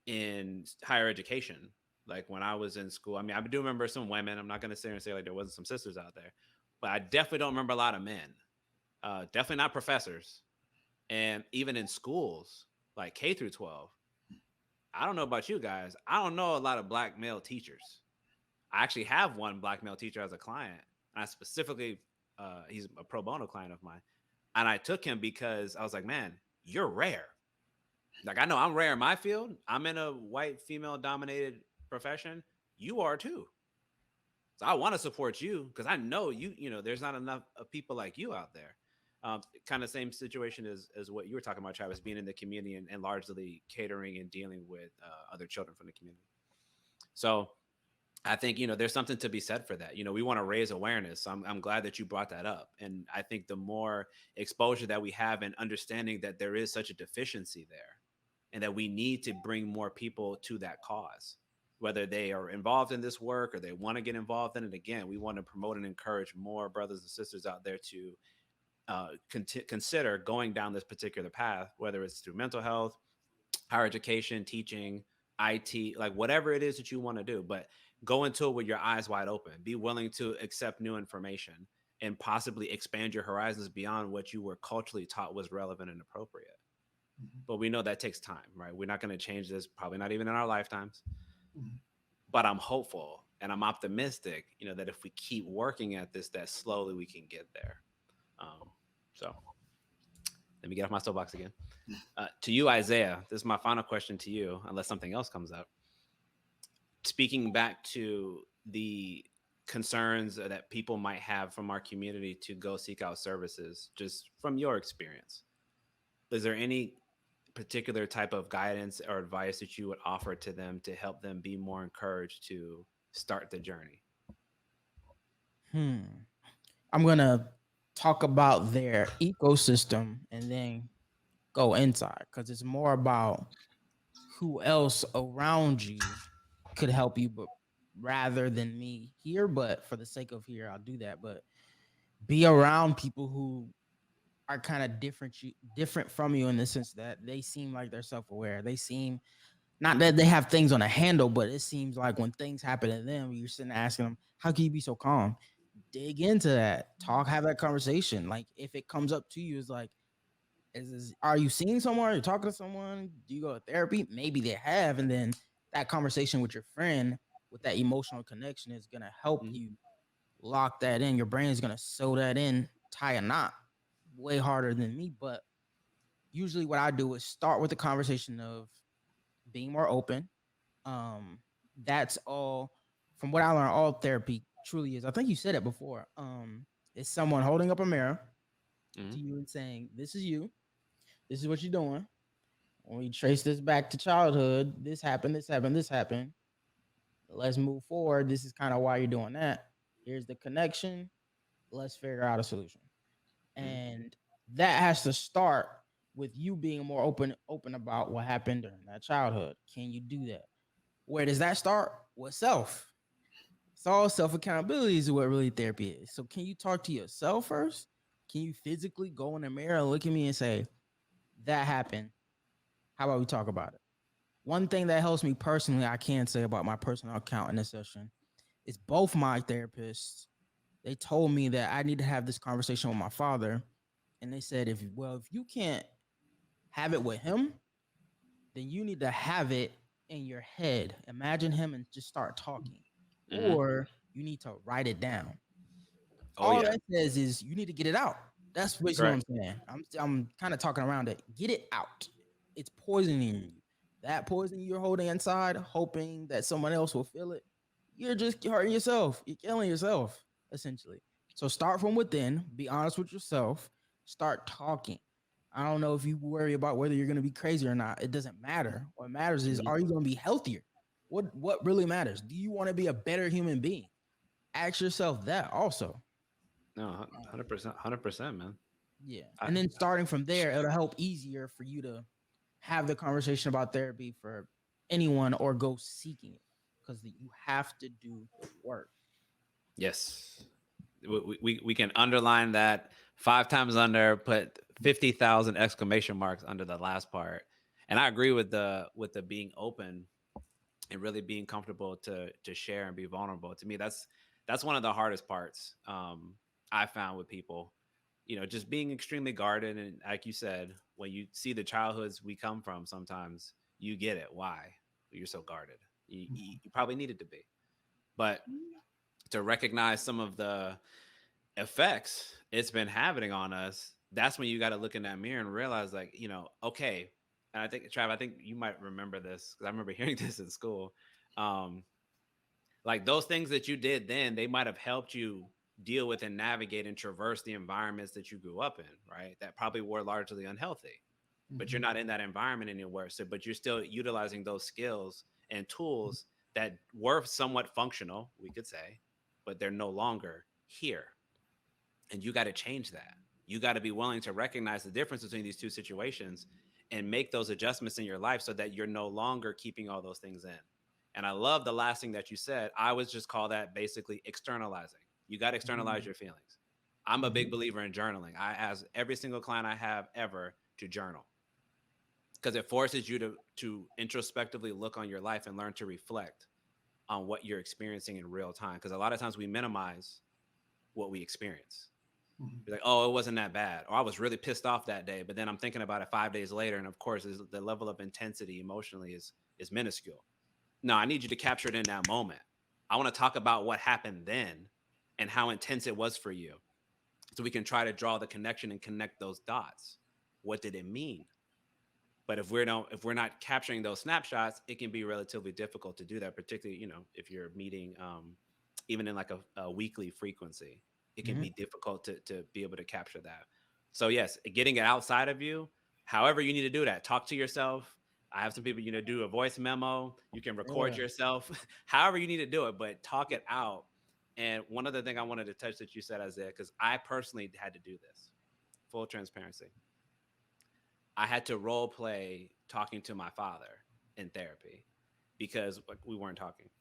in higher education. Like when I was in school, I mean, I do remember some women. I'm not going to sit here and say like there wasn't some sisters out there, but I definitely don't remember a lot of men. Definitely not professors. And even in schools, like K through 12, I don't know about you guys. I don't know a lot of Black male teachers. I actually have one Black male teacher as a client. And I specifically, he's a pro bono client of mine. And I took him because I was like, man, you're rare. Like, I know I'm rare in my field. I'm in a white female dominated profession. You are too. So I want to support you because I know there's not enough of people like you out there. Kind of same situation as what you were talking about, Travis, being in the community and largely catering and dealing with other children from the community. So I think there's something to be said for that. We want to raise awareness. So I'm glad that you brought that up, and I think the more exposure that we have and understanding that there is such a deficiency there, and that we need to bring more people to that cause, whether they are involved in this work or they want to get involved in it. Again, we want to promote and encourage more brothers and sisters out there to consider going down this particular path, whether it's through mental health, higher education, teaching, IT, like whatever it is that you want to do, but go into it with your eyes wide open. Be willing to accept new information and possibly expand your horizons beyond what you were culturally taught was relevant and appropriate. Mhm. But we know that takes time, right? We're not going to change this, probably not even in our lifetimes. Mhm. But I'm hopeful and I'm optimistic, that if we keep working at this, that slowly we can get there. Um, so Let me get off my soapbox again. To you, Isaiah, this is my final question to you, unless something else comes up. Speaking back to the concerns that people might have from our community to go seek out services, just from your experience, is there any particular type of guidance or advice that you would offer to them to help them be more encouraged to start the journey? Hmm. I'm gonna talk about their ecosystem and then go inside because it's more about who else around you could help you, but rather than me here. But for the sake of here, I'll do that. But be around people who are kind of different from you in the sense that they seem like they're self-aware. They seem not that they have things on a handle, but it seems like when things happen to them, you're sitting there asking them, "How can you be so calm?" Dig into that, talk, have that conversation. Like if it comes up to you, it's like, are you seeing someone? Are you talking to someone? Do you go to therapy? Maybe they have, and then that conversation with your friend, with that emotional connection, is gonna help Mhm. you lock that in. Your brain is gonna sew that in, tie a knot, way harder than me. But usually, what I do is start with the conversation of being more open. Um, that's all. From what I learned, all therapy truly is. I think you said it before. It's someone holding up a mirror to Mhm. you and saying, "This is you. This is what you're doing. When we trace this back to childhood, this happened, this happened, this happened. Let's move forward. This is kind of why you're doing that. Here's the connection. Let's figure out a solution." Mhm. And that has to start with you being more open about what happened during that childhood. Can you do that? Where does that start? With self. It's all self accountability is what really therapy is. So can you talk to yourself first? Can you physically go in the mirror and look at me and say, that happened? How about we talk about it? One thing that helps me personally, I can say about my personal account in this session is both my therapists, they told me that I need to have this conversation with my father. And they said, if you can't have it with him, then you need to have it in your head. Imagine him and just start talking. Mhm. Or you need to write it down. Oh All yeah. that says is you need to get it out. That's basically what Correct. I'm saying. I'm kind of talking around it. Get it out. It's poisoning you. That poison you're holding inside, hoping that someone else will feel it, you're just hurting yourself. You're killing yourself, essentially. So start from within. Be honest with yourself. Start talking. I don't know if you worry about whether you're going to be crazy or not. It doesn't matter. What matters is, Mhm. are you going to be healthier? What really matters? Do you want to be a better human being? Ask yourself that also. No, Um, 100%, 100%, man. yeah. I, And then starting from there, it'll help easier for you to have the conversation about therapy for anyone or go seeking it because you have to do the work. yes, we can underline that 5 times under, put 50,000 exclamation marks under the last part. And I agree with the being open and really being comfortable to share and be vulnerable. To me, that's one of the hardest parts. I found with people, just being extremely guarded. And like you said, when you see the childhoods we come from, sometimes you get it. Why you're so guarded? You probably needed to be, but to recognize some of the effects it's been having on us, that's when you got to look in that mirror and realize, like, okay. And I think, Trav, I think you might remember this because I remember hearing this in school. Um, like those things that you did then, they might have helped you deal with and navigate and traverse the environments that you grew up in, right? That probably were largely unhealthy, but you're Mhm. not in that environment anymore. So, but you're still utilizing those skills and tools that were somewhat functional, we could say, but they're no longer here. And you got to change that. You got to be willing to recognize the difference between these two situations and make those adjustments in your life so that you're no longer keeping all those things in. And I love the last thing that you said. I would just call that basically externalizing. You got to externalize your feelings. I'm a Mhm. big believer in journaling. I ask every single client I have ever to journal because it forces you to introspectively look on your life and learn to reflect on what you're experiencing in real time. Because a lot of times we minimize what we experience. Mhm. Be like, oh, it wasn't that bad, or I was really pissed off that day. But then I'm thinking about it 5 days later, and of course, the level of intensity emotionally is minuscule. No, I need you to capture it in that moment. I want to talk about what happened then and how intense it was for you, so we can try to draw the connection and connect those dots. what did it mean? But if we're not capturing those snapshots, it can be relatively difficult to do that, particularly, if you're meeting even in like a weekly frequency, it can Mhm. be difficult to be able to capture that. So yes, getting it outside of you, however you need to do that. Talk to yourself. I have some people, do a voice memo. You can record Yeah. yourself, however you need to do it, but talk it out. And one other thing I wanted to touch that you said, Isaiah, because I personally had to do this, full transparency. I had to role play talking to my father in therapy because like, we weren't talking.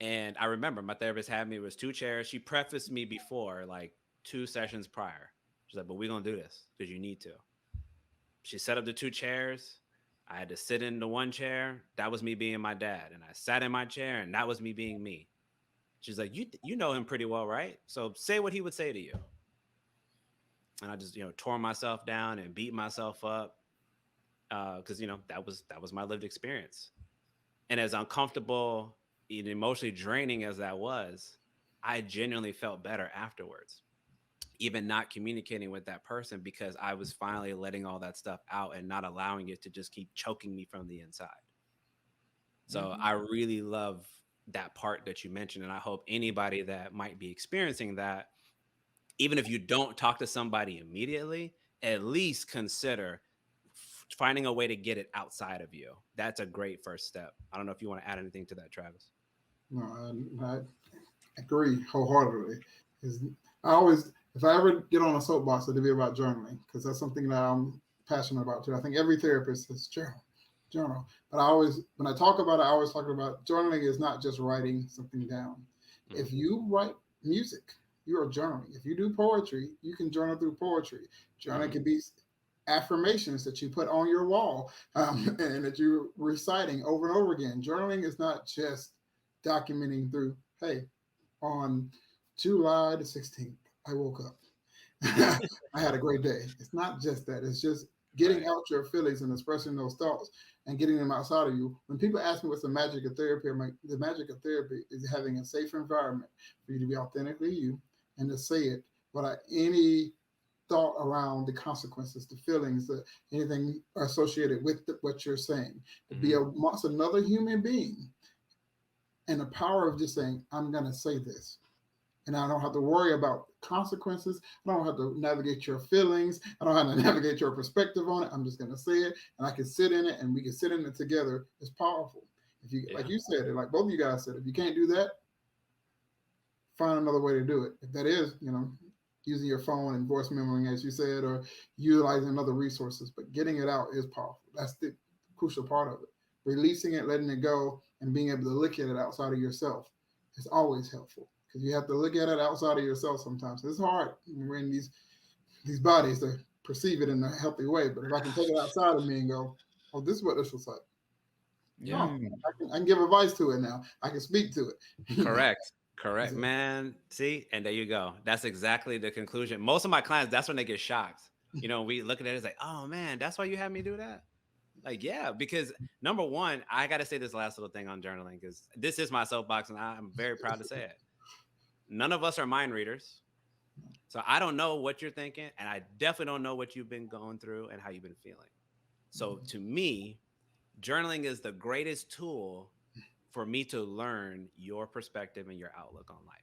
And I remember my therapist had me, it was two chairs. She prefaced me before, like 2 sessions prior. She's like, but we're going to do this because you need to. She set up the two chairs. I had to sit in the one chair. That was me being my dad. And I sat in my chair and that was me being me. She's like, you know him pretty well, right? So say what he would say to you. And I just, tore myself down and beat myself up because that was my lived experience. And as uncomfortable and emotionally draining as that was, I genuinely felt better afterwards, even not communicating with that person because I was finally letting all that stuff out and not allowing it to just keep choking me from the inside. So Mhm. I really love that part that you mentioned. And I hope anybody that might be experiencing that, even if you don't talk to somebody immediately, at least consider finding a way to get it outside of you. That's a great first step. I don't know if you want to add anything to that, Travis. No, I agree wholeheartedly. Is I always, if I ever get on a soapbox, it'll be about journaling because that's something that I'm passionate about too. I think every therapist says journal. But I always, when I talk about it, I always talk about journaling is not just writing something down. Mm-hmm. If you write music, you are journaling. If you do poetry, you can journal through poetry. Journaling Mm-hmm. can be affirmations that you put on your wall and that you're reciting over and over again. Journaling is not just documenting through, hey, on July the 16th, I woke up. I had a great day. It's not just that. It's just getting Right. out your feelings and expressing those thoughts and getting them outside of you. When people ask me what's the magic of therapy, I'm like, the magic of therapy is having a safe environment for you to be authentically you and to say it without any thought around the consequences, the feelings, anything associated with what you're saying. To be Mm-hmm. amongst another human being and the power of just saying, I'm going to say this and I don't have to worry about consequences. I don't have to navigate your feelings. I don't have to navigate your perspective on it. I'm just going to say it, and I can sit in it, and we can sit in it together. It's powerful. If you, like Yeah. you said, like both of you guys said, if you can't do that, find another way to do it. If that is, using your phone and voice memoing, as you said, or utilizing other resources, but getting it out is powerful. That's the crucial part of it. Releasing it, letting it go, and being able to look at it outside of yourself is always helpful because you have to look at it outside of yourself sometimes. It's hard when we're in these bodies to perceive it in a healthy way. But if I can take it outside of me and go, oh, this is what this looks like. Yeah. Oh, Mm. I can give advice to it now. I can speak to it. Correct. Correct, So, man. See, and there you go. That's exactly the conclusion. Most of my clients, that's when they get shocked. We look at it as like, oh man, that's why you had me do that. Like, yeah, because number one, I got to say this last little thing on journaling because this is my soapbox, and I'm very proud to say it. None of us are mind readers. So I don't know what you're thinking, and I definitely don't know what you've been going through and how you've been feeling. So to me, journaling is the greatest tool for me to learn your perspective and your outlook on life,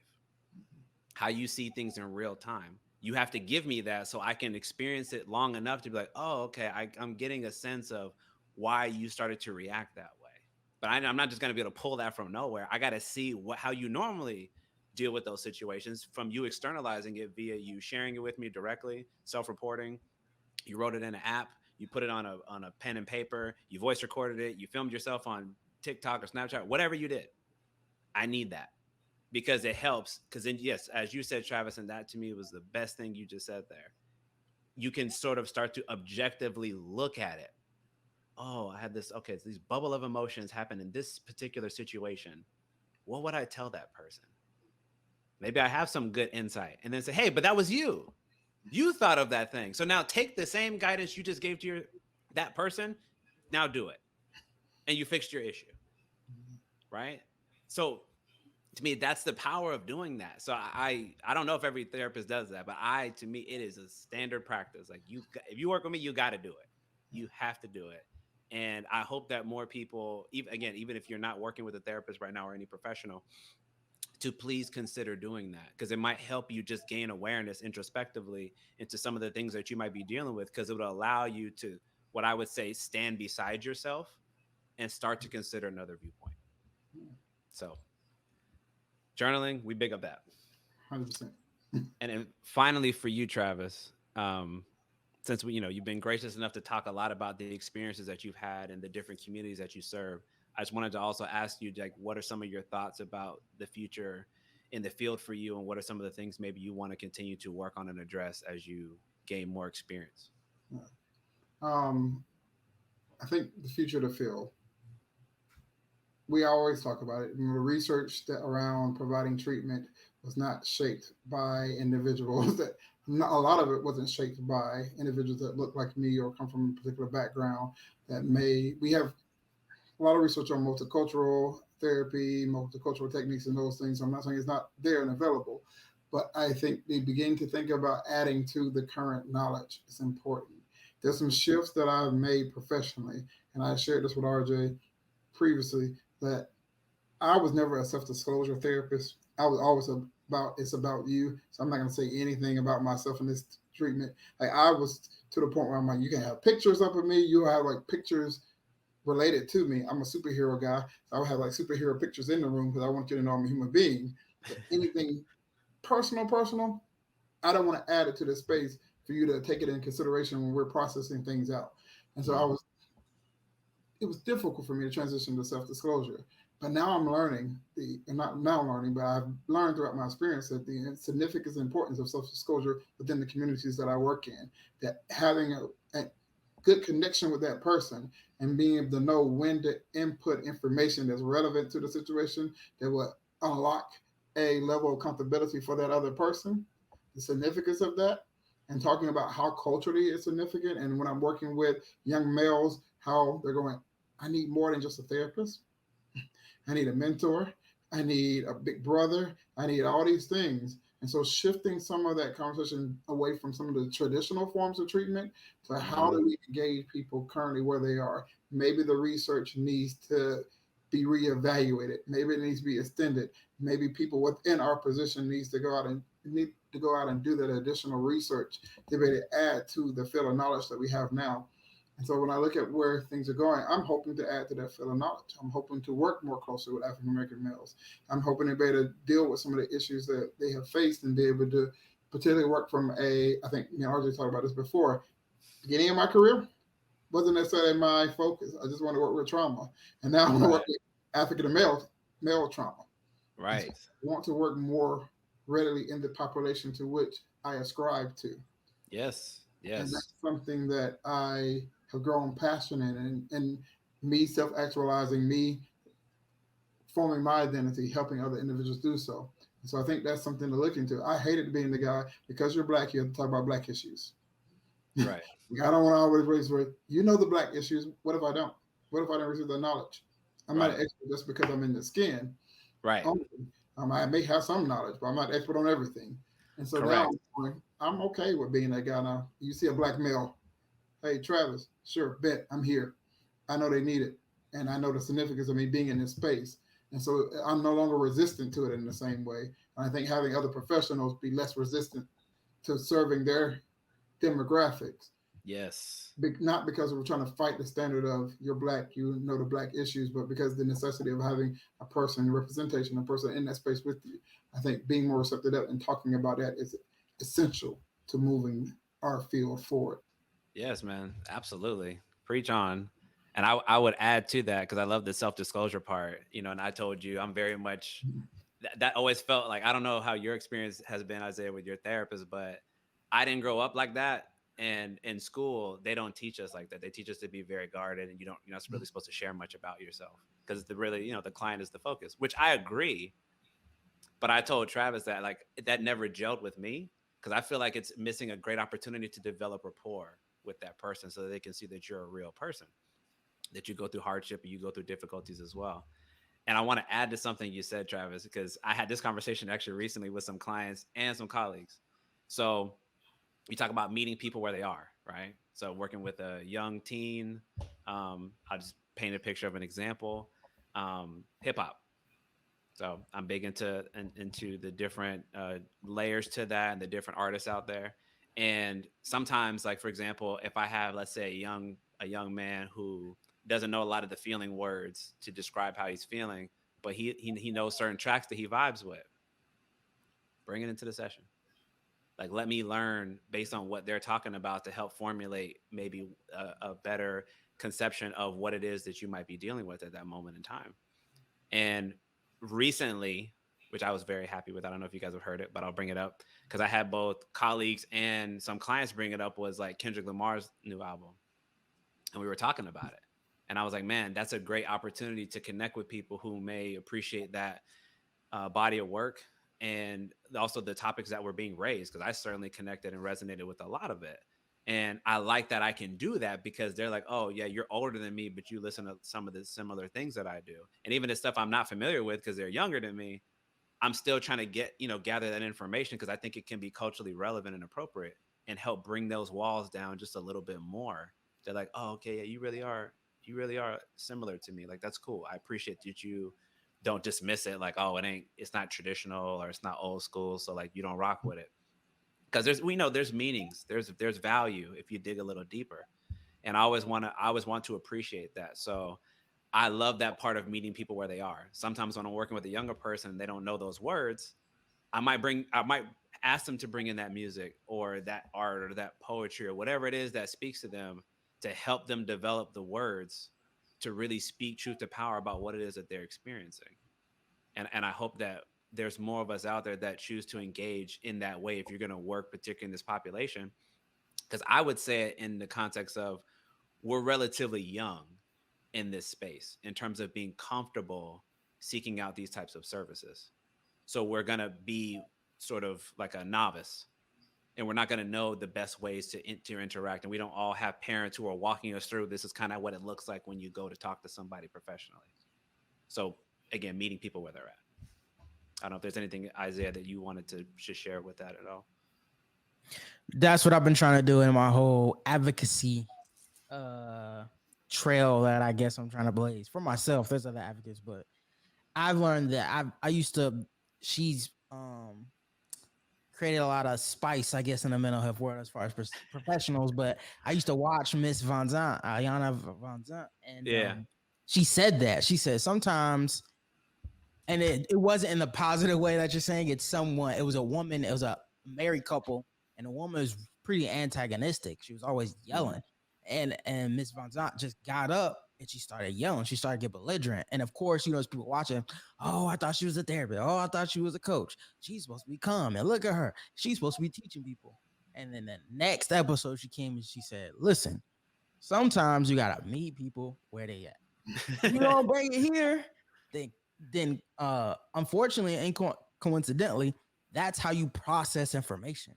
how you see things in real time. You have to give me that so I can experience it long enough to be like, oh, okay, I'm getting a sense of why you started to react that way. But I'm not just going to be able to pull that from nowhere. I got to see how you normally deal with those situations from you externalizing it via you sharing it with me directly, self-reporting. You wrote it in an app, you put it on a pen and paper, you voice recorded it, you filmed yourself on TikTok or Snapchat, whatever you did. I need that because it helps. Because then, yes, as you said, Travis, and that to me was the best thing you just said there. You can sort of start to objectively look at it. Oh, I had this. Okay, so these bubble of emotions happen in this particular situation. What would I tell that person? Maybe I have some good insight, and then say, "Hey, but that was you. You thought of that thing. So now take the same guidance you just gave to that person. Now do it, and you fixed your issue, right?" So To me, that's the power of doing that. So I don't know if every therapist does that, but to me it is a standard practice. Like if you work with me, you got to do it. You have to do it. And I hope that more people, even if you're not working with a therapist right now or any professional, to please consider doing that, because it might help you just gain awareness introspectively into some of the things that you might be dealing with, because it would allow you to, what I would say, stand beside yourself and start to consider another viewpoint. So journaling, we big up that. 100%. And then finally for you, Travis, since you've been gracious enough to talk a lot about the experiences that you've had and the different communities that you serve, I just wanted to also ask you, like, what are some of your thoughts about the future in the field for you, and what are some of the things maybe you want to continue to work on and address as you gain more experience? Um, I think the future of the field, we always talk about it. The research that around providing treatment was not shaped by individuals that not, a lot of it wasn't shaped by individuals that look like me or come from a particular background that may we have a lot of research on multicultural therapy, multicultural techniques, and those things. So I'm not saying it's not there and available, but I think they begin to think about adding to the current knowledge. It's important. There's some shifts that I've made professionally, and I shared this with RJ previously, that I was never a self-disclosure therapist. I was always about it's about you. So I'm not gonna say anything about myself in this treatment. Like I was to the point where I'm like, you can have pictures up of me. You have like pictures related to me. I'm a superhero guy, so I would have like superhero pictures in the room because I want you to know I'm a human being. But anything personal, I don't want to add it to the space for you to take it in consideration when we're processing things out. And so I Mm. was it was difficult for me to transition to self-disclosure. But now I'm learning and not now learning, but I've learned throughout my experience that the significance and importance of self-disclosure within the communities that I work in, that having a good connection with that person and being able to know when to input information that's relevant to the situation that will unlock a level of accountability for that other person, the significance of that, and talking about how culturally it's significant. And when I'm working with young males, how they're going, I need more than just a therapist. I need a mentor. I need a big brother. I need all these things. And so shifting some of that conversation away from some of the traditional forms of treatment to how Hmm. do we engage people currently where they are. Maybe the research needs to be reevaluated. Maybe it needs to be extended. Maybe people within our position needs to go out and need to go out and do that additional research to be able to add to the field of knowledge that we have now. And so when I look at where things are going, I'm hoping to add to that field of knowledge. I'm hoping to work more closely with African American males. I'm hoping to be able to deal with some of the issues that they have faced and be able to particularly work from I think me and RJ talked about this before. Beginning of my career wasn't necessarily my focus. I just want to work with trauma. And now I want to Right. work with African male trauma. And so Right. I want to work more readily in the population to which I ascribe to. Yes. And Yes. that's something that I have grown passionate in, and me self-actualizing, me forming my identity, helping other individuals do so. And so I think that's something to look into. I hated being the guy because you're black. You have to talk about black issues. Right. I don't want to always raise with you know the black issues. What if I don't? What if I don't receive the knowledge? I'm not Right. an expert just because I'm in the skin Right. only. I may have some knowledge, but I'm not an expert on everything. And so now Correct. I'm okay with being that guy now. You see a black male, hey Travis, sure, bet I'm here. I know they need it, and I know the significance of me being in this space. And so I'm no longer resistant to it in the same way. And I think having other professionals be less resistant to serving their demographics, Yes. not because we're trying to fight the standard of you're black, you know the black issues, but because the necessity of having a person representation, a person in that space with you. I think being more receptive to that and talking about that is essential to moving our field forward. Yes, man. Absolutely. Preach on. And I would add to that, because I love the self disclosure part, and I told you I'm very much that always felt like, I don't know how your experience has been, Isaiah, with your therapist, but I didn't grow up like that. And in school, they don't teach us like that. They teach us to be very guarded, and you're not really supposed to share much about yourself, because the really, the client is the focus, which I agree. But I told Travis that, like, that never gelled with me, because I feel like it's missing a great opportunity to develop rapport with that person, so that they can see that you're a real person, that you go through hardship and you go through difficulties as well. And I want to add to something you said, Travis, because I had this conversation actually recently with some clients and some colleagues. So you talk about meeting people where they are, right? So working with a young teen, I'll just paint a picture of an example. Hip hop. So I'm big into the different layers to that and the different artists out there. And sometimes, like for example, if I have, let's say, a young man who doesn't know a lot of the feeling words to describe how he's feeling, but he knows certain tracks that he vibes with, bring it into the session. Like let me learn based on what they're talking about to help formulate maybe a better conception of what it is that you might be dealing with at that moment in time. And recently, which I was very happy with, I don't know if you guys have heard it, but I'll bring it up because I had both colleagues and some clients bring it up, was like Kendrick Lamar's new album. And we were talking about it. And I was like, man, that's a great opportunity to connect with people who may appreciate that body of work and also the topics that were being raised, because I certainly connected and resonated with a lot of it. And I like that I can do that because they're like, oh, yeah, you're older than me, but you listen to some of the similar things that I do. And even the stuff I'm not familiar with because they're younger than me, I'm still trying to gather that information because I think it can be culturally relevant and appropriate and help bring those walls down just a little bit more. They're like, oh, okay, yeah, you really are similar to me. Like, that's cool. I appreciate that you don't dismiss it like, oh, it's not traditional or it's not old school. So like you don't rock with it. Because we know there's meanings, there's value if you dig a little deeper. And I always want to appreciate that. So I love that part of meeting people where they are. Sometimes when I'm working with a younger person and they don't know those words, I might ask them to bring in that music or that art or that poetry or whatever it is that speaks to them to help them develop the words to really speak truth to power about what it is that they're experiencing. And I hope that there's more of us out there that choose to engage in that way if you're going to work particularly in this population, because I would say it in the context of we're relatively young in this space in terms of being comfortable seeking out these types of services. So we're going to be sort of like a novice, and we're not going to know the best ways to interact, and we don't all have parents who are walking us through this is kind of what it looks like when you go to talk to somebody professionally. So again, meeting people where they're at. I don't know if there's anything, Isaiah, that you wanted to just share with that at all. That's what I've been trying to do in my whole advocacy uh trail that I guess I'm trying to blaze for myself. There's other advocates, but I've learned that I used to she's created a lot of spice, I guess, in the mental health world as far as professionals. But I used to watch Miss Van Zant, Ayana Van Zant, and Yeah. she said that. She said sometimes, and it wasn't in the positive way that you're saying. It's someone, it was a woman, it was a married couple, and the woman was pretty antagonistic. She was always yelling. And Miss Van Zant just got up and she started yelling. She started getting belligerent. And of course, there's people watching. Oh, I thought she was a therapist. Oh, I thought she was a coach. She's supposed to be calm. And look at her. She's supposed to be teaching people. And then the next episode, she came and she said, listen, sometimes you gotta meet people where they at. If you don't bring it here, then unfortunately and coincidentally, that's how you process information.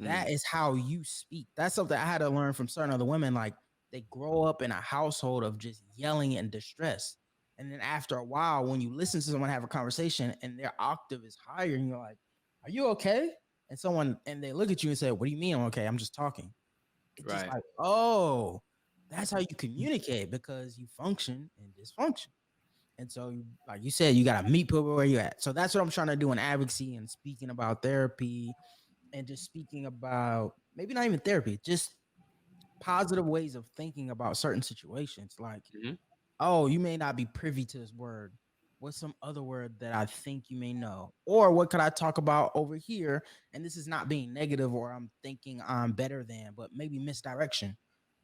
That is how you speak. That's something I had to learn from certain other women. Like they grow up in a household of just yelling and distress. And then after a while, when you listen to someone have a conversation and their octave is higher, and you're like, are you okay? And they look at you and say, what do you mean I'm okay? I'm just talking. It's just Right. like, oh, that's how you communicate because you function in dysfunction. And so, like you said, you got to meet people where you're at. So that's what I'm trying to do in advocacy and speaking about therapy and just speaking about maybe not even therapy, just positive ways of thinking about certain situations. Like, Mhm. oh, you may not be privy to this word. What's some other word that I think you may know? Or what could I talk about over here? And this is not being negative or I'm thinking I'm better than, but maybe misdirection.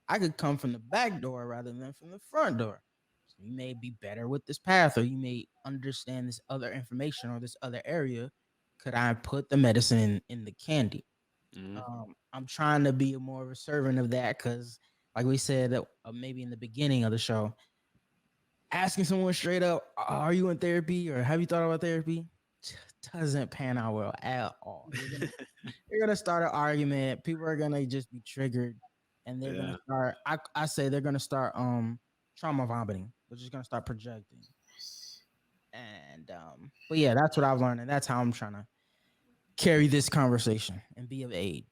I could come from the back door rather than from the front door. So you may be better with this path, or you may understand this other information or this other area. Could I put the medicine in the candy? Mhm. I'm trying to be more of a servant of that because, like we said, that maybe in the beginning of the show, asking someone straight up, "Are you in therapy?" or "Have you thought about therapy?" doesn't pan out well at all. You're gonna start an argument. People are gonna just be triggered, and they're gonna Yeah. start. I say they're gonna start trauma vomiting. They're just gonna start projecting. And but yeah, that's what I've learned, and that's how I'm trying to carry this conversation and be of aid.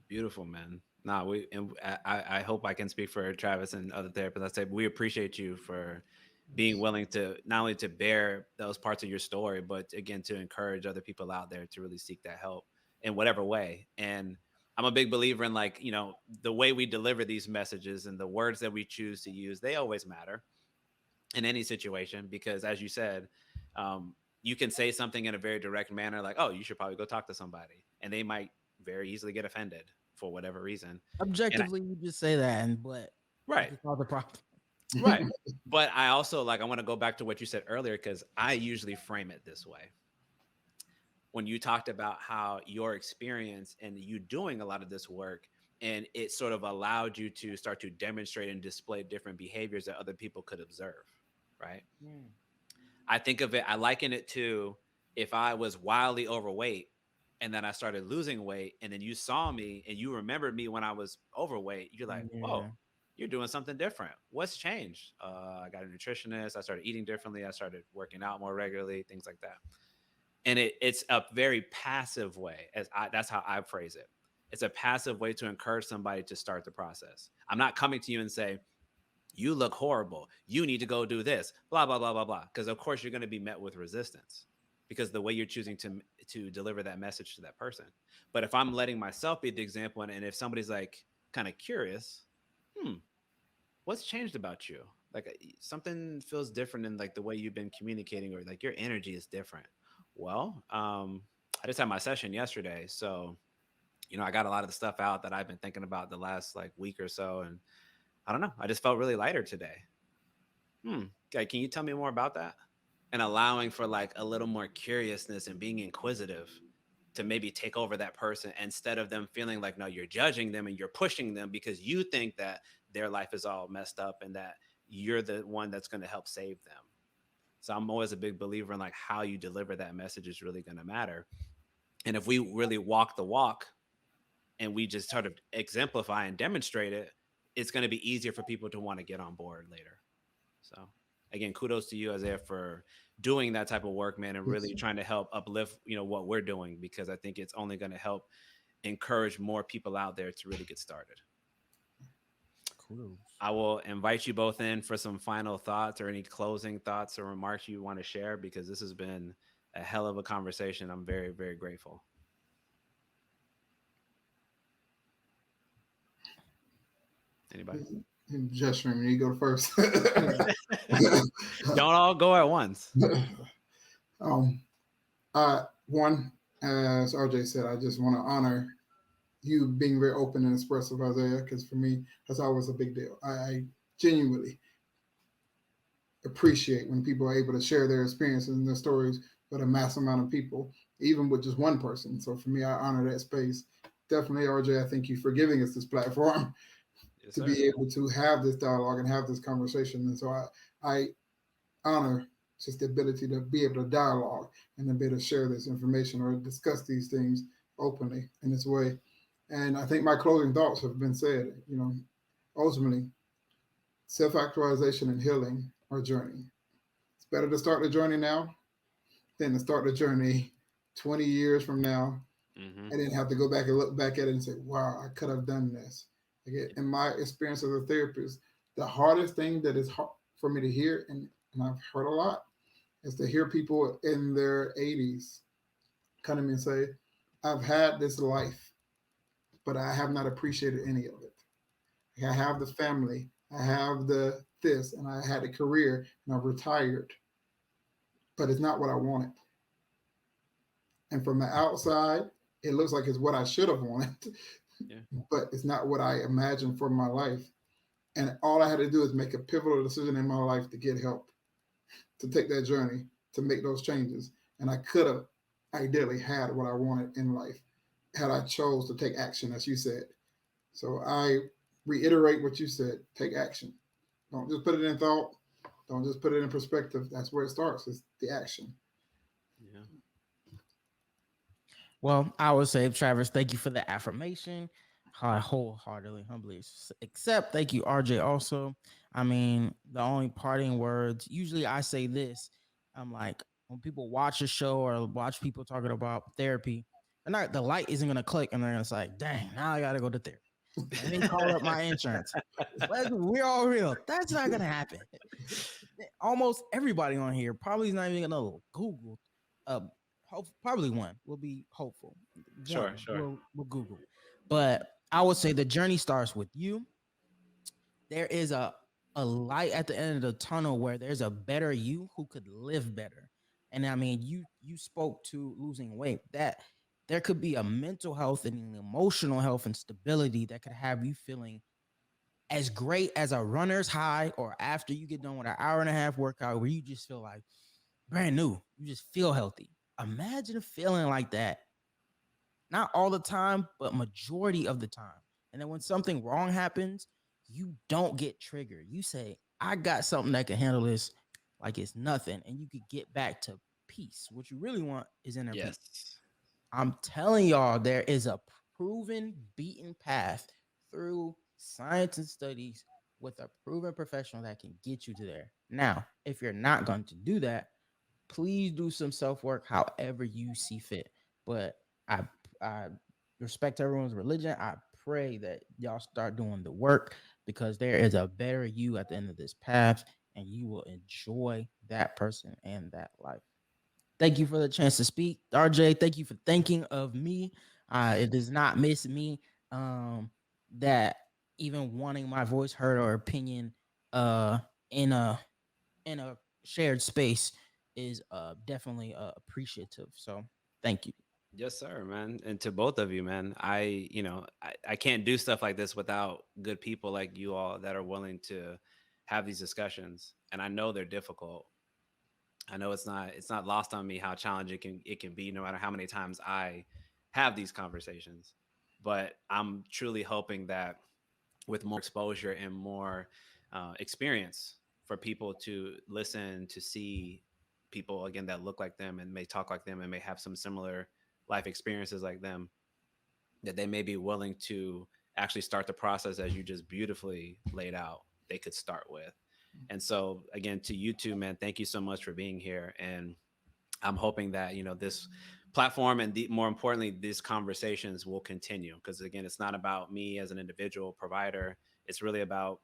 Beautiful, man. Nah, I hope I can speak for Travis and other therapists. I say we appreciate you for being willing to not only to bear those parts of your story, but again to encourage other people out there to really seek that help in whatever way. And I'm a big believer in, like, the way we deliver these messages and the words that we choose to use, they always matter in any situation, because as you said, you can say something in a very direct manner, like, oh, you should probably go talk to somebody, and they might very easily get offended for whatever reason. And Objectively, you just say that, and but right, it's not the problem. right. But I also, like, I want to go back to what you said earlier, because I usually frame it this way. When you talked about how your experience and you doing a lot of this work, and it sort of allowed you to start to demonstrate and display different behaviors that other people could observe, right? Mm. I think of it, I liken it to if I was wildly overweight and then I started losing weight, and then you saw me and you remembered me when I was overweight, you're like, Yeah. whoa, you're doing something different. What's changed? I got a nutritionist. I started eating differently. I started working out more regularly, things like that. And it's a very passive way, that's how I phrase it. It's a passive way to encourage somebody to start the process. I'm not coming to you and say, you look horrible, you need to go do this, blah blah blah blah blah, because of course you're going to be met with resistance, because the way you're choosing to deliver that message to that person. But if I'm letting myself be the example, and if somebody's like kind of curious, hmm, what's changed about you, like, something feels different in, like, the way you've been communicating, or like your energy is different. Well, I just had my session yesterday, so I got a lot of the stuff out that I've been thinking about the last, like, week or so, and I don't know, I just felt really lighter today. Okay, can you tell me more about that? And allowing for, like, a little more curiousness and being inquisitive to maybe take over that person, instead of them feeling like, no, you're judging them and you're pushing them because you think that their life is all messed up and that you're the one that's going to help save them. So I'm always a big believer in, like, how you deliver that message is really going to matter. And if we really walk the walk and we just sort of exemplify and demonstrate it, it's going to be easier for people to want to get on board later. So again, kudos to you, Isaiah, for doing that type of work, man, and really trying to help uplift, what we're doing, because I think it's only going to help encourage more people out there to really get started. Kudos. I will invite you both in for some final thoughts or any closing thoughts or remarks you want to share, because this has been a hell of a conversation. I'm very, very grateful. Anybody? Gesturing, you go first. Don't all go at once. um, One, as RJ said, I just want to honor you being very open and expressive, Isaiah, because for me, that's always a big deal. I genuinely appreciate when people are able to share their experiences and their stories with a mass amount of people, even with just one person. So for me, I honor that space. Definitely, RJ, I thank you for giving us this platform Yes, to sir. be able to have this dialogue and have this conversation. And so I honor just the ability to be able to dialogue and to be able to share this information or discuss these things openly in this way. And I think my closing thoughts have been said. Ultimately, self actualization and healing are a journey. It's better to start the journey now than to start the journey 20 years from now Mm-hmm. and then have to go back and look back at it and say, wow, I could have done this. Again, in my experience as a therapist, the hardest thing that is hard for me to hear, and I've heard a lot, is to hear people in their 80s come to me and say, I've had this life, but I have not appreciated any of it. I have the family, I have the this, and I had a career, and I've retired, but it's not what I wanted. And from the outside, it looks like it's what I should have wanted, Yeah. but it's not what I imagined for my life. And all I had to do is make a pivotal decision in my life to get help, to take that journey, to make those changes. And I could have ideally had what I wanted in life had I chose to take action, as you said. So I reiterate what you said: take action. Don't just put it in thought. Don't just put it in perspective. That's where it starts. It's the action. Yeah. Well, I would say, Travis, thank you for the affirmation. I wholeheartedly, humbly accept. Thank you, RJ. Also, I mean, the only parting words. Usually, I say this. I'm like, when people watch a show or watch people talking about therapy, and not the light isn't gonna click, and they're gonna say, "Dang, now I gotta go to therapy." Let me call up my insurance. We're all real. That's not gonna happen. Almost everybody on here probably is not even gonna Google. Uh, probably one will be hopeful. Sure, One sure. will Google, but I would say the journey starts with you. There is a light at the end of the tunnel where there's a better you who could live better. And I mean, you spoke to losing weight. That there could be a mental health and an emotional health and stability that could have you feeling as great as a runner's high, or after you get done with an hour and a half workout where you just feel like brand new. You just feel healthy. Imagine feeling like that, not all the time, but majority of the time. And then when something wrong happens, you don't get triggered. You say, I got something that can handle this like it's nothing. And you could get back to peace. What you really want is inner peace. Yes. I'm telling y'all, there is a proven, beaten path through science and studies with a proven professional that can get you to there. Now, if you're not going to do that, please do some self work however you see fit. But I I respect everyone's religion. I pray that y'all start doing the work, because there is a better you at the end of this path, and you will enjoy that person and that life. Thank you for the chance to speak. RJ, thank you for thinking of me. It does not miss me, um, that even wanting my voice heard or opinion uh, in a in a shared space is definitely appreciative. So thank you. Yes, sir, man. And to both of you, man, I can't do stuff like this without good people like you all that are willing to have these discussions. And I know they're difficult. I know it's not lost on me how challenging it can be, no matter how many times I have these conversations. But I'm truly hoping that with more exposure and more experience for people to listen, to see people again that look like them and may talk like them and may have some similar life experiences like them, that they may be willing to actually start the process as you just beautifully laid out they could start with. And so again, to you two, man, thank you so much for being here. And I'm hoping that this platform and more importantly these conversations will continue, because again, it's not about me as an individual provider. It's really about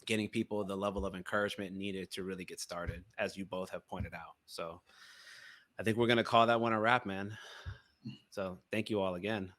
getting people the level of encouragement needed to really get started, as you both have pointed out. So I think we're going to call that one a wrap, man. So thank you all again.